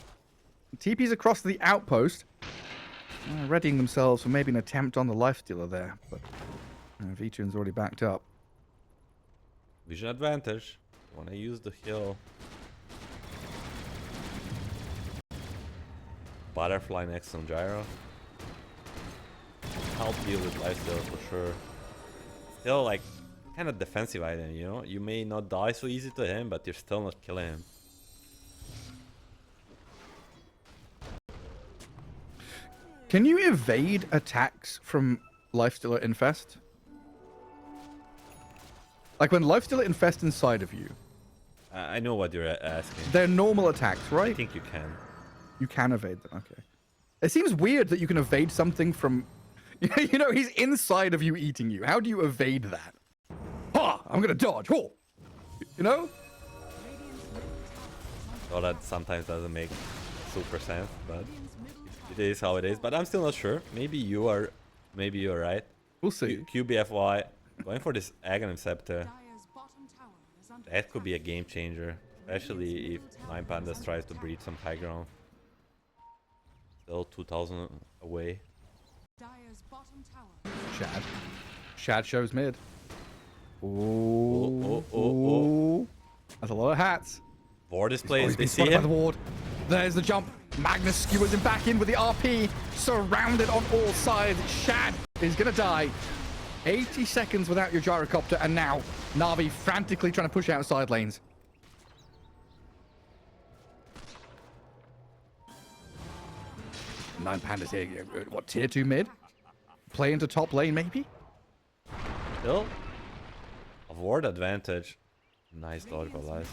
TP's across the outpost, readying themselves for maybe an attempt on the Lifestealer there, but V-Tune's already backed up. Vision advantage. Wanna use the hill. Butterfly next on Gyro. Help deal with Lifestealer for sure. Still like kind of defensive item, you know? You may not die so easy to him, but you're still not killing him. Can you evade attacks from Lifestealer Infest? Like when Lifestealer Infest inside of you, I know what you're asking. they're normal attacks, I right? think you can. You can evade them, okay. It seems weird that you can evade something from... You know, he's inside of you eating you. How do you evade that? Ha! I'm gonna dodge. Oh! You know? Well, that sometimes doesn't make super sense, but it is how it is. But I'm still not sure. Maybe you're right. We'll see. QBFY going for this Aghanim Scepter. Dire's bottom tower is under That could be a game changer, especially if 9 Pandas tries to breach some high ground. Still 2,000 away. Dire's bottom tower. Shad. Shad shows mid. Oh. Ooh. That's a lot of hats. Ward is He's playing. They been see spotted by him. the ward. There's the jump. Magnus skewers him back in with the RP. Surrounded on all sides. Shad is going to die. 80 seconds without your Gyrocopter. And now Na'Vi frantically trying to push out side lanes. Nine Pandas here. What, tier 2 mid? Play into top lane, maybe? Still a ward advantage. Nice dodge by Lies.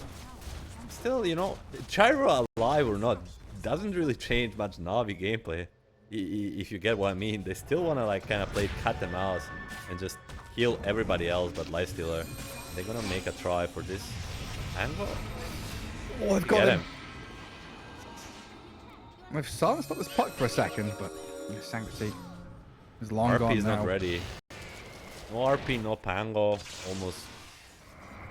Still, you know, Gyro alive or not doesn't really change much Na'Vi gameplay. If you get what I mean, they still want to like kind of play cat and mouse and just kill everybody else but Lifestealer. They're gonna make a try for this angle. Oh, they've got Get him. We've silenced up this puck for a second, but Sanctity is long RP gone is now. not ready. No RP, no Pango, almost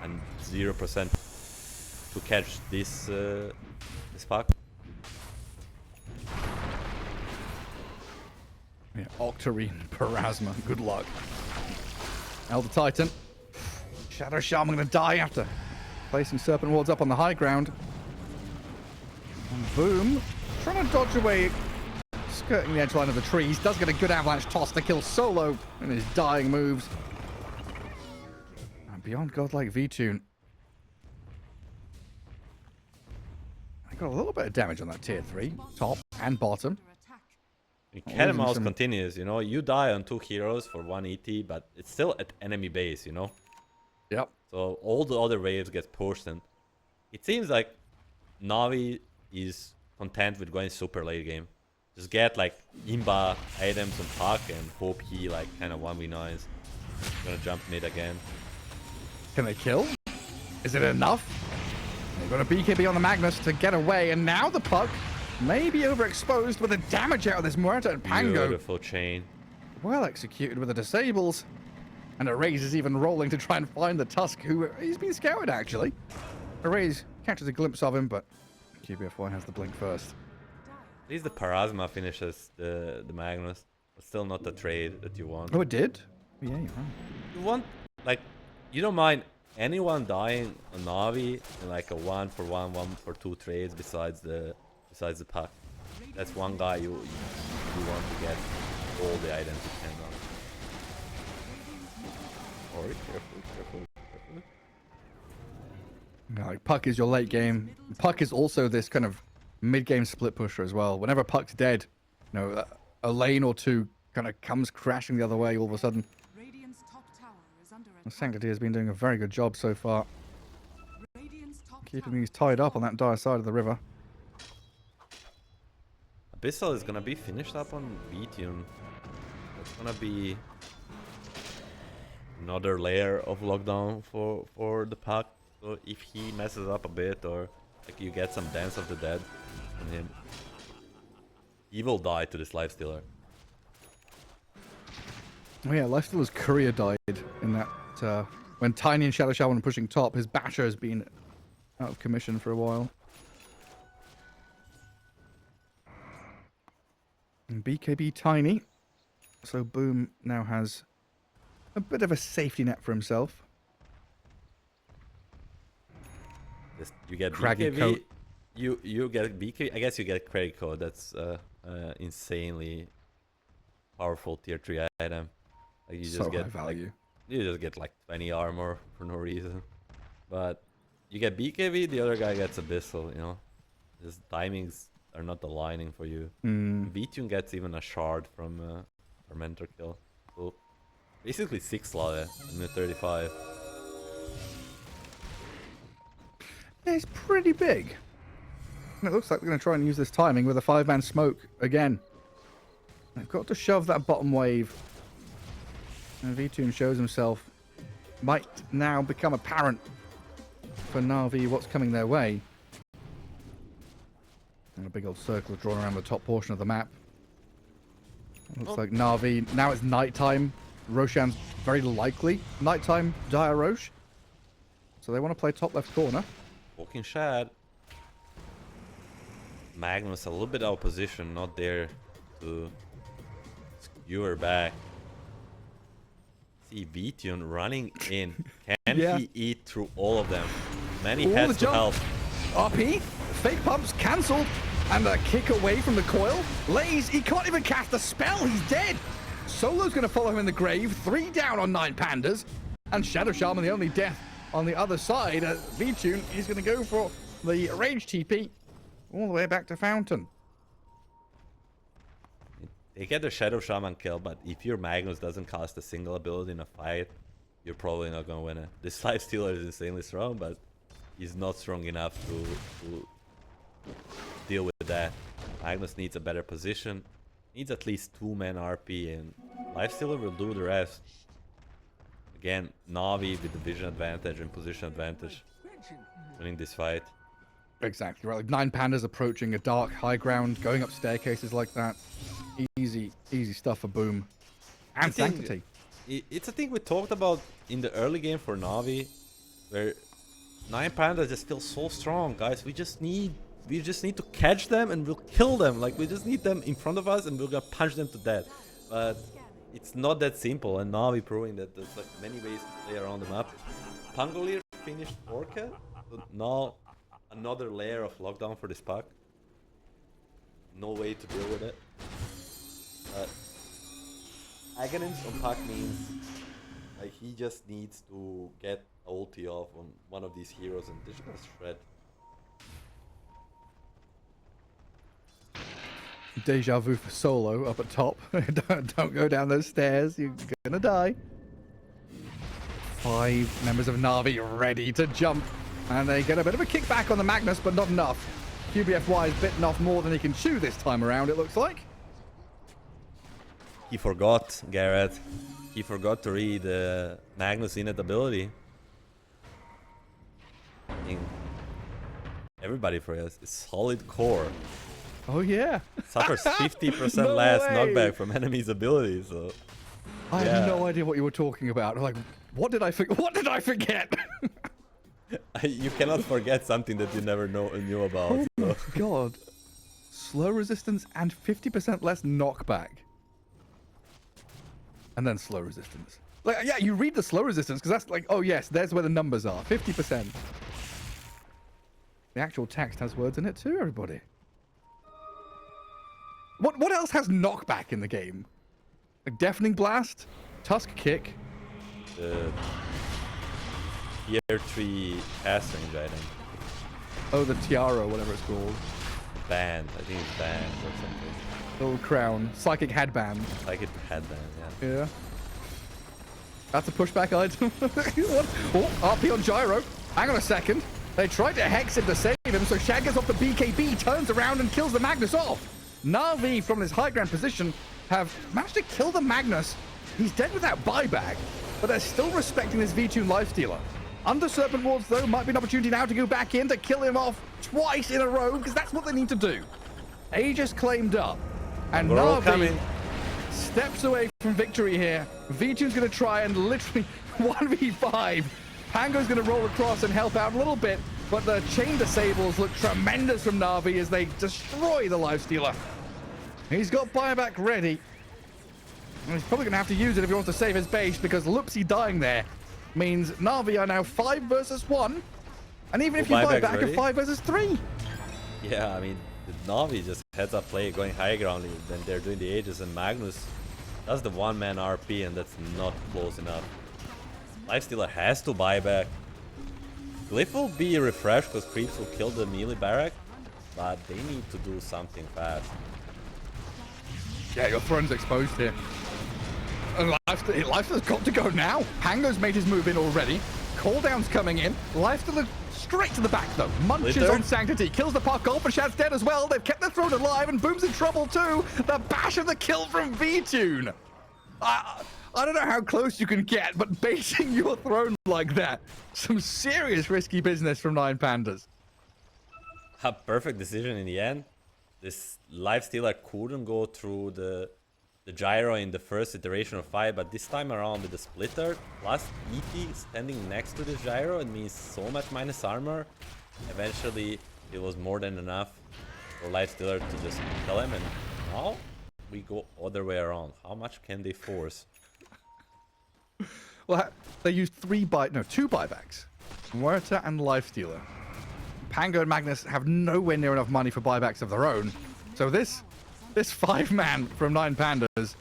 and 0% to catch this this puck. Yeah, Octarine, Parasma, good luck. Elder Titan. Shadow Shaman gonna die after placing Serpent Wards up on the high ground. And Boom, trying to dodge away, skirting the edge line of the trees. Does get a good avalanche toss to kill Solo in his dying moves. And beyond godlike V-Tune. I got a little bit of damage on that tier 3, top and bottom. Cat and mouse losing some- continues, you know, you die on 2 heroes for 1 ET, but it's still at enemy base, you know? Yep. So all the other waves get pushed, and it seems like Na'Vi is content with going super late game. Just get like Imba items and Puck and hope he like kind of 1v9s. Gonna jump mid again. Can they kill? Is it enough? They've got a BKB on the Magnus to get away, and now the puck may be overexposed with the damage out of this Muerta and Pango. Beautiful chain. Well executed with the disables. And Erase is even rolling to try and find the Tusk, who he's been scouted actually. Erase catches a glimpse of him, but QBFY has the blink first. At least the Parasma finishes the Magnus, but still not the trade that you want. Oh, it did? Yeah, you're right. You want, like, you don't mind anyone dying on Navi in like a 1-for-1, 1-for-2 trades besides the puck. That's one guy you want to get all the items you can on. Or careful. Yeah, like Puck is your late game. Puck is also this kind of mid-game split pusher as well. Whenever Puck's dead, you know, a lane or two kind of comes crashing the other way all of a sudden. Radiant's top tower is under Sanctity has been doing a very good job so far, Radiant's top keeping tower these tied up on that dire side of the river. Abyssal is gonna be finished up on V-Tune. That's gonna be another layer of lockdown for the puck. So if he messes up a bit, or like you get some Dance of the Dead on him, he will die to this Lifestealer. Oh yeah, Lifestealer's courier died in that when Tiny and Shadow Shaman were pushing top. His Basher has been out of commission for a while. And BKB Tiny, so Boom now has a bit of a safety net for himself. You get Craggy BKB. coat. You get BKB. I guess you get Craggy Coat. That's insanely powerful tier 3 item. Like you just So get high value. Like, you just get like 20 armor for no reason. But you get BKB, the other guy gets Abyssal. You know, his timings are not aligning for you. V-Tune gets even a shard from Mentor Kill. So basically 6 slot in the 35. Yeah, it's pretty big. And it looks like they're going to try and use this timing with a 5-man smoke again. They've got to shove that bottom wave. And V-Tune shows himself. Might now become apparent for Na'Vi what's coming their way. And a big old circle drawn around the top portion of the map. It looks like Na'Vi, now it's nighttime. Roshan's very likely nighttime Dire Rosh. So they want to play top left corner. Walking Shad. Magnus a little bit out of position, not there to skewer back. See V-Tune running in. Can Yeah. he eat through all of them? Many Ooh, has the to jump. help. RP, fake pumps cancelled, and a kick away from the coil. Lays, he can't even cast a spell, he's dead. Solo's going to follow him in the grave, 3 down on 9 Pandas, and Shadow Shaman the only death on the other side. V-Tune is going to go for the rage TP all the way back to Fountain. They get the Shadow Shaman kill, but if your Magnus doesn't cast a single ability in a fight, you're probably not going to win it. This Lifestealer is insanely strong, but he's not strong enough to deal with that. Magnus needs a better position, needs at least 2-man RP, and Lifestealer will do the rest. Again, Na'Vi with the vision advantage and position advantage, winning this fight. Exactly right, like 9 Pandas approaching a dark high ground, going up staircases like that. Easy stuff for Boom. And Sanctity. It's a thing we talked about in the early game for Na'Vi, where 9 Pandas just feel so strong, guys. We just need to catch them and we'll kill them. Like, we just need them in front of us and we're gonna punch them to death. But it's not that simple, and Na'Vi proving that there's like many ways to play around the map. Pangolier finished Orca, so now another layer of lockdown for this puck. No way to deal with it. Aghanim's on puck means like he just needs to get ulti off on one of these heroes and they're just gonna shred. Deja vu for Solo up at top. don't go down those stairs, you're gonna die. 5 members of Na'Vi ready to jump. And they get a bit of a kickback on the Magnus, but not enough. QBFY is bitten off more than he can chew this time around, it looks like. He forgot, Garrett. He forgot to read Magnus' innate ability. I think everybody forgets. It's solid core. Oh yeah. Suffers 50% No less way. knockback from enemies' abilities. So I yeah. have no idea what you were talking about. Like, what did I forget? You cannot forget something that you never knew about. Oh my So. god. Slow resistance and 50% less knockback. And then slow resistance. Like, yeah, you read the slow resistance because that's like, oh yes, there's where the numbers are. 50%. The actual text has words in it too, everybody. What else has knockback in the game? Like Deafening Blast, Tusk Kick. The tier 3 pass range, I think. Oh, the Tiara, whatever it's called. Band, I think it's band or something. Little crown. Psychic Headband. Like it headband, yeah. Yeah. That's a pushback item. Oh, RP on Gyro. Hang on a second. They tried to hex him to save him, so Shad gets off the BKB, turns around and kills the Magnus off. Na'Vi from his high ground position have managed to kill the Magnus. He's dead without buyback, but they're still respecting this V2 lifestealer. Under Serpent Wards, though, might be an opportunity now to go back in to kill him off twice in a row, because that's what they need to do. Aegis claimed up, and Na'Vi steps away from victory here. V2's going to try and literally 1v5. Pango's going to roll across and help out a little bit, but the chain disables look tremendous from Na'Vi as they destroy the lifestealer. He's got buyback ready. And he's probably going to have to use it if he wants to save his base, because Lupsi dying there means Na'Vi are now 5 versus 1. And even if you buy back, a 5 versus 3. Yeah, I mean, the Na'Vi just heads up play going high ground, then they're doing the Aegis, and Magnus does the one-man RP, and that's not close enough. Lifestealer has to buy back. Glyph will be refreshed because creeps will kill the melee barrack, but they need to do something fast. Yeah, your throne's exposed here. And Lifestealer's got to go now. Pango's made his move in already. Cooldown's coming in. Lifestealer straight to the back, though. Munches on Sanctity. Kills the puck off, but Shad's dead as well. They've kept the throne alive, and Boom's in trouble, too. The bash of the kill from V-Tune. I don't know how close you can get, but baiting your throne like that. Some serious risky business from 9 Pandas. A perfect decision in the end. This Lifestealer couldn't go through the gyro in the first iteration of fight, but this time around with the splitter plus ET standing next to the gyro, it means so much minus armor. Eventually it was more than enough for Lifestealer to just kill him, and now we go other way around. How much can they force? Well, they used 2 buybacks. Muerta and Lifestealer. Pango and Magnus have nowhere near enough money for buybacks of their own. So this 5-man from 9 Pandas,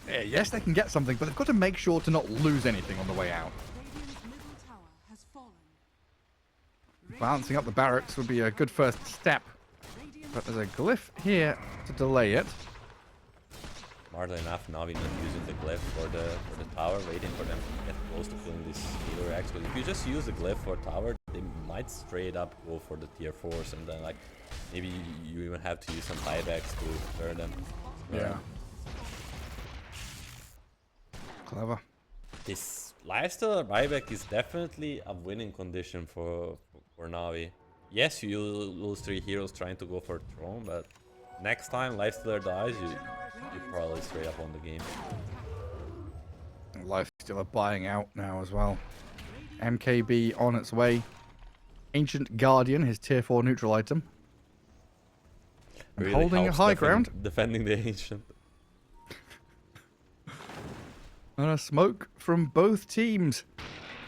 yes, they can get something, but they've got to make sure to not lose anything on the way out. Radiant's middle tower has fallen. Balancing up the barracks would be a good first step. But there's a glyph here to delay it. Smartly enough, Navi not using the glyph for the tower, waiting for them to get close to killing this healer X. But if you just use the glyph for tower, they might straight up go for the tier 4s, and then like maybe you even have to use some buybacks to turn them. Yeah. Clever. This Lifestealer buyback is definitely a winning condition for Navi. Yes, you lose 3 heroes trying to go for throne, but next time Lifestealer dies, you're probably straight up on the game. Lifestealer buying out now as well. MKB on its way. Ancient Guardian, his tier 4 neutral item. And Really holding a high ground. Defending the Ancient. And a smoke from both teams.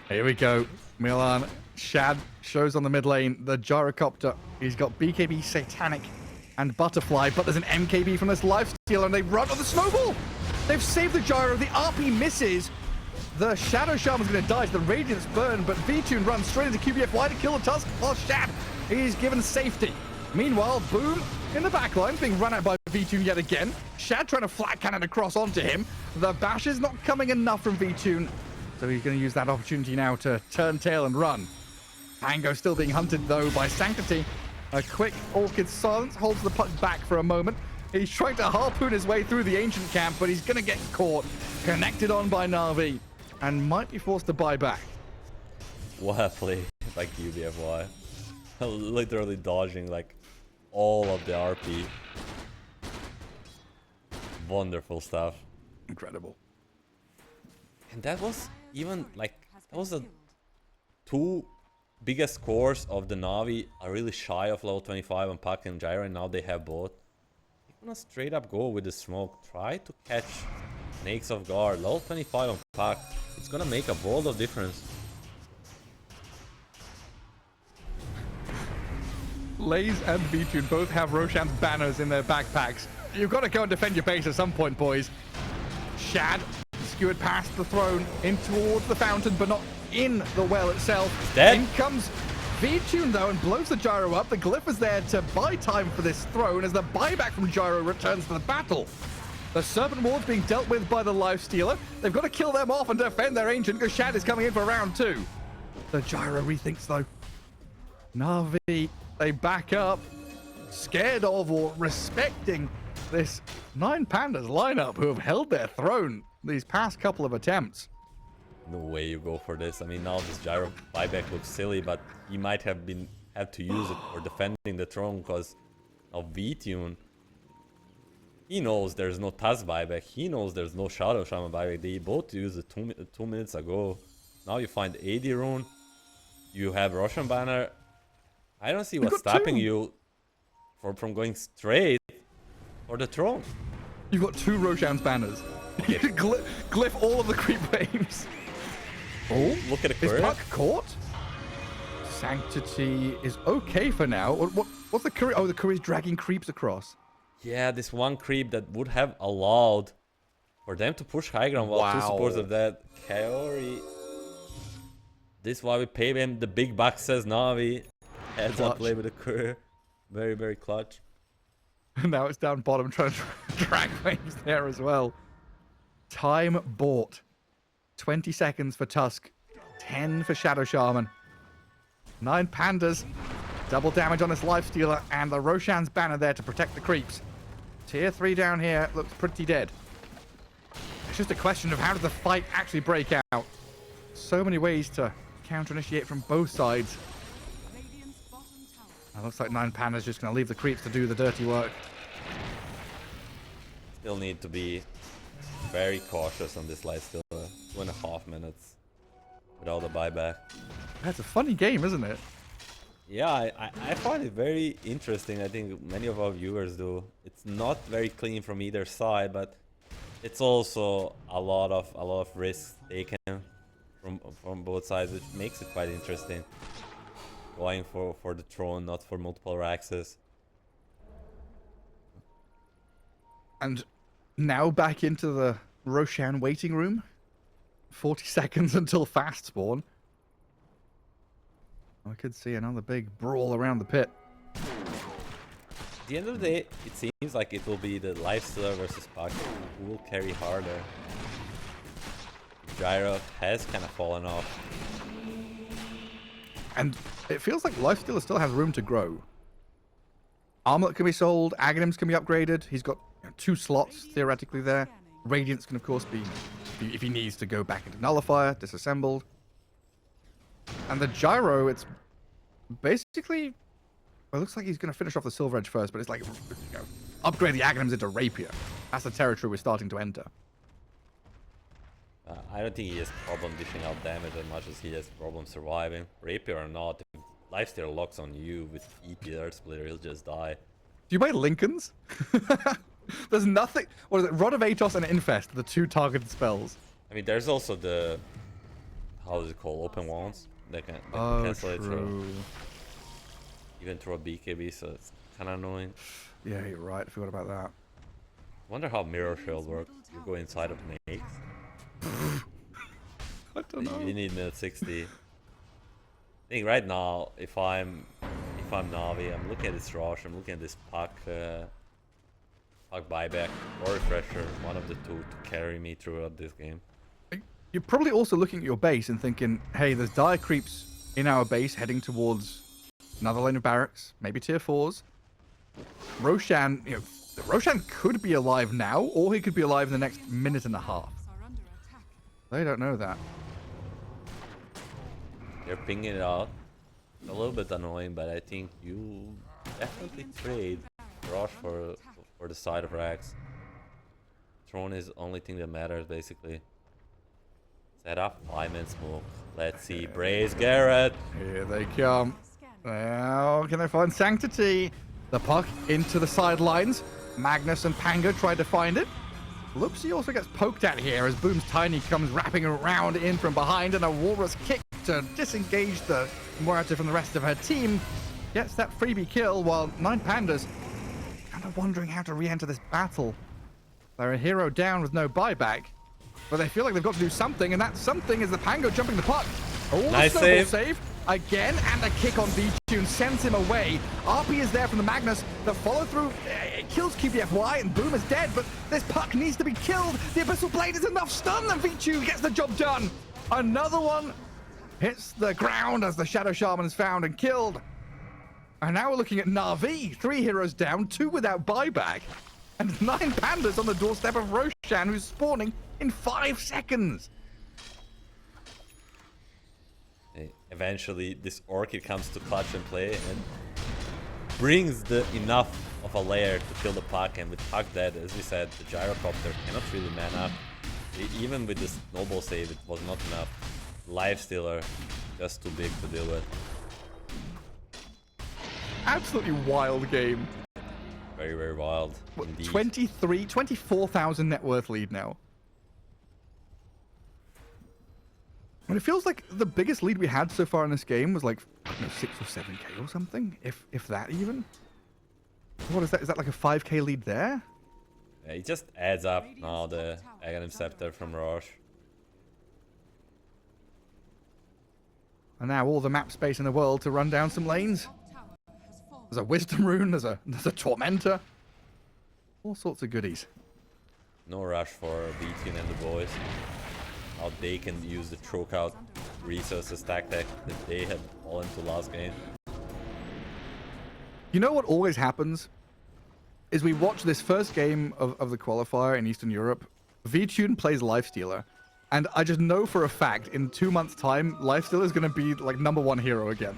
Here we go. Milan. Shad shows on the mid lane. The Gyrocopter. He's got BKB, Satanic, and Butterfly, but there's an MKB from this Lifestealer, and they run on the snowball. They've saved the gyro. The RP misses. The Shadow Shaman's going to die. The Radiance burn, but V-Tune runs straight into QBFY to kill the Tusk. While Shad is given safety. Meanwhile, Boom in the backline being run out by V-Tune yet again. Shad trying to flat cannon across onto him. The bash is not coming enough from V-Tune, so he's going to use that opportunity now to turn tail and run. Pango still being hunted though by Sanctity. A quick Orchid silence holds the puck back for a moment. He's trying to harpoon his way through the Ancient camp, but he's going to get caught. Connected on by Na'Vi, and might be forced to buy back. What a play by QBFY. Literally dodging like all of the RP. Wonderful stuff. Incredible. And that was even like, that was the 2 biggest scores of the Navi are really shy of level 25 on Puck and Gyro, and now they have both. They're gonna straight up go with the smoke, try to catch Snakes off guard. Level 25 on pack. It's gonna make a world of difference. Lays and V-Tune both have Roshan's banners in their backpacks. You've got to go and defend your base at some point, boys. Shad skewered past the throne in towards the fountain, but not in the well itself. Dead. In comes V-Tune, though, and blows the gyro up. The glyph is there to buy time for this throne as the buyback from gyro returns to the battle. The Serpent Ward's being dealt with by the Lifestealer. They've got to kill them off and defend their ancient because Shad is coming in for round 2. The gyro rethinks, though. Na'Vi, they back up, scared of or respecting this 9 Pandas lineup who have held their throne these past couple of attempts. No way you go for this. I mean, now this gyro buyback looks silly, but he might have to use it for defending the throne because of V-Tune. He knows there's no Taz buyback. He knows there's no Shadow Shaman buyback. They both used it 2 minutes ago. Now you find AD rune. You have Roshan banner. I don't see what's stopping you from going straight for the throne. You've got 2 Roshan's banners. You glyph all of the creep waves. Oh, Look at the is curve. Puck caught? Sanctity is okay for now. What's the curry? Oh, the curry is dragging creeps across. Yeah, this one creep that would have allowed for them to push high ground while 2 supports of that. Kaori. This is why we pay him the big bucks, says Na'Vi. Heads up play with the curve. Very, very clutch. And now it's down bottom trying to drag waves there as well. Time bought. 20 seconds for Tusk. 10 for Shadow Shaman. 9 Pandas. Double damage on this Lifestealer. And the Roshan's banner there to protect the creeps. Tier 3 down here looks pretty dead. It's just a question of how does the fight actually break out. So many ways to counter-initiate from both sides. It looks like 9 Pandas just going to leave the creeps to do the dirty work. Still need to be very cautious on this Lifestealer. 2.5 minutes without a buyback. That's a funny game, isn't it? Yeah, I find it very interesting. I think many of our viewers do. It's not very clean from either side, but it's also a lot of risks taken from both sides, which makes it quite interesting. Going for the throne, not for multiple Raxes. And now back into the Roshan waiting room. 40 seconds until fast spawn. I could see another big brawl around the pit. At the end of the day, it seems like it will be the Lifestealer versus Puck who will carry harder. Gyro has kind of fallen off. And it feels like Lifestealer still has room to grow. Armlet can be sold, Aghanims can be upgraded. He's got 2 slots theoretically there. Radiance can of course be, if he needs to go back into Nullifier, disassembled. And the Gyro, it's basically, well, it looks like he's going to finish off the Silver Edge first, but it's like, upgrade the Aghanims into Rapier. That's the territory we're starting to enter. I don't think he has problem dishing out damage as much as he has problem surviving. Rapier or not, if Lifestealer locks on you with EP Earth Splitter, he'll just die. Do you buy Lincolns? There's nothing. What is it? Rod of Atos and Infest, the 2 targeted spells. I mean, there's also the, how is it called, open wounds. They can cancel it through, even through a BKB, so it's kind of annoying. Yeah, you're right. I forgot about that. Wonder how Mirror Shield works. You go inside of Nakes. I don't know. You need minute 60. I think right now, if I'm Na'Vi, I'm looking at this Rosh, I'm looking at this Puck buyback or Refresher, one of the 2 to carry me throughout this game. You're probably also looking at your base and thinking, hey, there's dire creeps in our base heading towards another lane of barracks, maybe tier 4s. Roshan, Roshan could be alive now, or he could be alive in the next minute and a half. They don't know that. They're pinging it out. A little bit annoying, but I think you definitely trade Rosh for the side of Rax. Throne is the only thing that matters, basically. Set up 5-minute smoke. Let's see. Braze Garrett. Here they come. Now, can they find Sanctity? The Puck into the sidelines. Magnus and Panga tried to find it. Loopsy also gets poked at here as Boom's Tiny comes wrapping around in from behind, and a walrus kick to disengage the Muerta from the rest of her team. Gets that freebie kill, while 9 Pandas kind of wondering how to re-enter this battle. They're a hero down with no buyback, but they feel like they've got to do something, and that something is the Pango jumping the puck. Oh, Nice snowball save. again, and a kick on V-Tune sends him away. RP is there from the Magnus. The follow-through kills QBFY, and Boom is dead, but this puck needs to be killed. The Abyssal Blade is enough stun, and V-Tune gets the job done. Another one hits the ground as the Shadow Shaman is found and killed. And now we're looking at Na'Vi. 3 heroes down, 2 without buyback. And 9 Pandas on the doorstep of Roshan, who's spawning in 5 seconds. Eventually, this Orchid comes to clutch and play and brings the enough of a layer to kill the puck. And with puck dead, as we said, the Gyrocopter cannot really man up. Even with this snowball save, it was not enough. Lifestealer, just too big to deal with. Absolutely wild game. Very, very wild. Indeed. 24,000 net worth lead now. And it feels like the biggest lead we had so far in this game was like, I don't know, 6 or 7k or something, if that even. What is that? Is that like a 5k lead there? Yeah, it just adds up now, the Aghanim Scepter from Rosh. And now all the map space in the world to run down some lanes. There's a Wisdom Rune, there's a Tormentor. All sorts of goodies. No rush for BTN and the boys. Now they can use the choke out resources tactic that they had all into last game. You know what always happens? Is we watch this first game of the qualifier in Eastern Europe. V-Tune plays Lifestealer. And I just know for a fact, in 2 months' time, Lifestealer is going to be like #1 hero again.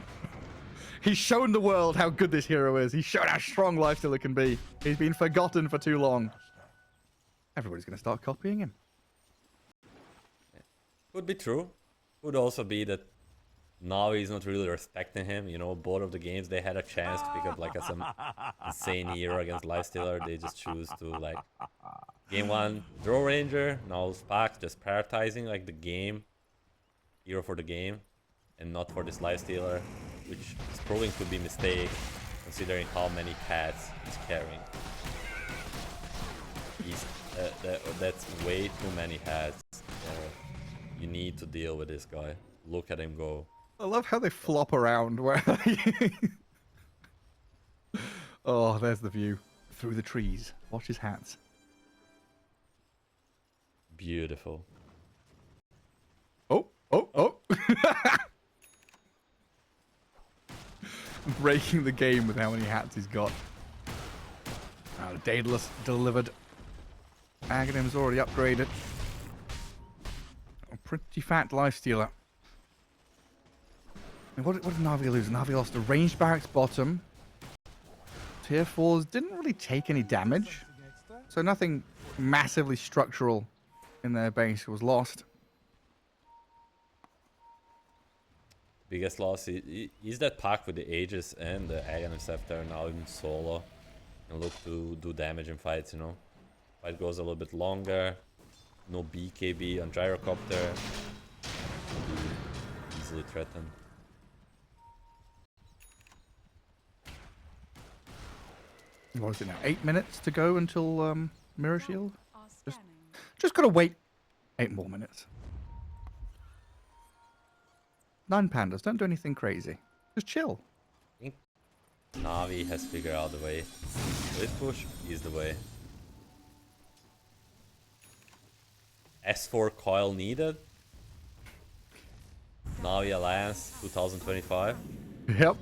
He's shown the world how good this hero is. He's shown how strong Lifestealer can be. He's been forgotten for too long. Everybody's going to start copying him. Could be true. Could also be that Navi is not really respecting him. You know, both of the games they had a chance to pick up like some insane hero against Lifestealer. They just choose to like game 1 Draw Ranger, now Spark just prioritizing like the game hero for the game and not for this Lifestealer, which is proving to be a mistake considering how many cats he's carrying. That's way too many hats. You need to deal with this guy. Look at him go. I love how they flop around. Where oh, there's the view. Through the trees. Watch his hats. Beautiful. Oh. Breaking the game with how many hats he's got. Daedalus delivered. Aghanim's already upgraded. A pretty fat Lifestealer. And what did Na'Vi lose? Na'Vi lost a ranged barracks bottom. Tier 4s didn't really take any damage. So nothing massively structural in their base was lost. Biggest loss is that pack with the Aegis and the Aghanim Scepter now in solo. And look to do damage in fights, you know. Fight goes a little bit longer. No BKB on Gyrocopter. Easily threatened. What is it now? 8 minutes to go until Mirror Shield? Just gotta wait 8 more minutes. 9 Pandas, don't do anything crazy. Just chill. I think Navi has figured out the way. Split push is the way. S4 coil needed. Navi Alliance 2025. Yep.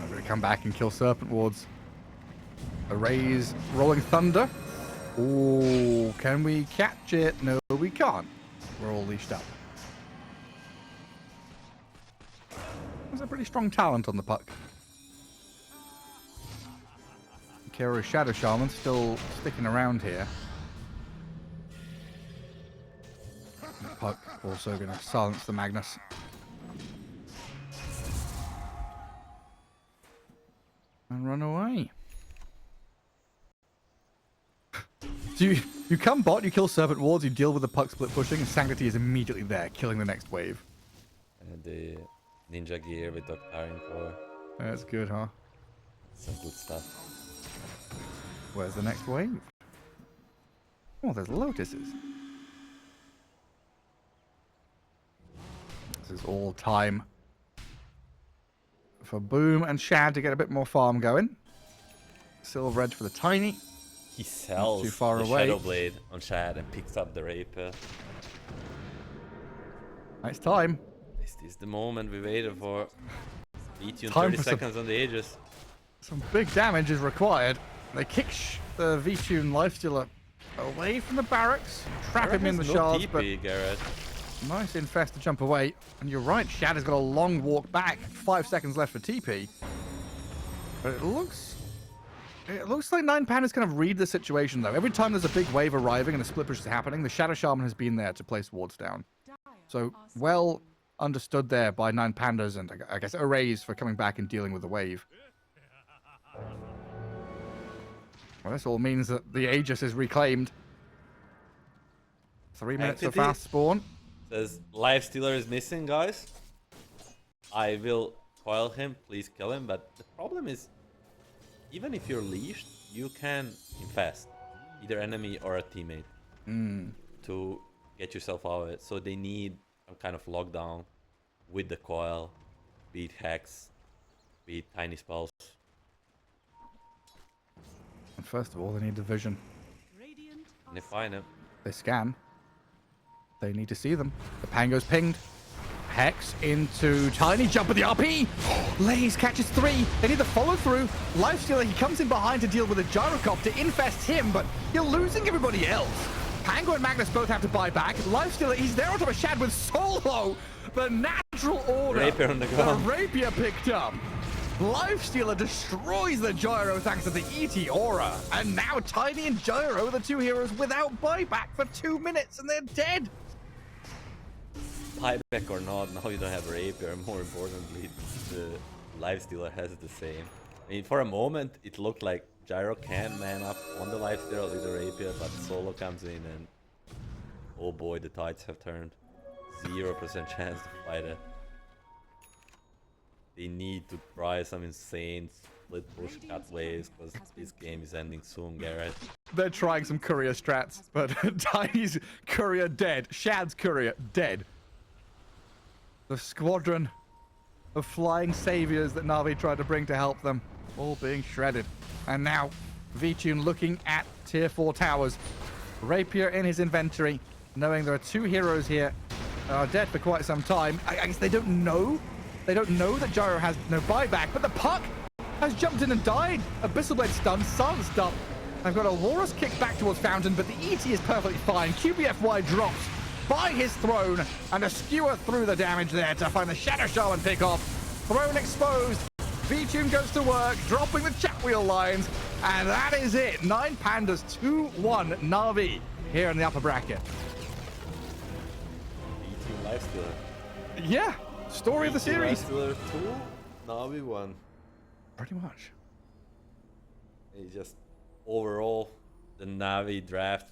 I'm gonna come back and kill Serpent Wards. Arrays, Rolling Thunder. Ooh, can we catch it? No, we can't. We're all leashed up. There's a pretty strong talent on the puck. Kara's Shadow Shaman still sticking around here. The puck also gonna silence the Magnus. And run away. So you come bot, you kill Serpent Wards, you deal with the puck split pushing, and Sanctity is immediately there, killing the next wave. And the ninja gear with Doctaring for That's good, huh? some good stuff. Where's the next wave? Oh, there's lotuses. This is all time for Boom and Shad to get a bit more farm going. Silver Edge for the Tiny. He sells too far the away. Shadow Blade on Shad and picks up the Rapier. Nice time. This is the moment we waited for. Beat you in Time 30 for some- seconds on the Aegis. Some big damage is required. They kick the V-Tune Lifestealer away from the barracks, trap him in the no shards, TP, Garrett. but nice Infest to jump away. And you're right, Shad has got a long walk back. 5 seconds left for TP. But it looks like Nine Pandas kind of read the situation, though. Every time there's a big wave arriving and a split push is happening, the Shadow Shaman has been there to place wards down. So, well understood there by Nine Pandas and, I guess, Arrays for coming back and dealing with the wave. Well, this all means that the Aegis is reclaimed. 3 minutes to Activity. fast spawn. Says, Lifestealer is missing, guys. I will coil him, please kill him. But the problem is, even if you're leashed, you can infest either enemy or a teammate to get yourself out of it. So they need some kind of lockdown with the coil, be it Hex, be it Tiny Spells. And first of all, they need the vision. Radiant And they find him. They scan. They need to see them. The Pango's pinged. Hex into Tiny, jump with the RP. Lays catches 3. They need the follow through. Lifestealer, he comes in behind to deal with a Gyrocopter, infest him, but you're losing everybody else. Pango and Magnus both have to buy back. Lifestealer, he's there on top of Shad with Solo. The natural order. Rapier on the ground. The Rapier picked up. Lifestealer destroys the Gyro thanks to the ET aura. And now Tiny and Gyro are the two heroes without buyback for 2 minutes and they're dead. Fightback or not, now you don't have Rapier. More importantly, the Lifestealer has the same. I mean, for a moment, it looked like Gyro can man up on the Lifestealer with the Rapier, but Solo comes in and oh boy, the tides have turned. 0% chance to fight it. They need to try some insane split push cut waves because this game is ending soon, Garrett. They're trying some courier strats, but Tiny's courier dead. Shad's courier dead. The squadron of flying saviors that Na'Vi tried to bring to help them, all being shredded. And now, V-Tune looking at tier 4 towers. Rapier in his inventory, knowing there are 2 heroes here that are dead for quite some time. I guess they don't know. They don't know that Gyro has no buyback, but the puck has jumped in and died. Abyssal Blade stunned, silenced up. I've got a Walrus kick back towards Fountain, but the ET is perfectly fine. QBFY drops by his throne, and a skewer through the damage there to find the Shadow Shaman pick off. Throne exposed. V-Tune goes to work, dropping the chat wheel lines, and that is it. 9 Pandas, 2-1 Na'Vi here in the upper bracket. B2 Lifestealer. Yeah, story of the series. Lifestealer 2, Na'Vi 1. Pretty much. It's just overall, the Na'Vi draft